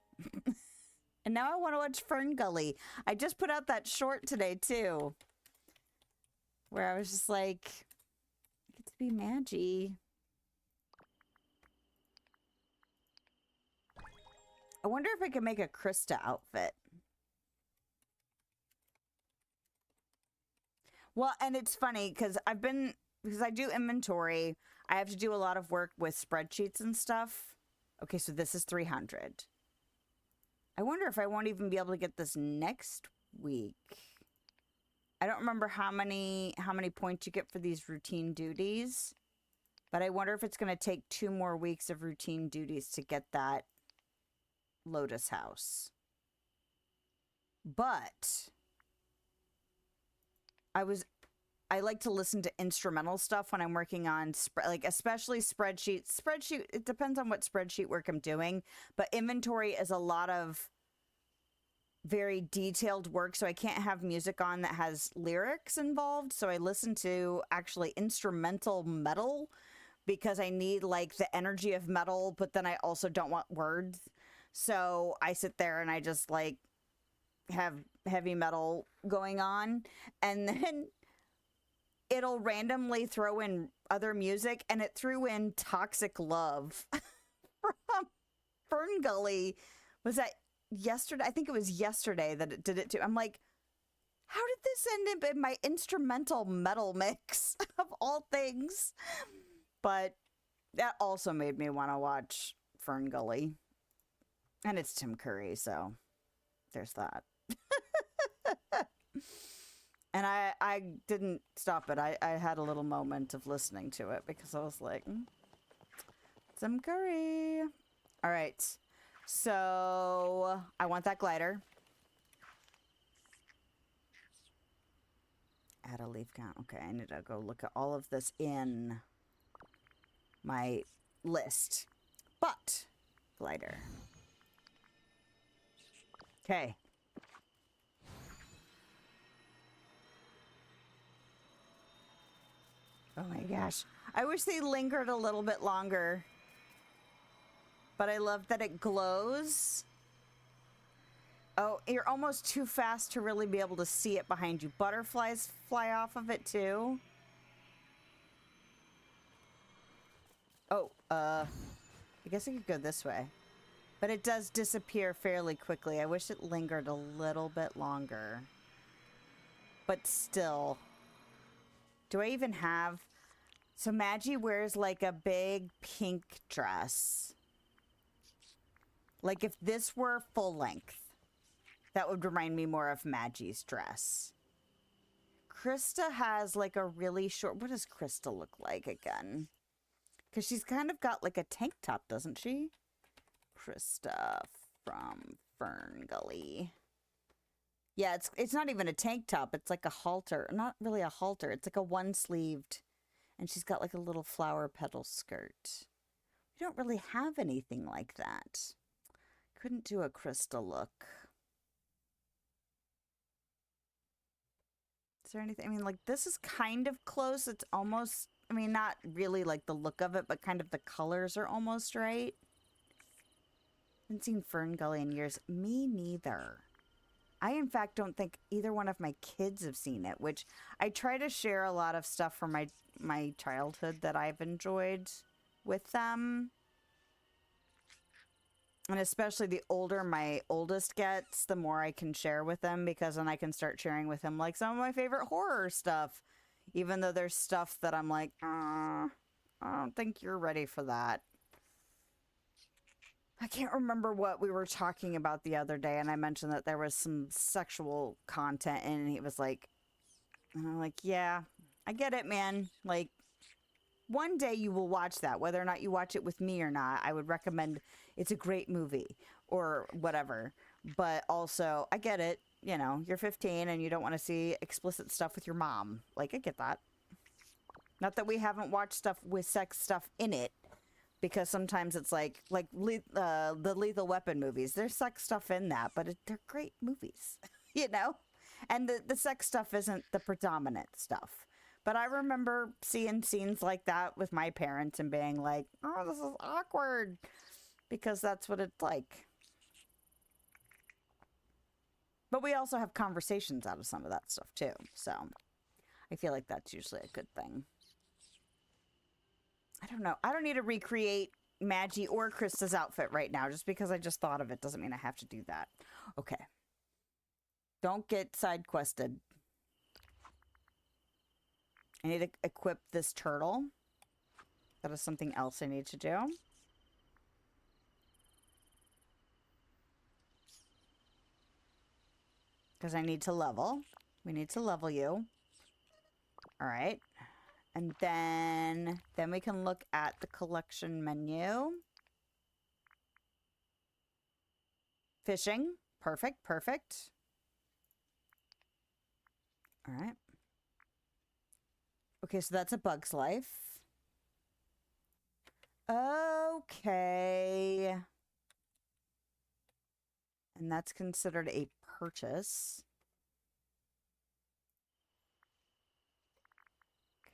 And now I want to watch Fern Gully. I just put out that short today, too. where I was just like, I get to be Maggie. I wonder if I could make a Krista outfit. Well, and it's funny because because I do inventory, I have to do a lot of work with spreadsheets and stuff. Okay, so this is 300. I wonder if I won't even be able to get this next week. I don't remember how many points you get for these routine duties, but I wonder if it's going to take 2 more weeks of routine duties to get that Lotus house. But I like to listen to instrumental stuff when I'm working on like especially spreadsheets. It depends on what spreadsheet work I'm doing, but inventory is a lot of very detailed work, so I can't have music on that has lyrics involved. So I listen to actually instrumental metal because I need like the energy of metal, but then I also don't want words. So I sit there and I just like have heavy metal going on, and then it'll randomly throw in other music, and it threw in Toxic Love from Fern Gully. Was that yesterday? I think it was yesterday that it did it too. I'm like, how did this end up in my instrumental metal mix of all things? But that also made me want to watch Fern Gully. And it's Tim Curry, so there's that. And I didn't stop it. I had a little moment of listening to it because I was like, Tim Curry. All right. So I want that glider. Add a leaf count. Okay, I need to go look at all of this in my list. But glider. Okay. Oh my gosh. I wish they lingered a little bit longer. But I love that it glows. Oh, you're almost too fast to really be able to see it behind you. Butterflies fly off of it too. Oh, I guess I could go this way. But it does disappear fairly quickly. I wish it lingered a little bit longer. But still. Do I even have... So Maggie wears like a big pink dress. Like if this were full length, that would remind me more of Maggie's dress. Krista has like a really short... What does Krista look like again? Because she's kind of got like a tank top, doesn't she? Krista from Fern Gully. Yeah, it's not even a tank top. It's like a halter. Not really a halter. It's like a one-sleeved. And she's got like a little flower petal skirt. We don't really have anything like that. Couldn't do a Krista look. Is there anything? I mean, like, this is kind of close. It's almost... I mean, not really like the look of it, but kind of the colors are almost right. Haven't seen Fern Gully in years. Me neither. I, in fact, don't think either one of my kids have seen it, which I try to share a lot of stuff from my childhood that I've enjoyed with them. And especially the older my oldest gets, the more I can share with them, because then I can start sharing with him like some of my favorite horror stuff. Even though there's stuff that I'm like, I don't think you're ready for that. I can't remember what we were talking about the other day, and I mentioned that there was some sexual content, and he was like, and I'm like, yeah, I get it, man. Like, one day you will watch that, whether or not you watch it with me or not. I would recommend. It's a great movie or whatever. But also, I get it. You know, you're 15 and you don't want to see explicit stuff with your mom. Like, I get that. Not that we haven't watched stuff with sex stuff in it. Because sometimes it's like the Lethal Weapon movies. There's sex stuff in that, but they're great movies, you know? And the sex stuff isn't the predominant stuff. But I remember seeing scenes like that with my parents and being like, oh, this is awkward. Because that's what it's like. But we also have conversations out of some of that stuff, too. So I feel like that's usually a good thing. I don't know. I don't need to recreate Maggie or Krista's outfit right now. Just because I just thought of it doesn't mean I have to do that. Okay. Don't get side quested. I need to equip this turtle. That is something else I need to do. Because I need to level. We need to level you. All right. And then we can look at the collection menu. Fishing. Perfect, perfect. All right. Okay, so that's a Bug's Life. Okay. And that's considered a purchase.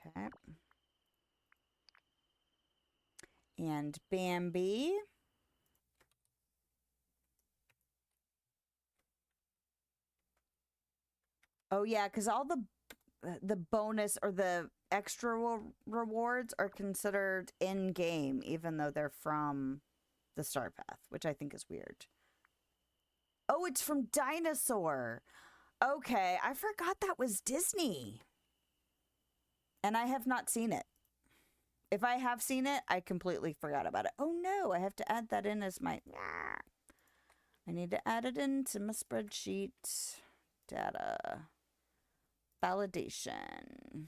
Okay. And Bambi. Oh yeah, because all the bonus or the extra rewards are considered in-game, even though they're from the Star Path, which I think is weird. Oh, it's from Dinosaur. Okay, I forgot that was Disney. And I have not seen it. If I have seen it, I completely forgot about it. Oh no, I have to add that in as my... I need to add it into my spreadsheet. Data. Validation.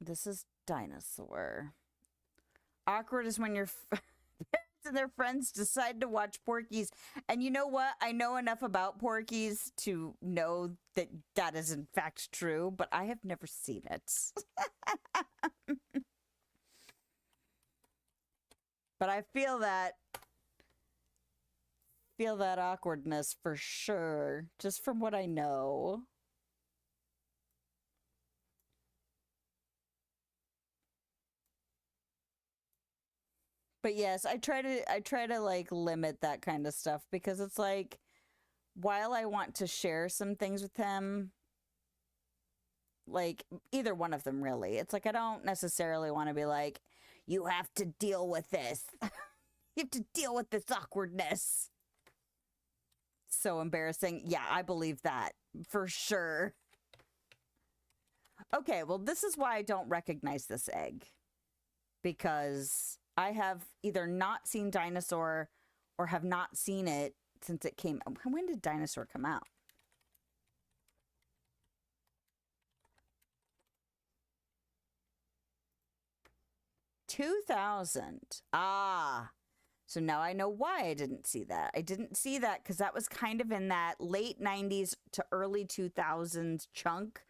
This is Dinosaur. Awkward is when your parents and their friends decide to watch Porky's. And you know what? I know enough about Porky's to know that that is in fact true, but I have never seen it. But I feel that awkwardness for sure, just from what I know. But yes, I try to like limit that kind of stuff because it's like, while I want to share some things with him, like either one of them really, it's like I don't necessarily want to be like, you have to deal with this. You have to deal with this awkwardness. So embarrassing. Yeah, I believe that for sure. Okay, well, this is why I don't recognize this egg. Because I have either not seen Dinosaur or have not seen it since it came. When did Dinosaur come out? (2000). Ah. So now I know why I didn't see that. I didn't see that because that was kind of in that late 90s to early 2000s chunk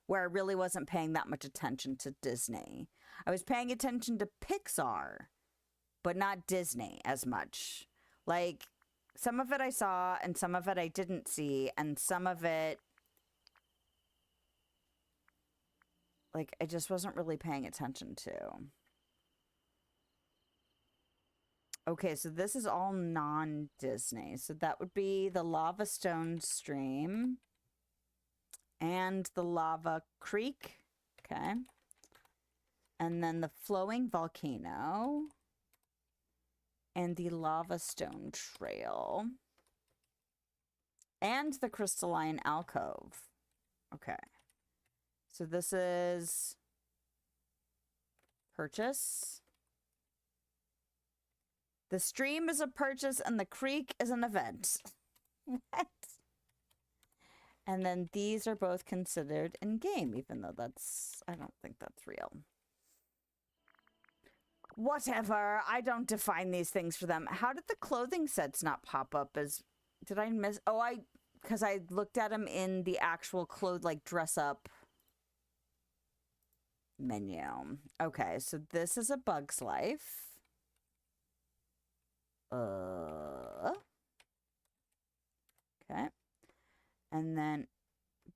where I really wasn't paying that much attention to Disney. I was paying attention to Pixar, but not Disney as much. Like, some of it I saw and some of it I didn't see, and some of it, like, I just wasn't really paying attention to. Okay, so this is all non-Disney. So that would be the Lava Stone Stream and the Lava Creek. Okay. And then the Flowing Volcano and the Lava Stone Trail and the Crystalline Alcove. Okay. So this is purchase. The stream is a purchase and the creek is an event. What? And then these are both considered in-game, even though I don't think that's real. Whatever. I don't define these things for them. How did the clothing sets not pop up as... Did I miss... Oh, because I looked at them in the actual like, dress-up menu. Okay, so this is a Bug's Life. Okay. And then,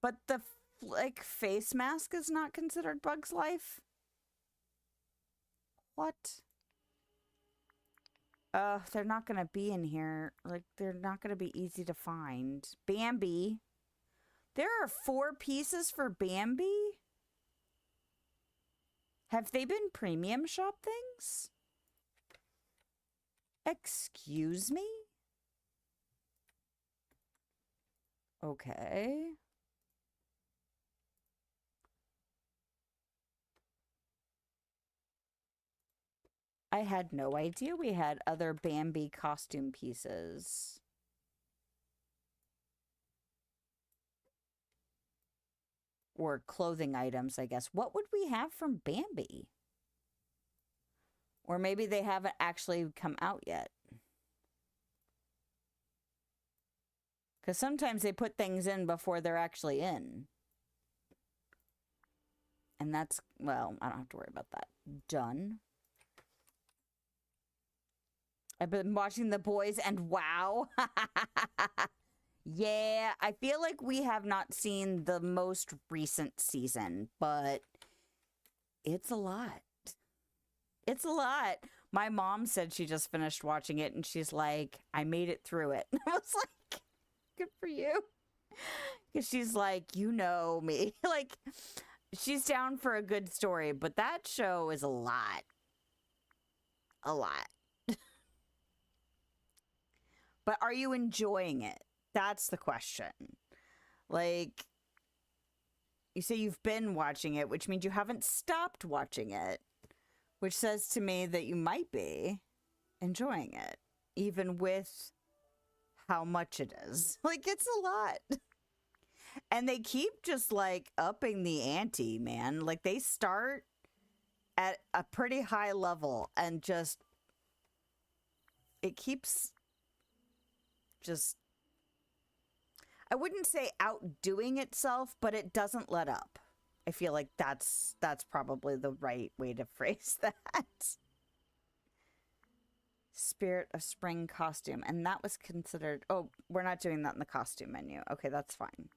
but the like face mask is not considered Bug's Life? What? They're not gonna be in here. Like, they're not gonna be easy to find. Bambi. There are 4 pieces for Bambi? Have they been premium shop things? Excuse me? Okay. I had no idea we had other Bambi costume pieces. Or clothing items, I guess. What would we have from Bambi? Or maybe they haven't actually come out yet. Because sometimes they put things in before they're actually in. And that's, well, I don't have to worry about that. Done. I've been watching The Boys and wow. Yeah, I feel like we have not seen the most recent season, but it's a lot. It's a lot. My mom said she just finished watching it and she's like, I made it through it. I was like, good for you. Because she's like, you know me. Like, she's down for a good story, but that show is a lot. A lot. But are you enjoying it? That's the question. Like, you say you've been watching it, which means you haven't stopped watching it, which says to me that you might be enjoying it, even with how much it is. Like, it's a lot. And they keep just, like, upping the ante, man. Like, they start at a pretty high level and just, it keeps just, I wouldn't say outdoing itself, but it doesn't let up. I feel like that's probably the right way to phrase that. Spirit of Spring costume. And that was considered, oh, we're not doing that in the costume menu. Okay, that's fine.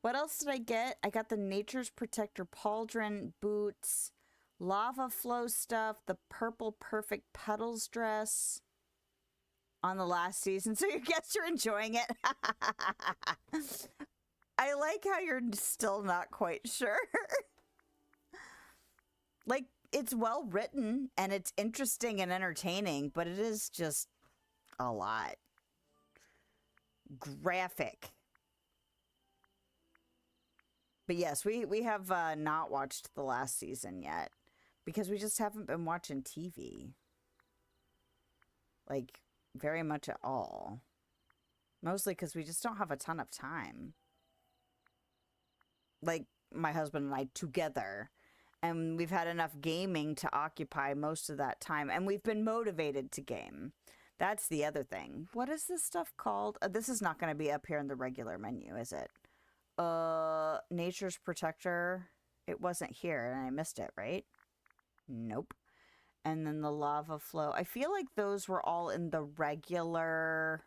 What else did I get? I got the Nature's Protector pauldron, boots, lava flow stuff, the purple perfect petals dress on the last season. So you guess you're enjoying it. I like how you're still not quite sure. Like, it's well written and it's interesting and entertaining, but it is just a lot. Graphic. But yes, we have not watched the last season yet because we just haven't been watching TV. Like, very much at all. Mostly because we just don't have a ton of time. Like, my husband and I together. And we've had enough gaming to occupy most of that time. And we've been motivated to game. That's the other thing. What is this stuff called? This is not going to be up here in the regular menu, is it? Nature's Protector. It wasn't here and I missed it, right? Nope. And then the lava flow. I feel like those were all in the regular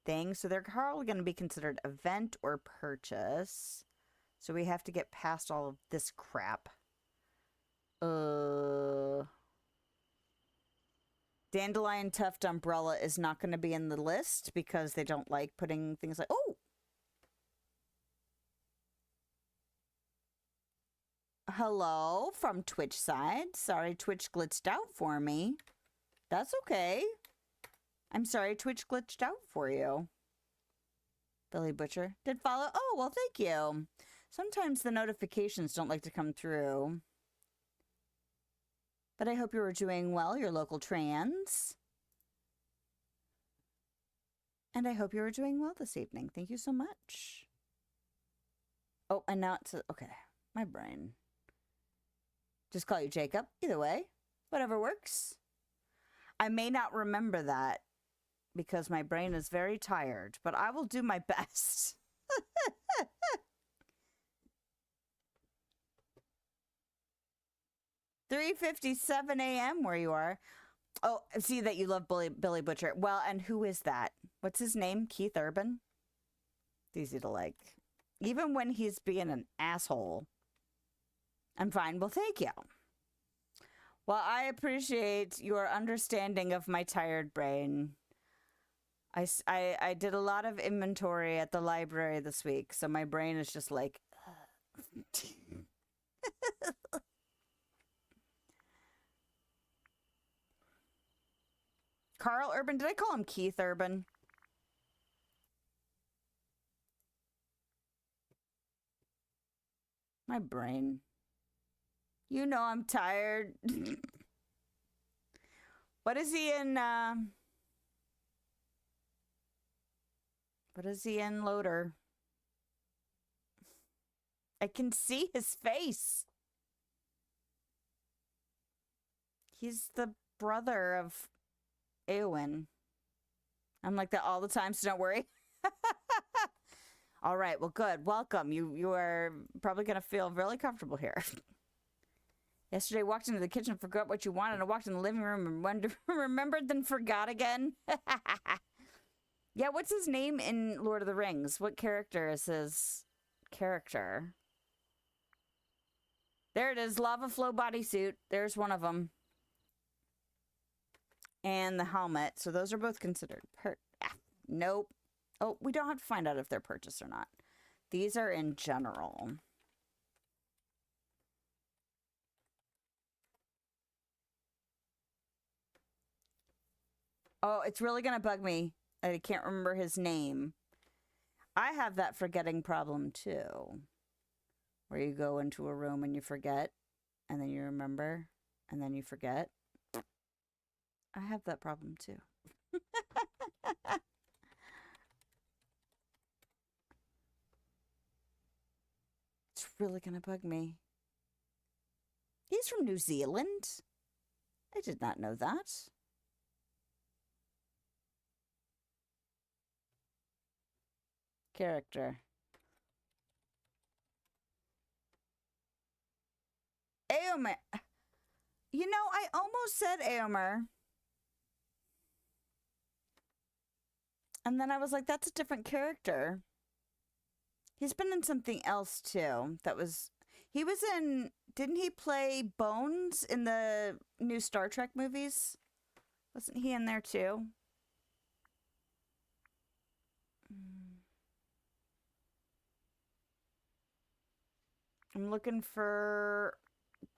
thing. So they're probably going to be considered event or purchase. So we have to get past all of this crap. Dandelion Tuft Umbrella is not going to be in the list because they don't like putting things like... Oh! Hello from Twitch side. Sorry, Twitch glitched out for me. That's okay. I'm sorry Twitch glitched out for you. Billy Butcher did follow. Oh, well, thank you. Sometimes the notifications don't like to come through. But I hope you are doing well, your local trans. And I hope you are doing well this evening. Thank you so much. Oh, and now it's... Okay, my brain. Just call you Jacob. Either way, whatever works. I may not remember that because my brain is very tired, but I will do my best. 3:57 a.m. where you are. Oh, I see that you love Billy Butcher. Well, and who is that? What's his name? Keith Urban? It's easy to like. Even when he's being an asshole. I'm fine. Well, thank you. Well, I appreciate your understanding of my tired brain. I did a lot of inventory at the library this week, so my brain is just like... Carl Urban? Did I call him Keith Urban? My brain. You know I'm tired. What is he in, what is he in Loader? I can see his face. He's the brother of Eowyn. I'm like that all the time, so don't worry. All right, well, good. Welcome. You are probably going to feel really comfortable here. Yesterday, walked into the kitchen, forgot what you wanted. I walked in the living room and remembered, then forgot again. Yeah, what's his name in Lord of the Rings? What character is his character? There it is, Lava Flow bodysuit. There's one of them. And the helmet. So those are both considered nope. Oh, we don't have to find out if they're purchased or not. These are in general. Oh, it's really going to bug me. I can't remember his name. I have that forgetting problem too. Where you go into a room and you forget, and then you remember, and then you forget. I have that problem too. It's really gonna bug me. He's from New Zealand? I did not know that. Character. Eomer. You know, I almost said Eomer. And then I was like, that's a different character. He's been in something else too. He was in, didn't he play Bones in the new Star Trek movies? Wasn't he in there too? I'm looking for,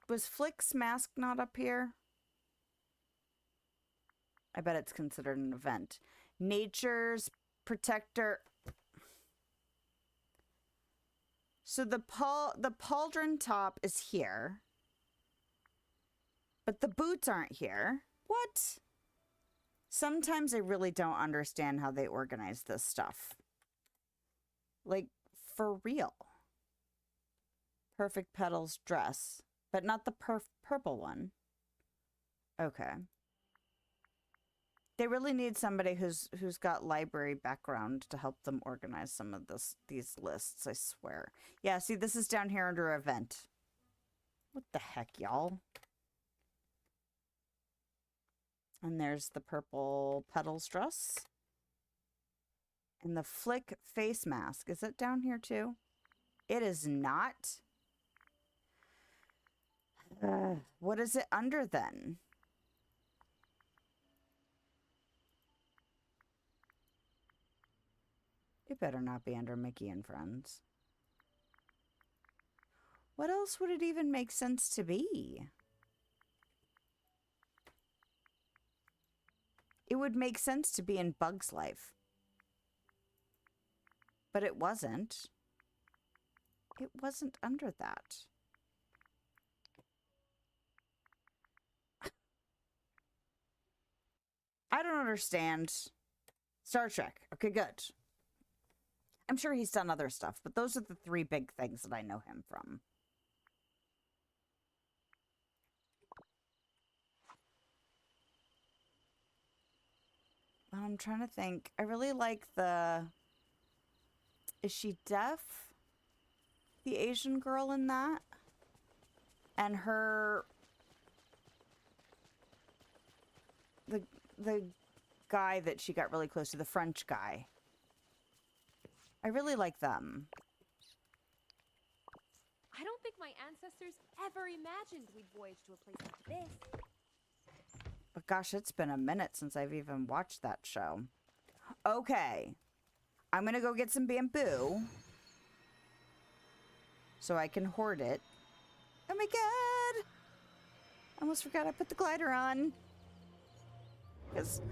was Flick's mask not up here? I bet it's considered an event. Nature's protector. So the pauldron top is here. But the boots aren't here. What? Sometimes I really don't understand how they organize this stuff. Like, for real. Perfect Petals dress. But not the purple one. Okay. They really need somebody who's got library background to help them organize some of these lists, I swear. Yeah, see, this is down here under event. What the heck, y'all? And there's the purple petals dress. And the Flick face mask. Is it down here too? It is not. What is it under then? It better not be under Mickey and Friends. What else would it even make sense to be? It would make sense to be in Bug's Life. But it wasn't. It wasn't under that. I don't understand. Star Trek. Okay, good. I'm sure he's done other stuff, but those are the three big things that I know him from. I'm trying to think. I really like the... Is she deaf? The Asian girl in that? And her... The guy that she got really close to, the French guy. I really like them. I don't think my ancestors ever imagined we'd voyage to a place like this. But gosh, it's been a minute since I've even watched that show. Okay. I'm gonna go get some bamboo. So I can hoard it. Oh my god! I almost forgot I put the glider on. Because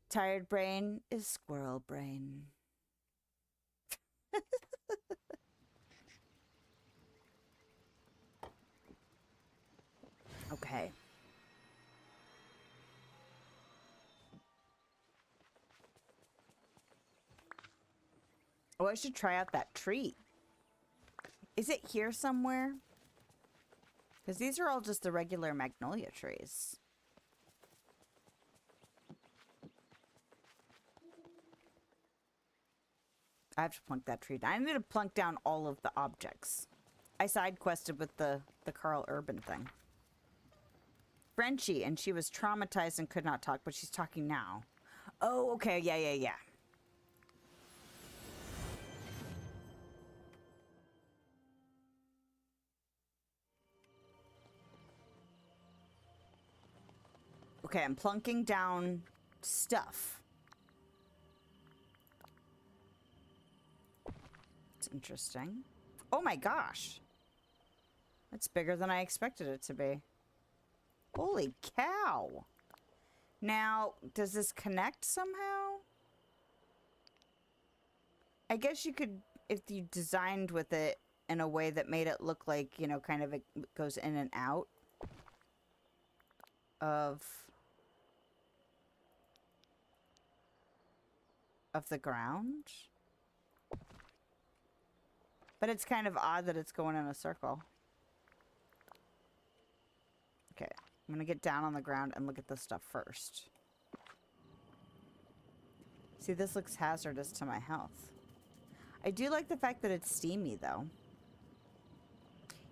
tired brain is squirrel brain. Okay. Oh, I should try out that tree. Is it here somewhere? Because these are all just the regular magnolia trees. I have to plunk that tree down. I need to plunk down all of the objects. I side quested with the Carl Urban thing. Frenchie, and she was traumatized and could not talk, but she's talking now. Oh, okay, yeah. Okay, I'm plunking down stuff. It's interesting. Oh my gosh. That's bigger than I expected it to be. Holy cow. Now, does this connect somehow? I guess you could, if you designed with it in a way that made it look like, you know, kind of it goes in and out of the ground. But it's kind of odd that it's going in a circle. Okay, I'm gonna get down on the ground and look at this stuff first. See, this looks hazardous to my health. I do like the fact that it's steamy, though.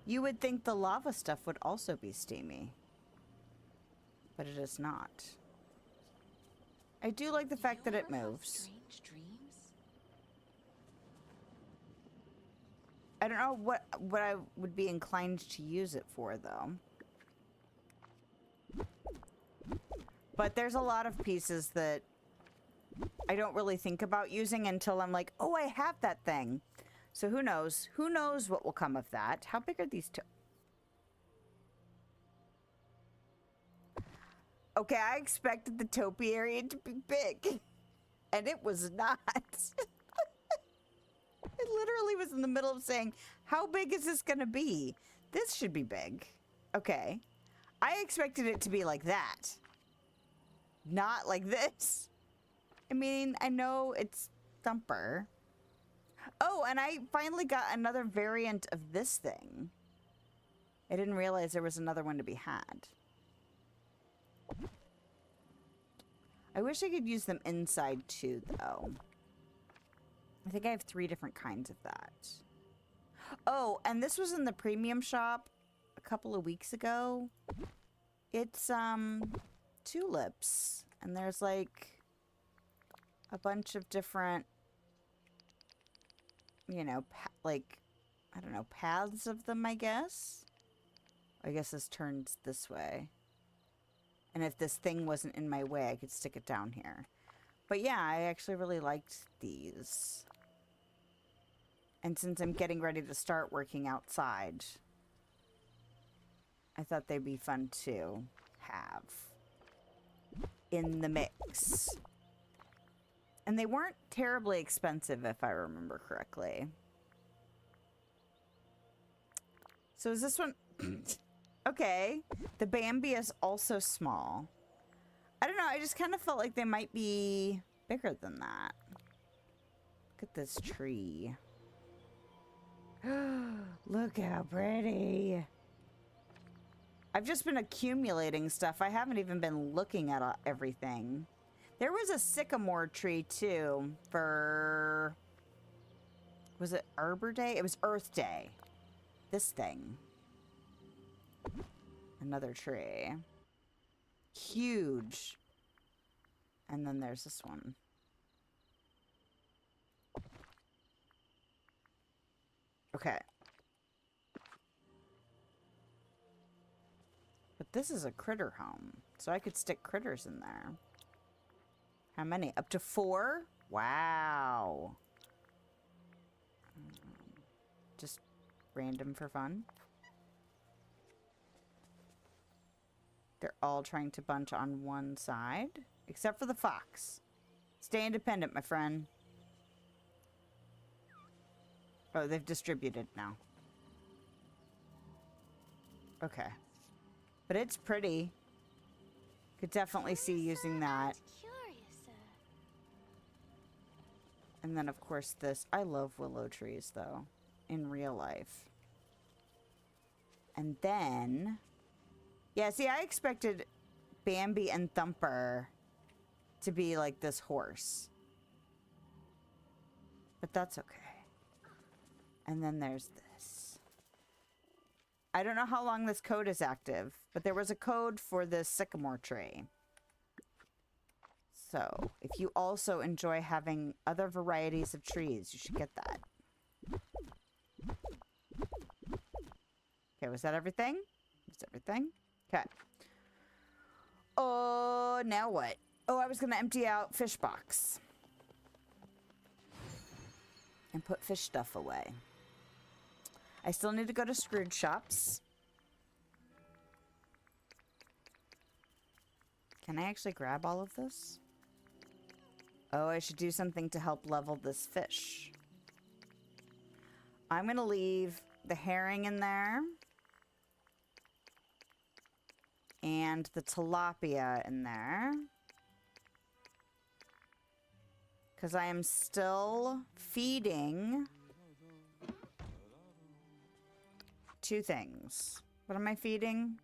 You would think the lava stuff would also be steamy. But it is not. I do like the fact that it moves. Strange dreams? I don't know what I would be inclined to use it for, though. But there's a lot of pieces that I don't really think about using until I'm like, oh, I have that thing. So who knows? Who knows what will come of that? How big are these two? Okay, I expected the topiary to be big. And it was not. It literally was in the middle of saying, how big is this going to be? This should be big. Okay. I expected it to be like that. Not like this. I mean, I know it's Thumper. Oh, and I finally got another variant of this thing. I didn't realize there was another one to be had. I wish I could use them inside too, though. I think I have 3 different kinds of that. Oh, and this was in the premium shop a couple of weeks ago. It's, tulips. And there's, like, a bunch of different, you know, like, I don't know, paths of them, I guess. I guess this turns this way. And if this thing wasn't in my way, I could stick it down here. But yeah, I actually really liked these. And since I'm getting ready to start working outside, I thought they'd be fun to have in the mix. And they weren't terribly expensive, if I remember correctly. So is this one... Okay. The Bambi is also small. I don't know, I just kind of felt like they might be bigger than that. Look at this tree. Look how pretty. I've just been accumulating stuff. I haven't even been looking at everything. There was a sycamore tree, too, for... Was it Arbor Day? It was Earth Day. This thing. Another tree. Huge. And then there's this one. Okay. But this is a critter home, so I could stick critters in there. How many? Up to 4? Wow. Just random for fun. They're all trying to bunch on one side. Except for the fox. Stay independent, my friend. Oh, they've distributed now. Okay. But it's pretty. Could definitely see using that. Curious. And then, of course, this. I love willow trees, though. In real life. And then... Yeah, see, I expected Bambi and Thumper to be like this horse. But that's okay. And then there's this. I don't know how long this code is active, but there was a code for this sycamore tree. So, if you also enjoy having other varieties of trees, you should get that. Okay, was that everything? Was everything? Okay. Oh, now what? Oh, I was going to empty out fish box. And put fish stuff away. I still need to go to Scrooge shops. Can I actually grab all of this? Oh, I should do something to help level this fish. I'm going to leave the herring in there. And the tilapia in there. Because I am still feeding 2 things. What am I feeding?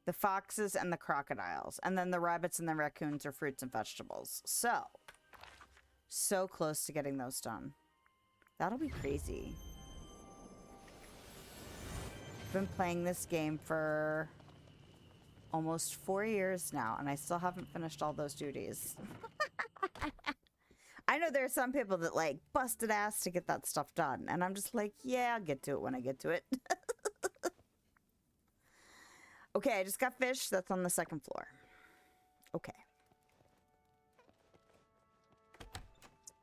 The foxes and the crocodiles. And then the rabbits and the raccoons are fruits and vegetables. So close to getting those done. That'll be crazy. I've been playing this game for almost 4 years now, and I still haven't finished all those duties. I know there are some people that like busted ass to get that stuff done, and I'm just like, yeah, I'll get to it when I get to it. Okay, I just got fish. That's on the 2nd floor. Okay.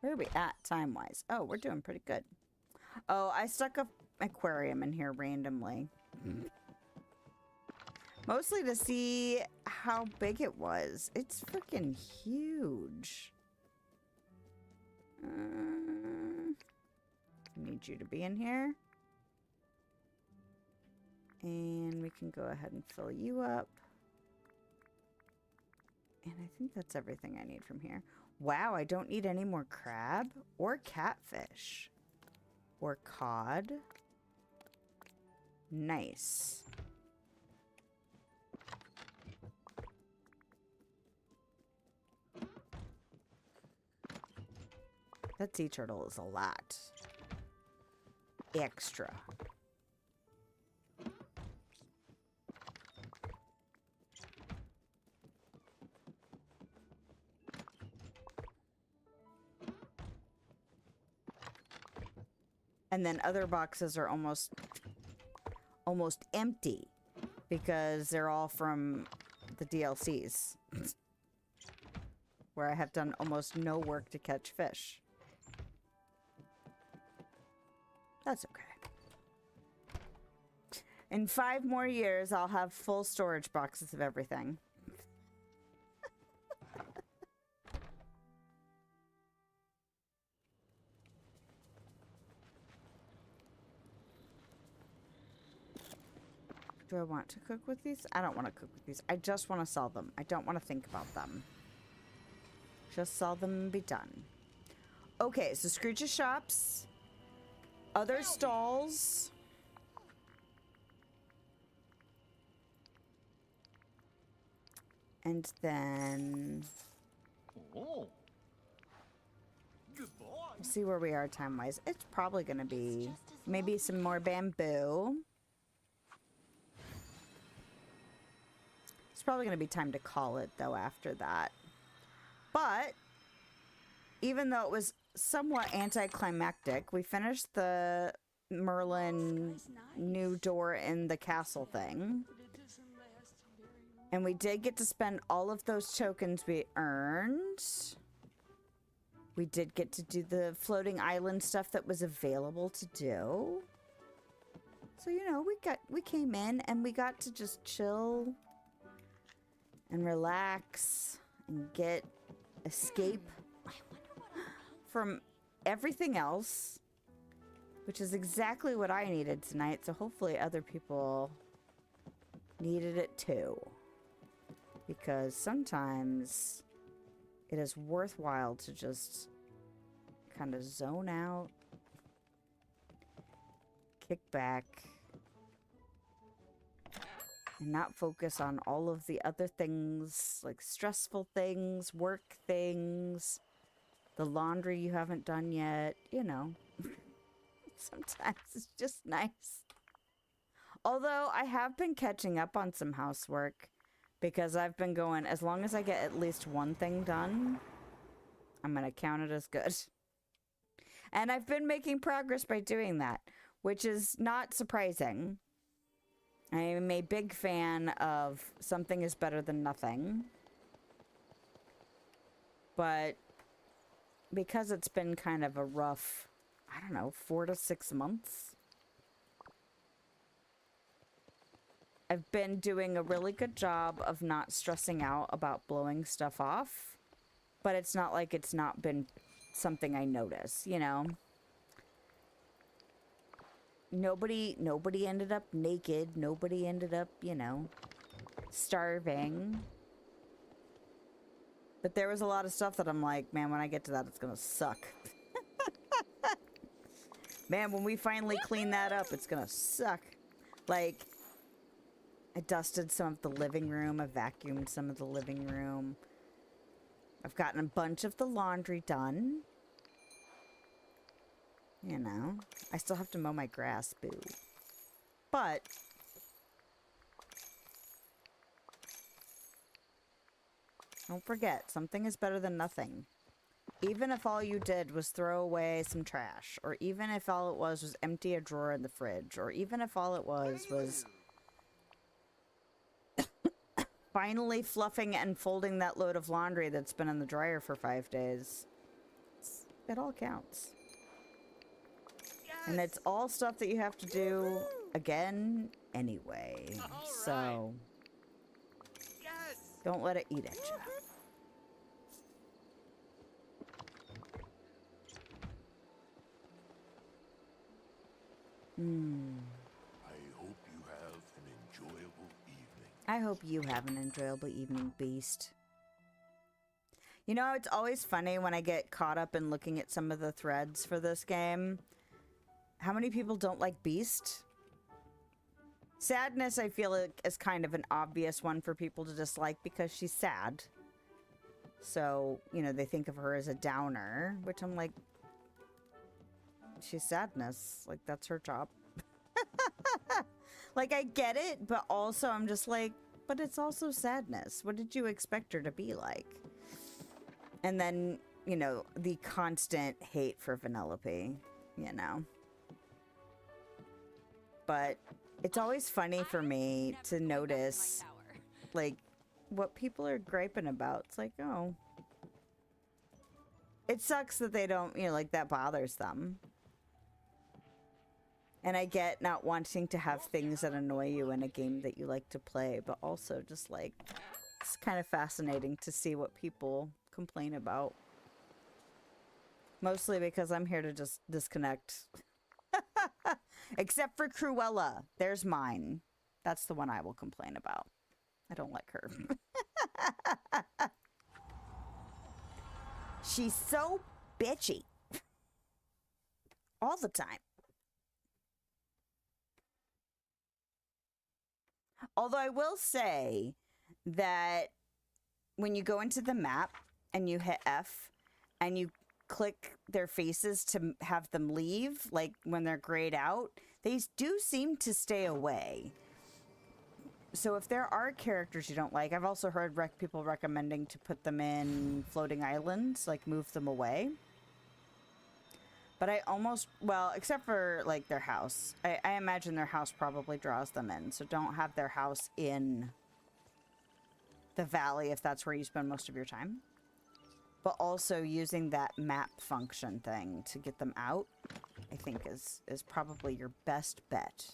Where are we at time-wise? Oh, we're doing pretty good. Oh, I stuck an aquarium in here randomly. Mostly to see how big it was. It's freaking huge. Need you to be in here. And we can go ahead and fill you up. And I think that's everything I need from here. Wow, I don't need any more crab or catfish. Or cod. Nice. That sea turtle is a lot. Extra. And then other boxes are almost empty because they're all from the DLCs where I have done almost no work to catch fish. That's okay. In 5 more years, I'll have full storage boxes of everything. Do I want to cook with these? I don't want to cook with these. I just want to sell them. I don't want to think about them. Just sell them and be done. Okay, so Scrooge's shops. Other stalls. And then... Oh. Good boy. We'll see where we are time-wise. It's probably going to be maybe some more bamboo. It's probably going to be time to call it, though, after that. But, even though it was somewhat anticlimactic, we finished the Merlin new door in the castle thing. But it doesn't last very And we did get to spend all of those tokens we earned. We did get to do the floating island stuff that was available to do. So, you know, we came in and we got to just chill and relax and escape from everything else, which is exactly what I needed tonight. So hopefully other people needed it too. Because sometimes it is worthwhile to just kind of zone out, kick back, and not focus on all of the other things, like stressful things, work things, the laundry you haven't done yet, you know. Sometimes it's just nice. Although I have been catching up on some housework because I've been going, as long as I get at least one thing done, I'm going to count it as good. And I've been making progress by doing that, which is not surprising. I am a big fan of something is better than nothing. But because it's been kind of a rough, I don't know, 4 to 6 months, I've been doing a really good job of not stressing out about blowing stuff off. But it's not like it's not been something I notice, you know? Nobody ended up naked. Nobody ended up, you know, starving. But there was a lot of stuff that I'm like, man, when I get to that, it's gonna suck. Man, when we finally clean that up, it's gonna suck. Like, I dusted some of the living room. I vacuumed some of the living room. I've gotten a bunch of the laundry done. You know, I still have to mow my grass, boo. But don't forget, something is better than nothing. Even if all you did was throw away some trash, or even if all it was empty a drawer in the fridge, or even if all it was finally fluffing and folding that load of laundry that's been in the dryer for 5 days. It all counts. And it's all stuff that you have to do again anyway. So don't let it eat at you. I hope you have an enjoyable evening. I hope you have an enjoyable evening, Beast. You know, it's always funny when I get caught up in looking at some of the threads for this game. How many people don't like Beast? Sadness, I feel like, is kind of an obvious one for people to dislike because she's sad. So, you know, they think of her as a downer, which I'm like, she's sadness. Like, that's her job. Like, I get it, but also I'm just like, but it's also sadness. What did you expect her to be like? And then, you know, the constant hate for Vanellope, you know. But it's always funny for me to notice, like, what people are griping about. It's like, oh. It sucks that they don't, you know, like, that bothers them. And I get not wanting to have things that annoy you in a game that you like to play, but also just, like, it's kind of fascinating to see what people complain about. Mostly because I'm here to just disconnect. Except for Cruella. There's mine. That's the one I will complain about. I don't like her. She's so bitchy. All the time. Although I will say that when you go into the map and you hit F and you click their faces to have them leave, like when they're grayed out, they do seem to stay away. So if there are characters you don't like, I've also heard people recommending to put them in floating islands, like move them away. But I almost, well, except for like their house. I imagine their house probably draws them in, so don't have their house in the valley if that's where you spend most of your time. But also using that map function thing to get them out, I think is probably your best bet.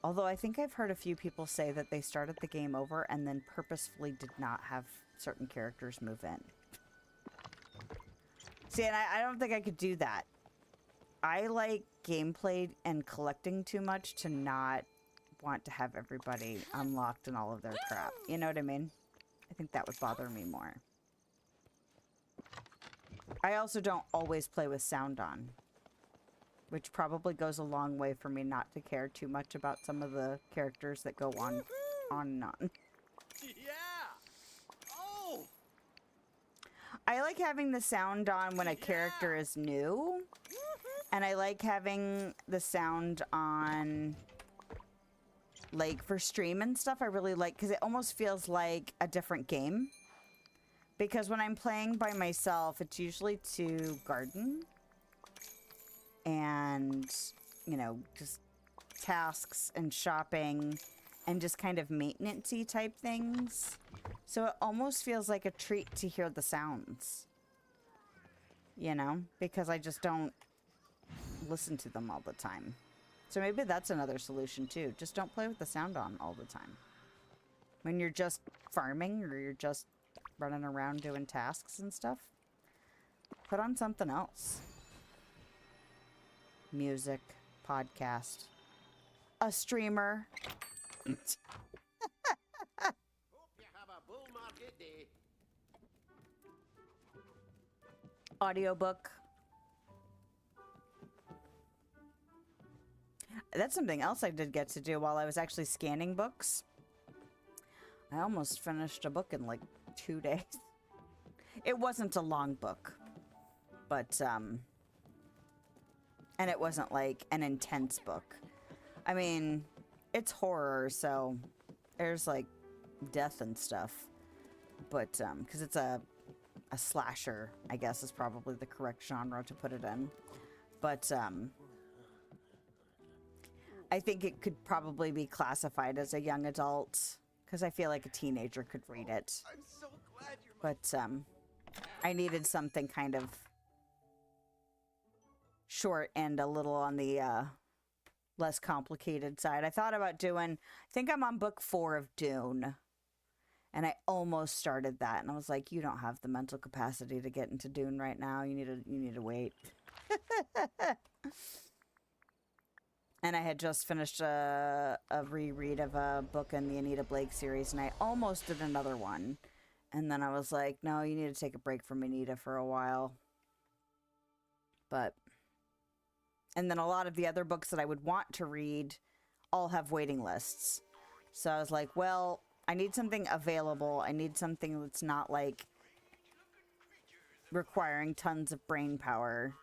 Although I think I've heard a few people say that they started the game over and then purposefully did not have certain characters move in. See, and I don't think I could do that. I like gameplay and collecting too much to not want to have everybody unlocked and all of their crap. You know what I mean? I think that would bother me more. I also don't always play with sound on, which probably goes a long way for me not to care too much about some of the characters that go on and on. Yeah! Oh! I like having the sound on when a character is new, and I like having the sound on, like, for stream and stuff. I really like, because it almost feels like a different game. Because when I'm playing by myself, it's usually to garden and, you know, just tasks and shopping and just kind of maintenance-y type things. So it almost feels like a treat to hear the sounds, you know, because I just don't listen to them all the time. So maybe that's another solution too. Just don't play with the sound on all the time. When you're just farming or you're just running around doing tasks and stuff, put on something else. Music, podcast, a streamer. Hope you have a bull market day. Audiobook. That's something else I did get to do while I was actually scanning books. I almost finished a book in like 2 days. It wasn't a long book, but and it wasn't like an intense book. I mean, it's horror, so there's like death and stuff, but because it's a slasher, I guess is probably the correct genre to put it in. But I think it could probably be classified as a young adult, because I feel like a teenager could read it. I'm so glad you're But I needed something kind of short and a little on the less complicated side. I thought about doing, I think I'm on book 4 of Dune, and I almost started that, and I was like, you don't have the mental capacity to get into Dune right now. You need to wait. And I had just finished a reread of a book in the Anita Blake series, and I almost did another one. And then I was like, no, you need to take a break from Anita for a while. But, and then a lot of the other books that I would want to read all have waiting lists. So I was like, well, I need something available. I need something that's not like requiring tons of brain power.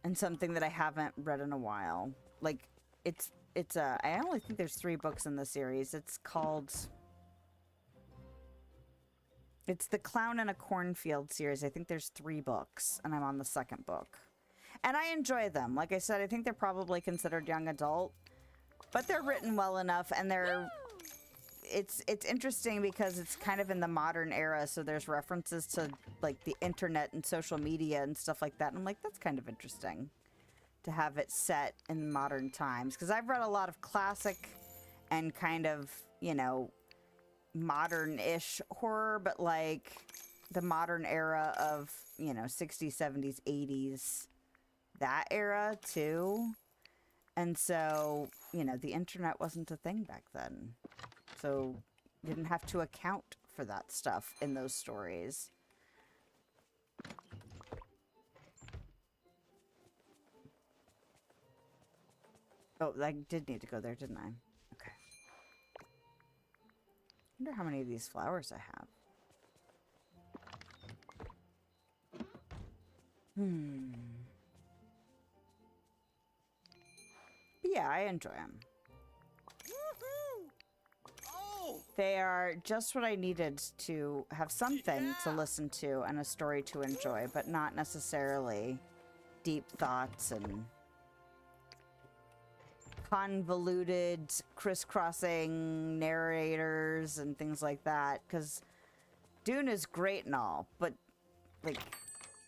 And something that I haven't read in a while. Like, I only think there's 3 books in the series. It's called, it's the Clown in a Cornfield series. I think there's 3 books, and I'm on the 2nd book. And I enjoy them. Like I said, I think they're probably considered young adult, but they're written well enough, and they're, it's interesting because it's kind of in the modern era, so there's references to like the internet and social media and stuff like that. And I'm like, that's kind of interesting to have it set in modern times, because I've read a lot of classic and kind of, you know, modern-ish horror, but like the modern era of, you know, 60s, 70s, 80s, that era too. And so, you know, the internet wasn't a thing back then. So you didn't have to account for that stuff in those stories. Oh, I did need to go there, didn't I? Okay. I wonder how many of these flowers I have. But yeah, I enjoy them. They are just what I needed to have something to listen to and a story to enjoy, but not necessarily deep thoughts and convoluted, crisscrossing narrators and things like that. Because Dune is great and all, but like,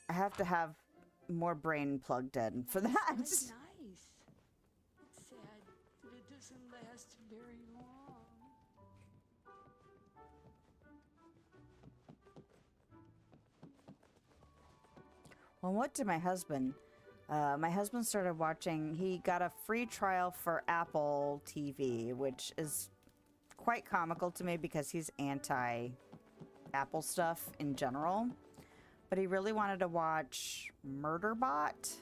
I have to have more brain plugged in for that. That's nice. It's sad that it doesn't last very long. Well, what did my husband? My husband started watching, he got a free trial for Apple TV, which is quite comical to me because he's anti-Apple stuff in general. But he really wanted to watch Murderbot.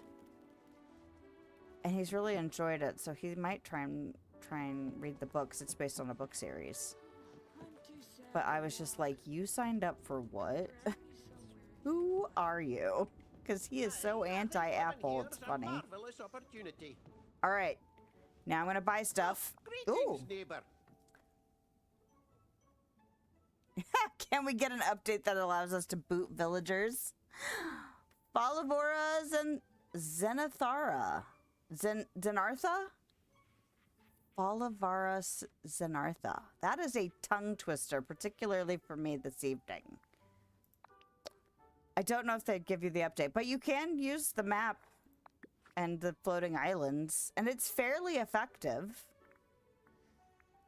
And he's really enjoyed it, so he might try and read the books. It's based on a book series. I'm too sad. But I was just like, you signed up for what? Grab me somewhere. Who are you? Because he is so Hey, anti-Apple, here's it's a funny. marvelous opportunity. All right. Now I'm going to buy stuff. Ooh. Greetings, neighbor. Can we get an update that allows us to boot villagers? Falavoras and Zenithara. Zenartha? Falavara Zenartha. That is a tongue twister, particularly for me this evening. I don't know if they'd give you the update, but you can use the map and the floating islands, and it's fairly effective.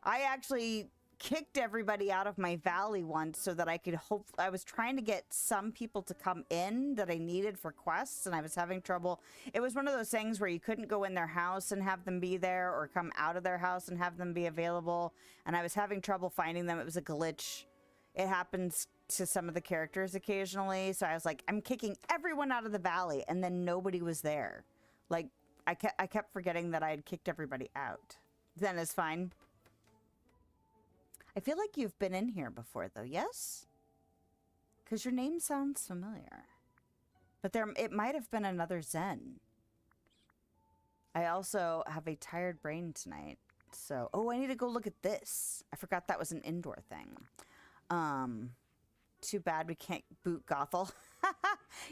I actually kicked everybody out of my valley once so that I could I was trying to get some people to come in that I needed for quests, and I was having trouble. It was one of those things where you couldn't go in their house and have them be there, or come out of their house and have them be available, and I was having trouble finding them. It was a glitch. It happens to some of the characters occasionally, so I was like, I'm kicking everyone out of the valley, and then nobody was there. Like, I kept forgetting that I had kicked everybody out. Then it's fine. I feel like you've been in here before, though, yes? Because your name sounds familiar. But it might have been another Zen. I also have a tired brain tonight, so... Oh, I need to go look at this. I forgot that was an indoor thing. Too bad we can't boot Gothel.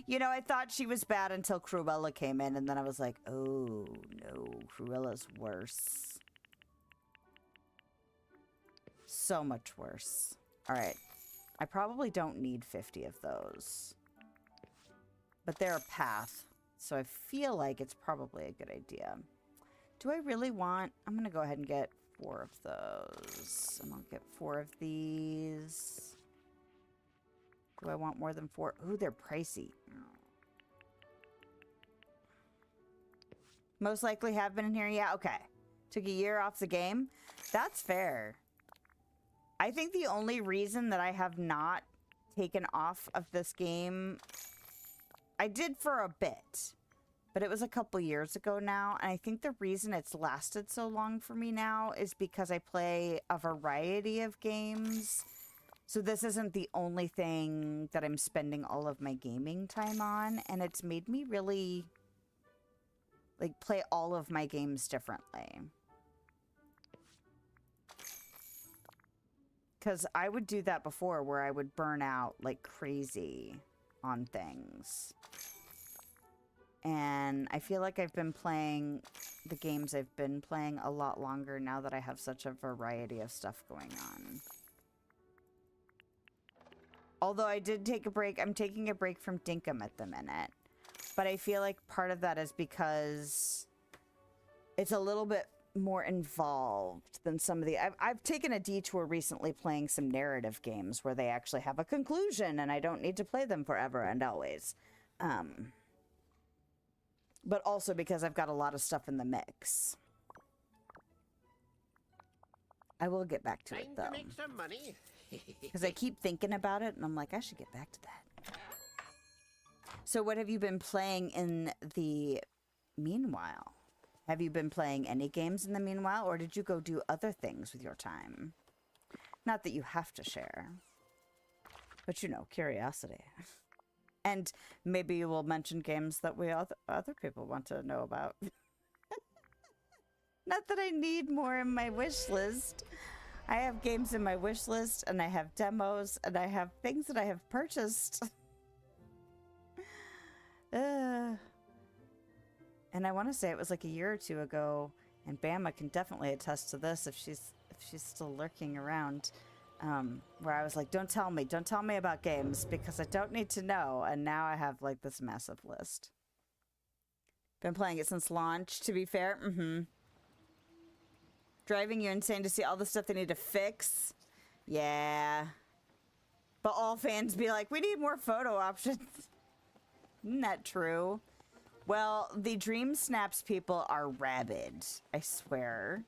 You know, I thought she was bad until Cruella came in, and then I was like, oh, no, Cruella's worse. So much worse. All right. I probably don't need 50 of those. But they're a path, so I feel like it's probably a good idea. Do I really want... I'm going to go ahead and get 4 of those. And I'll get 4 of these. Do I want more than 4? Ooh, they're pricey. Most likely have been in here. Yeah, okay. Took a year off the game. That's fair. I think the only reason that I have not taken off of this game... I did for a bit. But it was a couple years ago now. And I think the reason it's lasted so long for me now is because I play a variety of games. So this isn't the only thing that I'm spending all of my gaming time on, and it's made me really, like, play all of my games differently. Because I would do that before, where I would burn out like crazy on things. And I feel like I've been playing the games I've been playing a lot longer now that I have such a variety of stuff going on. Although I did take a break. I'm taking a break from Dinkum at the minute. But I feel like part of that is because it's a little bit more involved than some of the... I've taken a detour recently playing some narrative games where they actually have a conclusion and I don't need to play them forever and always. But also because I've got a lot of stuff in the mix. I will get back to it, Time though. to make some money. Because I keep thinking about it, and I'm like, I should get back to that. So what have you been playing in the meanwhile? Have you been playing any games in the meanwhile, or did you go do other things with your time? Not that you have to share. But, you know, curiosity. And maybe you will mention games that other people want to know about. Not that I need more in my wish list. I have games in my wish list, and I have demos, and I have things that I have purchased. And I want to say it was like a year or two ago, And Bama can definitely attest to this if she's still lurking around. Where I was like, don't tell me about games because I don't need to know. And now I have like this massive list. Been playing it since launch, to be fair. Driving you insane to see all the stuff they need to fix. Yeah. But all fans be like, we need more photo options. Isn't that true? Well, the Dream Snaps people are rabid, I swear.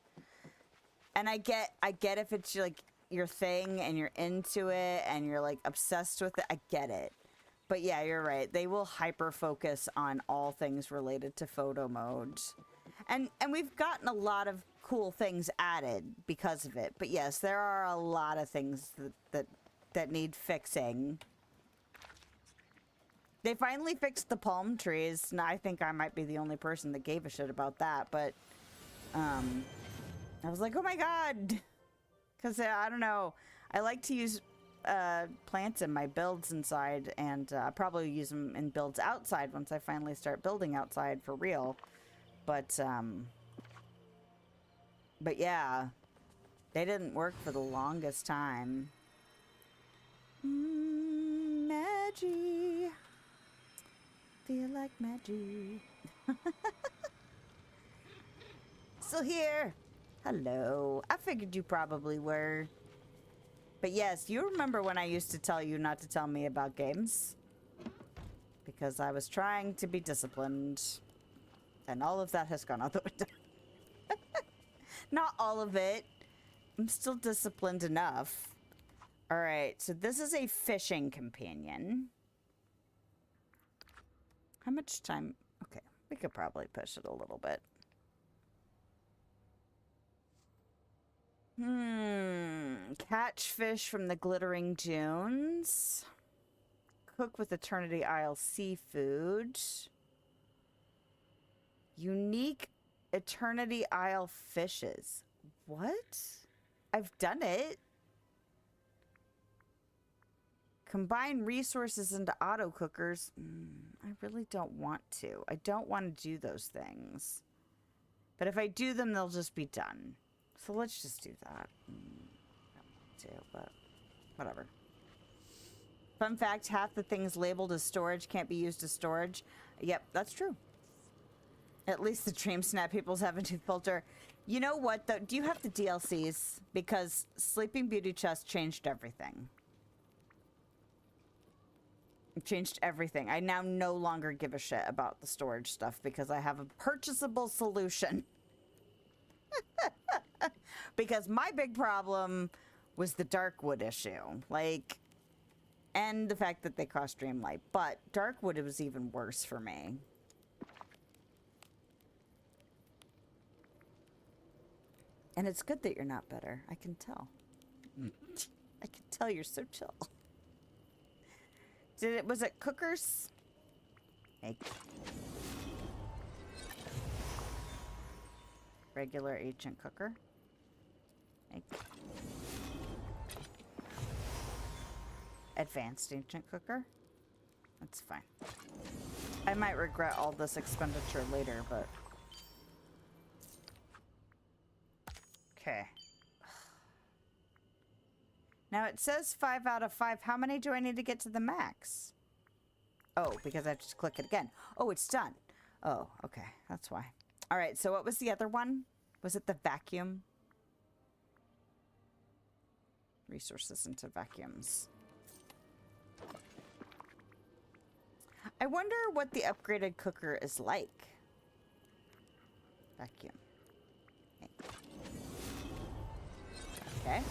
And I get if it's like your thing and you're into it and you're like obsessed with it, I get it. But yeah, you're right. They will hyper focus on all things related to photo mode. And we've gotten a lot of cool things added because of it. But yes, there are a lot of things that need fixing. They finally fixed the palm trees, and I think I might be the only person that gave a shit about that, but I was like, oh my god! Because, I don't know, I like to use plants in my builds inside, and I'll probably use them in builds outside once I finally start building outside for real. But yeah, they didn't work for the longest time. Maggie. Feel like magic. Still here. Hello. I figured you probably were. But yes, you remember when I used to tell you not to tell me about games? Because I was trying to be disciplined. And all of that has gone out the window. Not all of it. I'm still disciplined enough. Alright, so this is a fishing companion. How much time? Okay, we could probably push it a little bit. Catch fish from the glittering dunes. Cook with Eternity Isle seafood. Unique Eternity Isle fishes. What? I've done it. Combine resources into auto cookers. I really don't want to. I don't want to do those things. But if I do them, they'll just be done. So let's just do that. I don't want to, but whatever. Fun fact, half the things labeled as storage can't be used as storage. Yep, that's true. At least the Dream Snap people's have a tooth filter. You know what, though? Do you have the DLCs? Because Sleeping Beauty Chest changed everything. It changed everything. I now no longer give a shit about the storage stuff because I have a purchasable solution. Because my big problem was the Darkwood issue. Like, and the fact that they cost Dreamlight. But Darkwood, it was even worse for me. And it's good that you're not better. I can tell. I can tell you're so chill. Was it cookers? Make. Regular ancient cooker. Make. Advanced ancient cooker. That's fine. I might regret all this expenditure later, but... Okay. Now it says 5 out of 5. How many do I need to get to the max? Oh, because I just click it again. Oh, it's done. Oh, okay. That's why. All right. So what was the other one? Was it the vacuum? Resources into vacuums. I wonder what the upgraded cooker is like. Vacuum. Okay.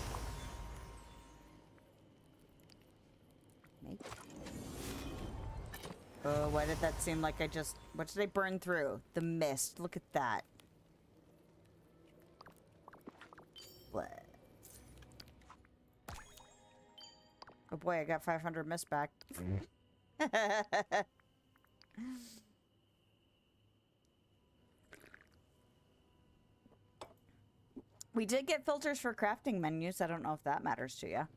Make. Oh, why did that seem like I just... What did I burn through? The mist. Look at that. What? Oh boy, I got 500 mist back. We did get filters for crafting menus. I don't know if that matters to you.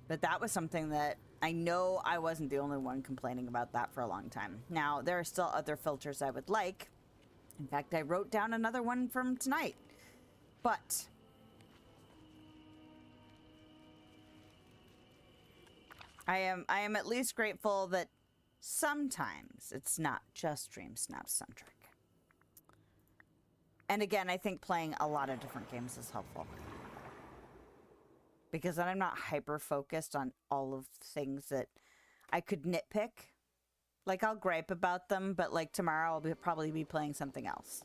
But that was something that I know I wasn't the only one complaining about that for a long time. Now, there are still other filters I would like. In fact, I wrote down another one from tonight. But I am at least grateful that sometimes it's not just Dream Snap centric. And again, I think playing a lot of different games is helpful. Because then I'm not hyper focused on all of the things that I could nitpick. Like, I'll gripe about them, but like tomorrow I'll probably be playing something else.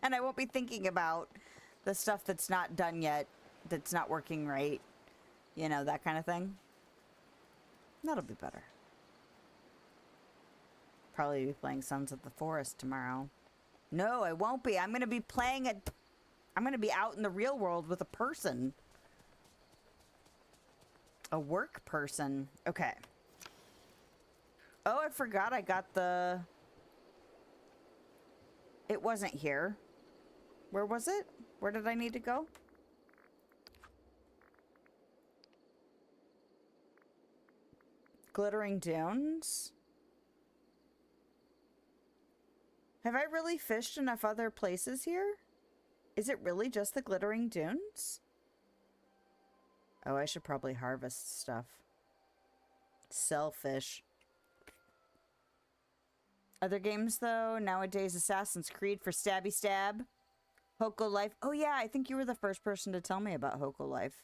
And I won't be thinking about the stuff that's not done yet, that's not working right. You know, that kind of thing. That'll be better. Probably be playing Sons of the Forest tomorrow. No, I won't be. I'm going to be playing it. I'm going to be out in the real world with a person. A work person. Okay. Oh, I forgot I got the... It wasn't here. Where was it? Where did I need to go? Glittering Dunes? Have I really fished enough other places here? Is it really just the Glittering Dunes? Oh, I should probably harvest stuff. Sell fish. Other games, though? Nowadays, Assassin's Creed for Stabby Stab. Hoko Life. Oh, yeah, I think you were the first person to tell me about Hoko Life.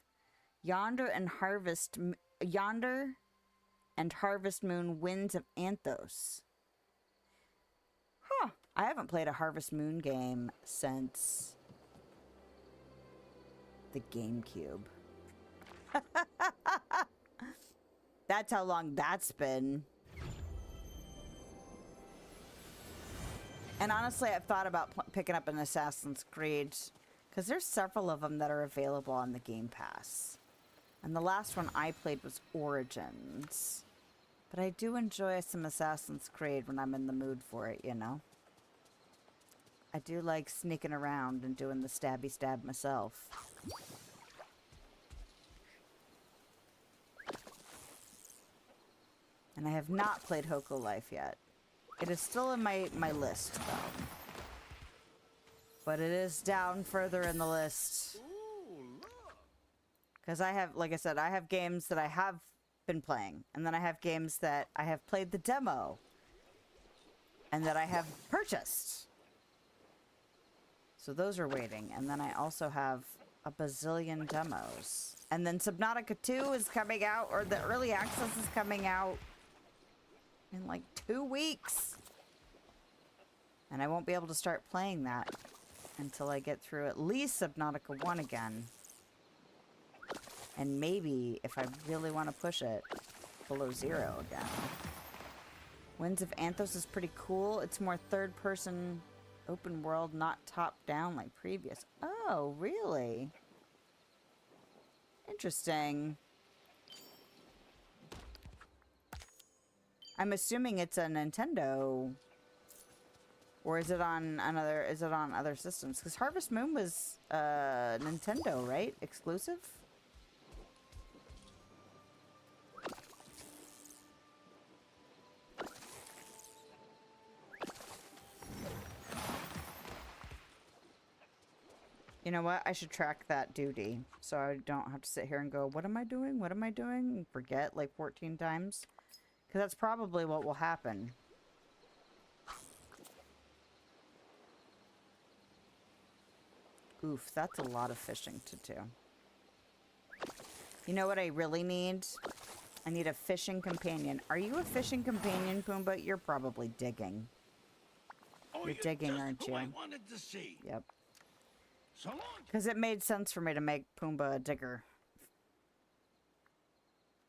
Yonder and Harvest Moon Winds of Anthos. Huh. I haven't played a Harvest Moon game since the GameCube. That's how long that's been. And honestly, I've thought about picking up an Assassin's Creed because there's several of them that are available on the Game Pass. And the last one I played was Origins. But I do enjoy some Assassin's Creed when I'm in the mood for it, you know? I do like sneaking around and doing the stabby stab myself. And I have not played Hoko Life yet. It is still in my list, though. But it is down further in the list. Because I have, like I said, I have games that I have been playing. And then I have games that I have played the demo. And that I have purchased. So those are waiting. And then I also have a bazillion demos. And then Subnautica 2 is coming out, or the early access is coming out in like 2 weeks. And I won't be able to start playing that until I get through at least Subnautica 1 again. And maybe, if I really want to push it, Below Zero again. Winds of Anthos is pretty cool. It's more third-person open world, not top-down like previous. Oh, really? Interesting. I'm assuming it's a Nintendo, or is it on other systems? Because Harvest Moon was Nintendo, right? Exclusive? You know what? I should track that duty so I don't have to sit here and go, what am I doing? What am I doing? And forget like 14 times. Because that's probably what will happen. Oof, that's a lot of fishing to do. You know what I really need? I need a fishing companion. Are you a fishing companion, Pumbaa? You're probably digging. Oh, You're digging, aren't you? I wanted to see. Yep. So long. Because it made sense for me to make Pumbaa a digger.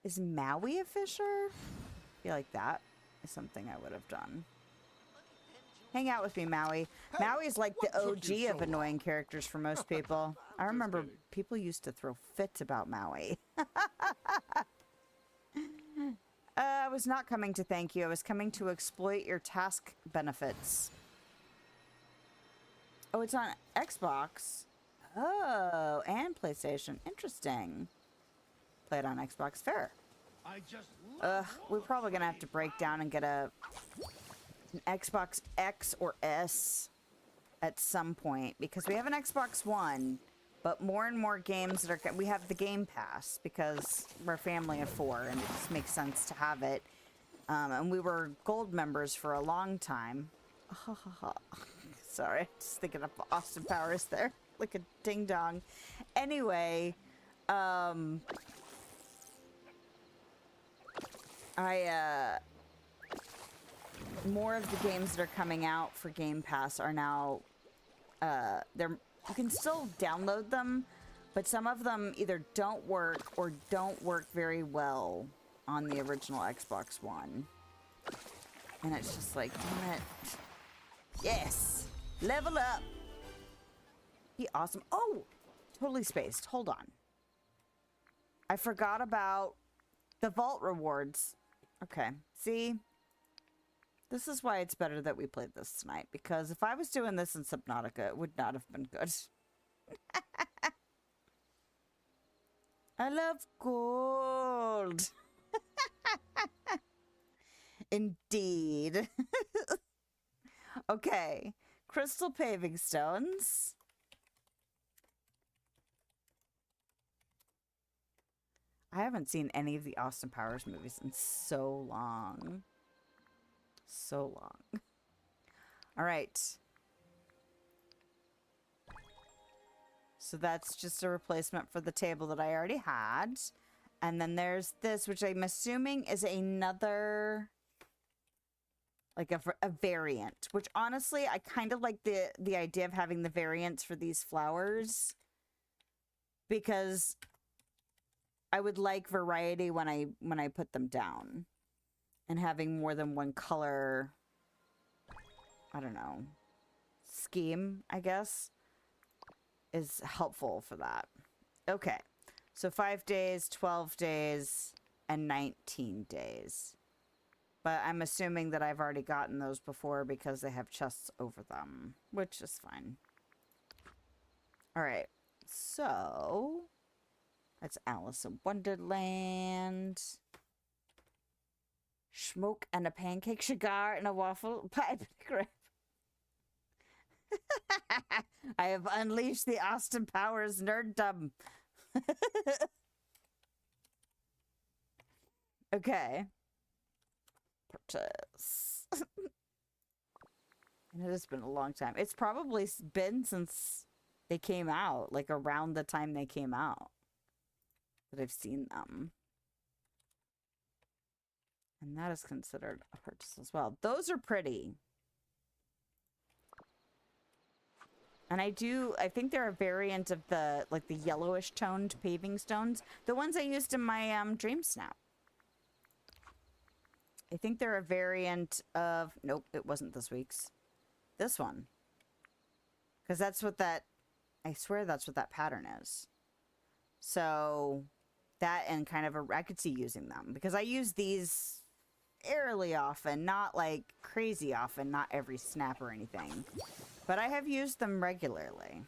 Is Maui a fisher? I feel like that is something I would have done. Hang out with me, Maui. Hey, Maui's like the what took you OG of so annoying characters for most people. I remember people used to throw fits about Maui. I was not coming to thank you. I was coming to exploit your task benefits. Oh, it's on Xbox. Oh, and PlayStation. Interesting. Play it on Xbox. Fair. I just love We're probably gonna have to break down and get an Xbox X or S. at some point, because we have an Xbox One, but more and more games that are... We have the Game Pass because we're a family of 4, and it just makes sense to have it. And we were gold members for a long time. Sorry, just thinking of Austin Powers there. Like a ding-dong. Anyway, more of the games that are coming out for Game Pass are now, you can still download them, but some of them either don't work or don't work very well on the original Xbox One. And it's just like, damn it. Yes! Level up! Be awesome. Oh! Totally spaced. Hold on. I forgot about the vault rewards. Okay. See? This is why it's better that we played this tonight, because if I was doing this in Subnautica, it would not have been good. I love gold. Indeed. Okay. Crystal paving stones. I haven't seen any of the Austin Powers movies in so long. So long. All right. So that's just a replacement for the table that I already had. And then there's this, which I'm assuming is another, like a variant, which honestly, I kind of like the idea of having the variants for these flowers, because I would like variety when I put them down, and having more than one color, I don't know, scheme, I guess, is helpful for that. Okay. So 5 days, 12 days, and 19 days. But I'm assuming that I've already gotten those before because they have chests over them, which is fine. All right. So that's Alice in Wonderland. Smoke and a pancake, cigar and a waffle, pipe and a grape. I have unleashed the Austin Powers nerddom. Okay. Purchase. And it has been a long time. It's probably been since they came out, like around the time they came out, that I've seen them. And that is considered a purchase as well. Those are pretty. And I think they're a variant of the, like, the yellowish toned paving stones. The ones I used in my Dream Snap. I think they're a variant of, nope, it wasn't this week's. This one. Because that's what that, I swear that's what that pattern is. So, that and kind of I could see using them. Because I use these fairly often, not like crazy often, not every snap or anything. But I have used them regularly.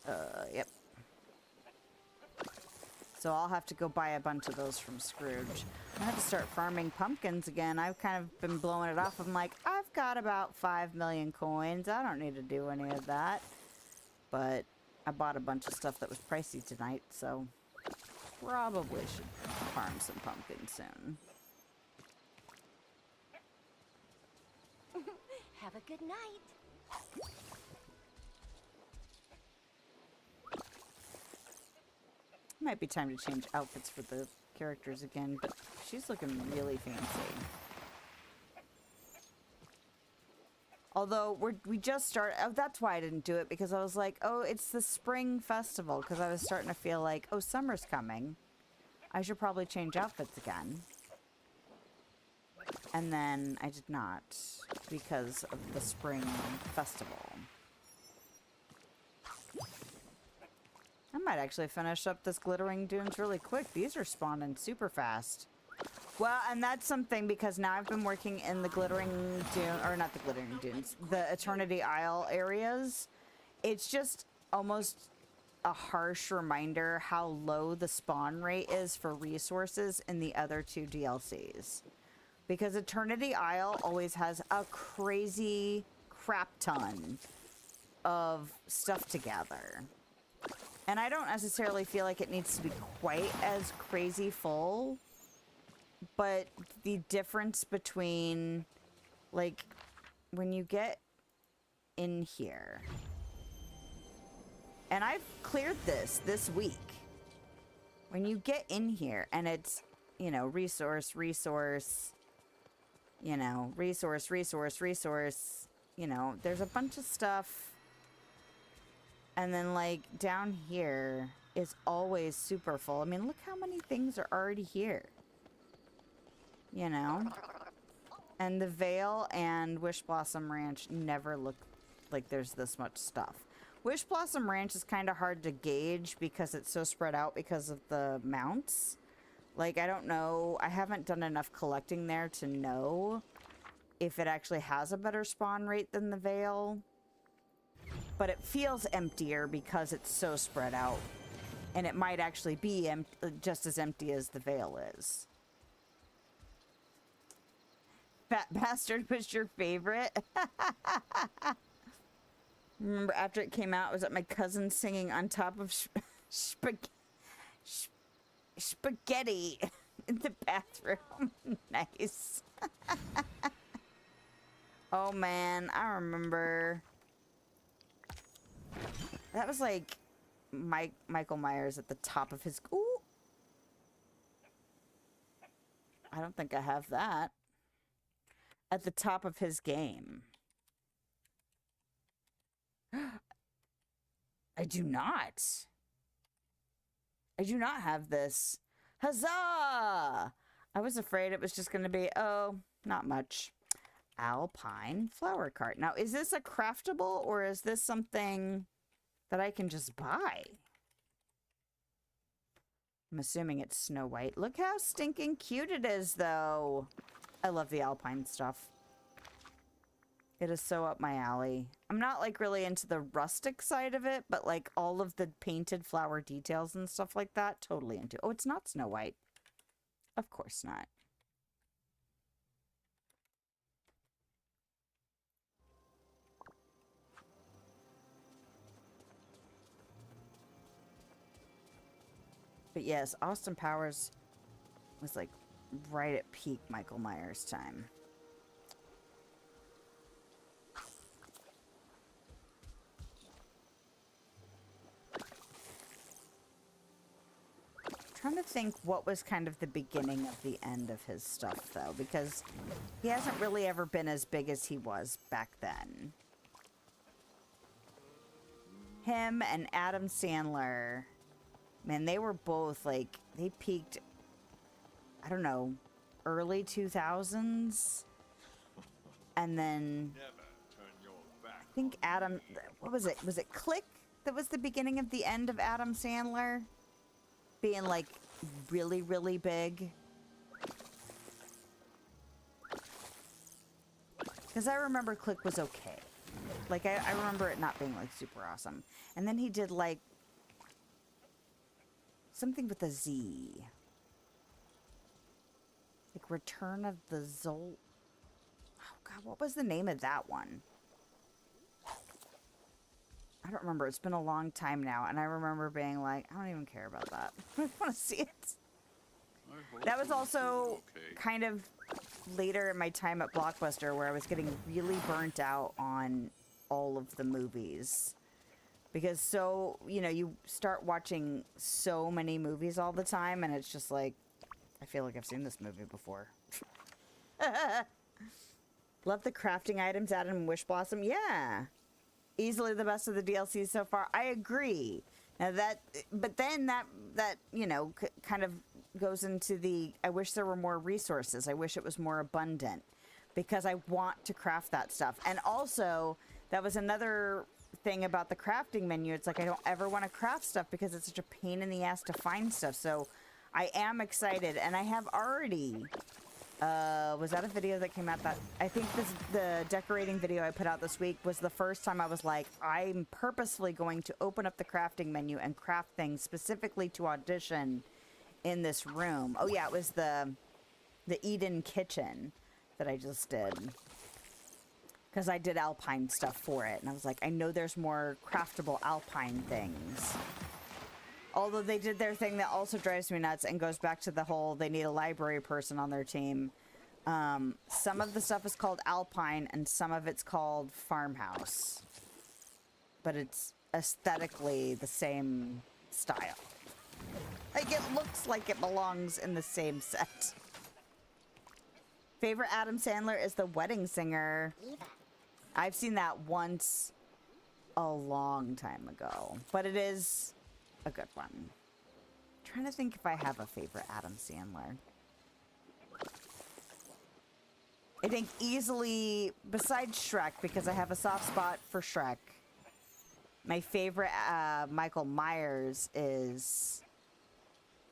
Yep. So I'll have to go buy a bunch of those from Scrooge. I have to start farming pumpkins again. I've kind of been blowing it off. I'm like, I've got about 5 million coins. I don't need to do any of that. But I bought a bunch of stuff that was pricey tonight, so probably should farm some pumpkins soon. Have a good night. Might be time to change outfits for the characters again, but she's looking really fancy. Although we just started, oh, that's why I didn't do it, because I was like, oh, it's the spring festival, because I was starting to feel like, oh, summer's coming. I should probably change outfits again. And then I did not, because of the spring festival. I might actually finish up this glittering dunes really quick. These are spawning super fast. Well, and that's something, because now I've been working in the glittering dune, or not the glittering dunes, the Eternity Isle areas. It's just almost a harsh reminder how low the spawn rate is for resources in the other 2 DLCs. Because Eternity Isle always has a crazy, crap ton of stuff together. And I don't necessarily feel like it needs to be quite as crazy full, but the difference between, like, when you get in here, and I've cleared this week, when you get in here and it's, you know, resource, you know, resource, you know, there's a bunch of stuff. And then, like, down here is always super full. I mean, look how many things are already here. You know? And the Vale and Wish Blossom Ranch never look like there's this much stuff. Wish Blossom Ranch is kind of hard to gauge because it's so spread out because of the mounts. Like, I don't know. I haven't done enough collecting there to know if it actually has a better spawn rate than the Vale. But it feels emptier because it's so spread out. And it might actually be just as empty as the Vale is. Fat Bastard was your favorite? Remember after it came out, I was at my cousin singing on top of spaghetti in the bathroom. Nice. Oh man, I remember... That was like Michael Myers at the top of his... Ooh! I don't think I have that. At the top of his game. I do not. I do not have this. Huzzah! I was afraid it was just going to be, oh, not much. Alpine flower cart. Now, is this a craftable or is this something that I can just buy? I'm assuming it's Snow White. Look how stinking cute it is, though. I love the Alpine stuff. It is so up my alley. I'm not, like, really into the rustic side of it, but, like, all of the painted flower details and stuff like that, totally into. Oh, it's not Snow White. Of course not. But yes, Austin Powers was, like, right at peak Michael Myers time. Trying to think what was kind of the beginning of the end of his stuff, though, because he hasn't really ever been as big as he was back then. Him and Adam Sandler, man, they were both, like, they peaked, I don't know, early 2000s. And then, I think Adam, what was it? Was it Click that was the beginning of the end of Adam Sandler? Being, like, really, really big. Because I remember Click was okay. Like, I remember it not being, like, super awesome. And then he did, like, something with a Z. Like, Return of the Zol... Oh, God, what was the name of that one? I don't remember. It's been a long time now, and I remember being like, I don't even care about that. I want to see it. That was also kind of later in my time at Blockbuster where I was getting really burnt out on all of the movies. Because so, you know, you start watching so many movies all the time, and it's just like, I feel like I've seen this movie before. Love the crafting items added in Wish Blossom. Yeah. Easily the best of the DLCs so far. I agree. Now that, but then that you know, kind of goes into the, I wish there were more resources. I wish it was more abundant because I want to craft that stuff. And also, that was another thing about the crafting menu. It's like, I don't ever want to craft stuff because it's such a pain in the ass to find stuff. So I am excited, and I have already, was that a video that came out that, I think the decorating video I put out this week was the first time I was like, I'm purposefully going to open up the crafting menu and craft things specifically to audition in this room. Oh yeah, it was the Eden kitchen that I just did. because I did alpine stuff for it, and I was like, I know there's more craftable alpine things. Although they did their thing that also drives me nuts and goes back to the whole they need a library person on their team. Some of the stuff is called alpine and some of it's called farmhouse. But it's aesthetically the same style. Like, it looks like it belongs in the same set. Favorite Adam Sandler is The Wedding Singer. I've seen that once a long time ago, but it is a good one. I'm trying to think if I have a favorite Adam Sandler. I think easily, besides Shrek, because I have a soft spot for Shrek, my favorite Michael Myers is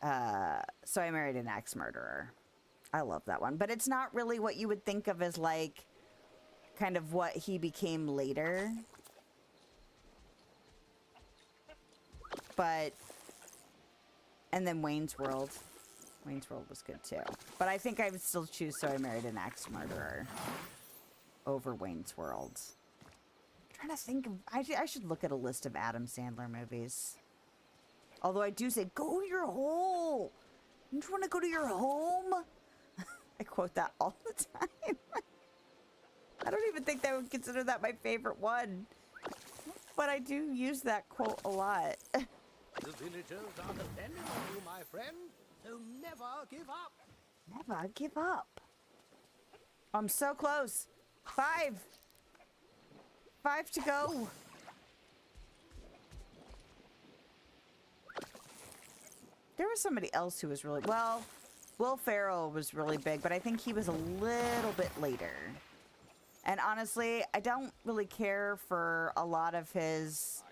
So I Married an Axe Murderer. I love that one. But it's not really what you would think of as, like, kind of what he became later. But, and then Wayne's World. Wayne's World was good too. But I think I would still choose So I Married an Axe Murderer over Wayne's World. I'm trying to think of, I should look at a list of Adam Sandler movies. Although I do say, go to your hole. Don't you want to go to your home? I quote that all the time. I don't even think I would consider that my favorite one. But I do use that quote a lot. The villagers are depending on you, my friend. So never give up. Never give up. I'm so close. 5. 5 to go. There was somebody else who was really, well, Will Ferrell was really big, but I think he was a little bit later. And honestly, I don't really care for a lot of his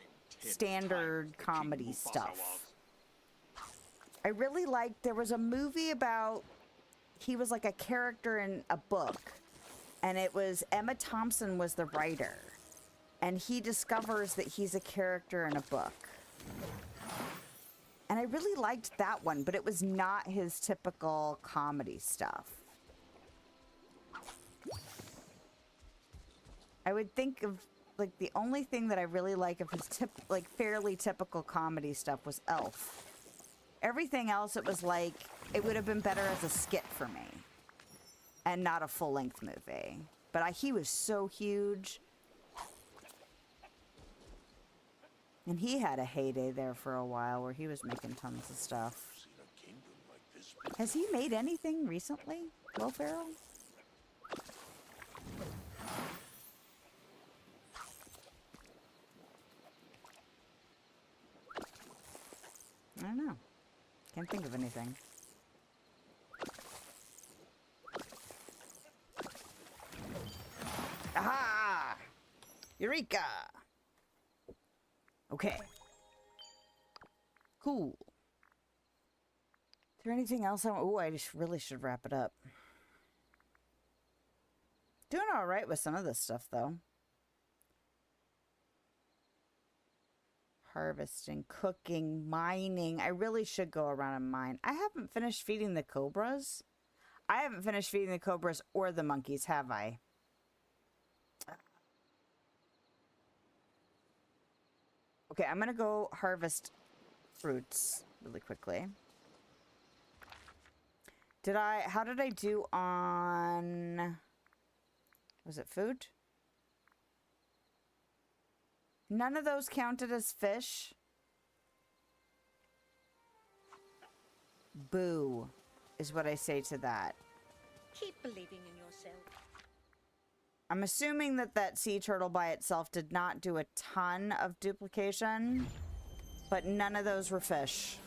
standard comedy stuff. I really liked, there was a movie about, he was like a character in a book, and it was, Emma Thompson was the writer, and he discovers that he's a character in a book. And I really liked that one, but it was not his typical comedy stuff. I would think of, like, the only thing that I really like of his fairly typical comedy stuff was Elf. Everything else, it was like, it would have been better as a skit for me. And not a full-length movie. But he was so huge. And he had a heyday there for a while where he was making tons of stuff. Has he made anything recently, Will Ferrell? I don't know. Can't think of anything. Aha! Eureka! Okay. Cool. Is there anything else I just really should wrap it up. Doing alright with some of this stuff, though. Harvesting, cooking, mining. I really should go around and mine. I haven't finished feeding the cobras. I haven't finished feeding the cobras or the monkeys, have I? Okay, I'm gonna go harvest fruits really quickly. How did I do on, was it food? None of those counted as fish. Boo, is what I say to that. Keep believing in yourself. I'm assuming that that sea turtle by itself did not do a ton of duplication, but none of those were fish.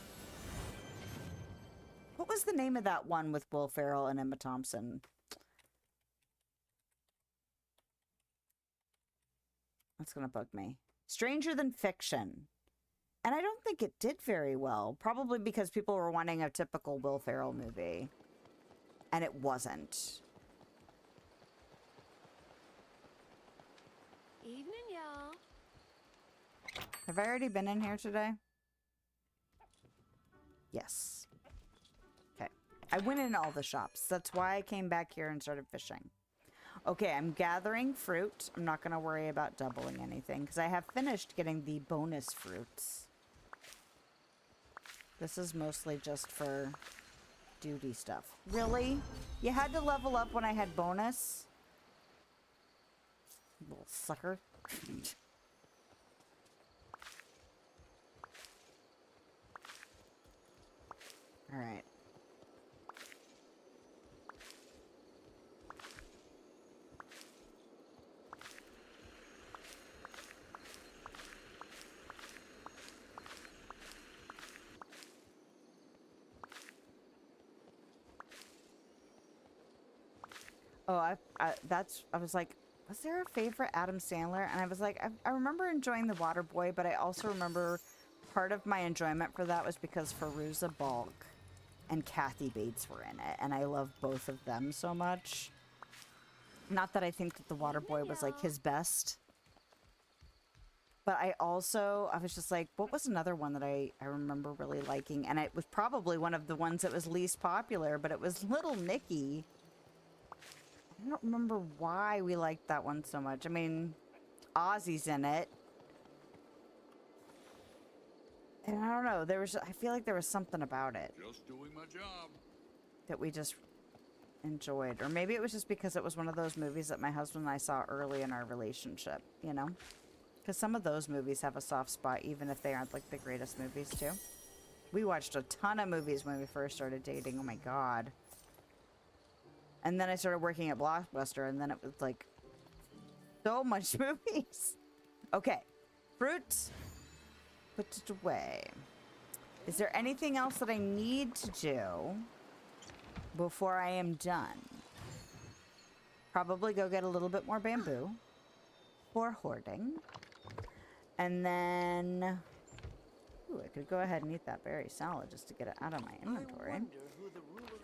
What was the name of that one with Will Ferrell and Emma Thompson? That's gonna bug me. Stranger Than Fiction. And I don't think it did very well. Probably because people were wanting a typical Will Ferrell movie. And it wasn't. Evening, y'all. Have I already been in here today? Yes. Okay. I went in all the shops. That's why I came back here and started fishing. Okay, I'm gathering fruit. I'm not going to worry about doubling anything because I have finished getting the bonus fruits. This is mostly just for duty stuff. Really? You had to level up when I had bonus? Little sucker. All right. Oh, I was like, was there a favorite Adam Sandler? And I was like, I remember enjoying The Waterboy, but I also remember part of my enjoyment for that was because Fairuza Balk and Kathy Bates were in it, and I love both of them so much. Not that I think that The Waterboy was like his best, but I was just like, what was another one that I remember really liking? And it was probably one of the ones that was least popular, but it was Little Nicky. I don't remember why we liked that one so much. I mean, Ozzy's in it. And I don't know, I feel like there was something about it. Just doing my job. That we just enjoyed. Or maybe it was just because it was one of those movies that my husband and I saw early in our relationship, you know? Because some of those movies have a soft spot, even if they aren't like the greatest movies too. We watched a ton of movies when we first started dating. Oh my God. And then I started working at Blockbuster, and then it was like so much movies. Okay, fruit, put it away. Is there anything else that I need to do before I am done? Probably go get a little bit more bamboo for hoarding. And then, ooh, I could go ahead and eat that berry salad just to get it out of my inventory.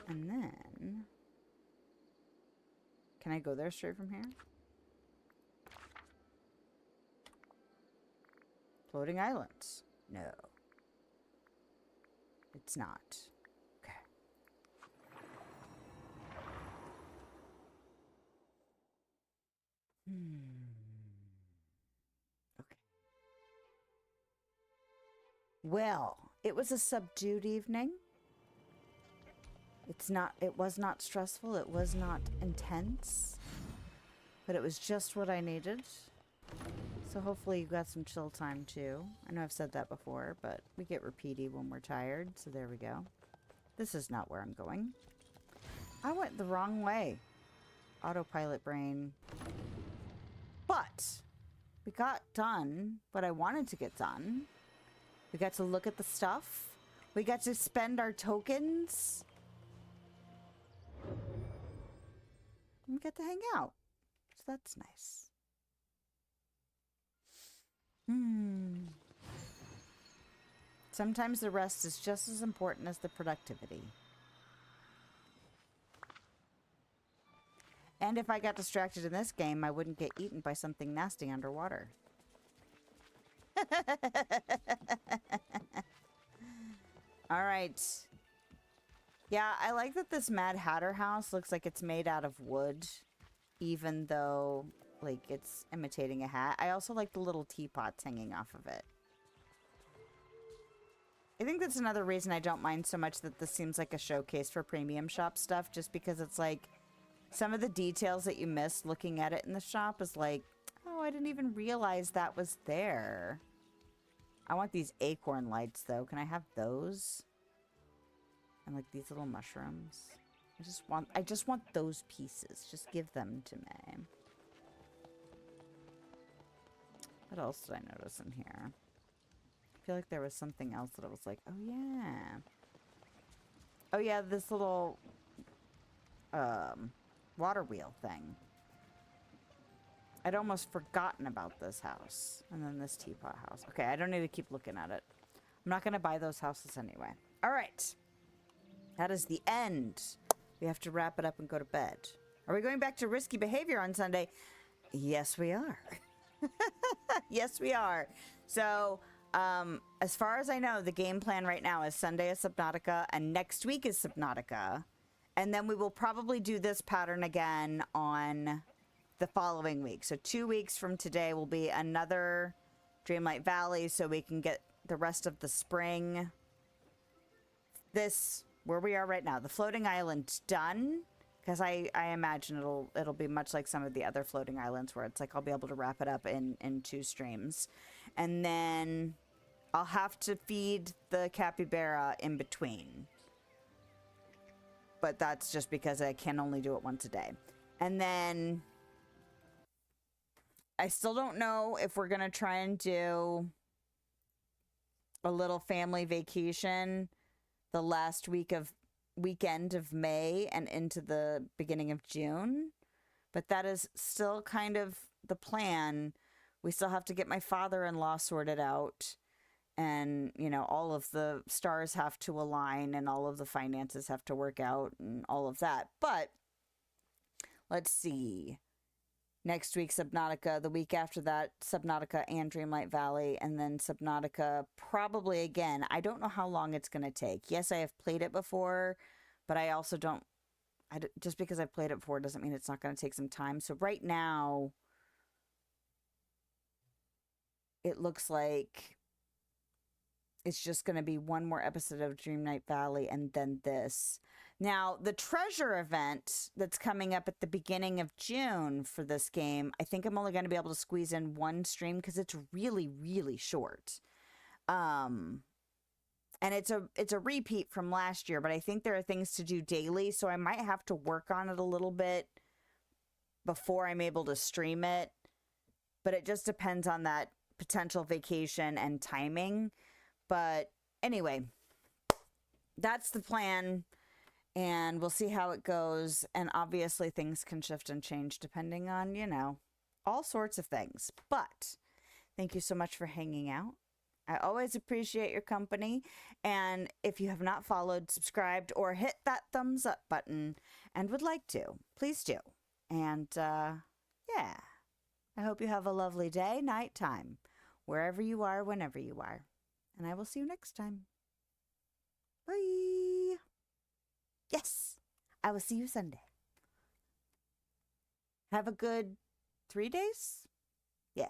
And then, can I go there straight from here? Floating islands. No. It's not. Okay. Okay. Well, it was a subdued evening. It was not stressful, it was not intense, but it was just what I needed. So hopefully you got some chill time too. I know I've said that before, but we get repeaty when we're tired, so there we go. This is not where I'm going. I went the wrong way. Autopilot brain. But we got done what I wanted to get done. We got to look at the stuff. We got to spend our tokens. We get to hang out. So that's nice. Sometimes the rest is just as important as the productivity. And if I got distracted in this game, I wouldn't get eaten by something nasty underwater. All right. Yeah, I like that this Mad Hatter house looks like it's made out of wood, even though, like, it's imitating a hat. I also like the little teapots hanging off of it. I think that's another reason I don't mind so much that this seems like a showcase for premium shop stuff, just because it's like, some of the details that you miss looking at it in the shop is like, oh, I didn't even realize that was there. I want these acorn lights, though. Can I have those? And like these little mushrooms. I just want those pieces. Just give them to me. What else did I notice in here? I feel like there was something else that I was like, oh yeah. Oh yeah, this little water wheel thing. I'd almost forgotten about this house. And then this teapot house. Okay, I don't need to keep looking at it. I'm not going to buy those houses anyway. All right. That is the end. We have to wrap it up and go to bed. Are we going back to risky behavior on Sunday? Yes, we are. Yes, we are. So, as far as I know, the game plan right now is Sunday is Subnautica and next week is Subnautica. And then we will probably do this pattern again on the following week. So 2 weeks from today will be another Dreamlight Valley, so we can get the rest of the spring. This, where we are right now, the floating island's done, because I imagine it'll be much like some of the other floating islands where it's like I'll be able to wrap it up in 2 streams. And then I'll have to feed the capybara in between. But that's just because I can only do it once a day. And then I still don't know if we're going to try and do a little family vacation the last weekend of May and into the beginning of June. But that is still kind of the plan. We still have to get my father-in-law sorted out. And, you know, all of the stars have to align and all of the finances have to work out and all of that. But let's see. Next week, Subnautica. The week after that, Subnautica and Dreamlight Valley. And then Subnautica probably again. I don't know how long it's going to take. Yes, I have played it before, but I also don't. Just because I've played it before doesn't mean it's not going to take some time. So right now, it looks like it's just going to be one more episode of Dreamlight Valley and then this. Now, the treasure event that's coming up at the beginning of June for this game, I think I'm only going to be able to squeeze in 1 stream because it's really, really short. And it's a repeat from last year, but I think there are things to do daily, so I might have to work on it a little bit before I'm able to stream it. But it just depends on that potential vacation and timing. But anyway, that's the plan, and we'll see how it goes. And obviously things can shift and change depending on, you know, all sorts of things. But thank you so much for hanging out. I always appreciate your company. And if you have not followed, subscribed, or hit that thumbs up button and would like to, please do. And yeah, I hope you have a lovely day, nighttime, wherever you are, whenever you are. And I will see you next time. Bye. Yes, I will see you Sunday. Have a good 3 days? Yeah.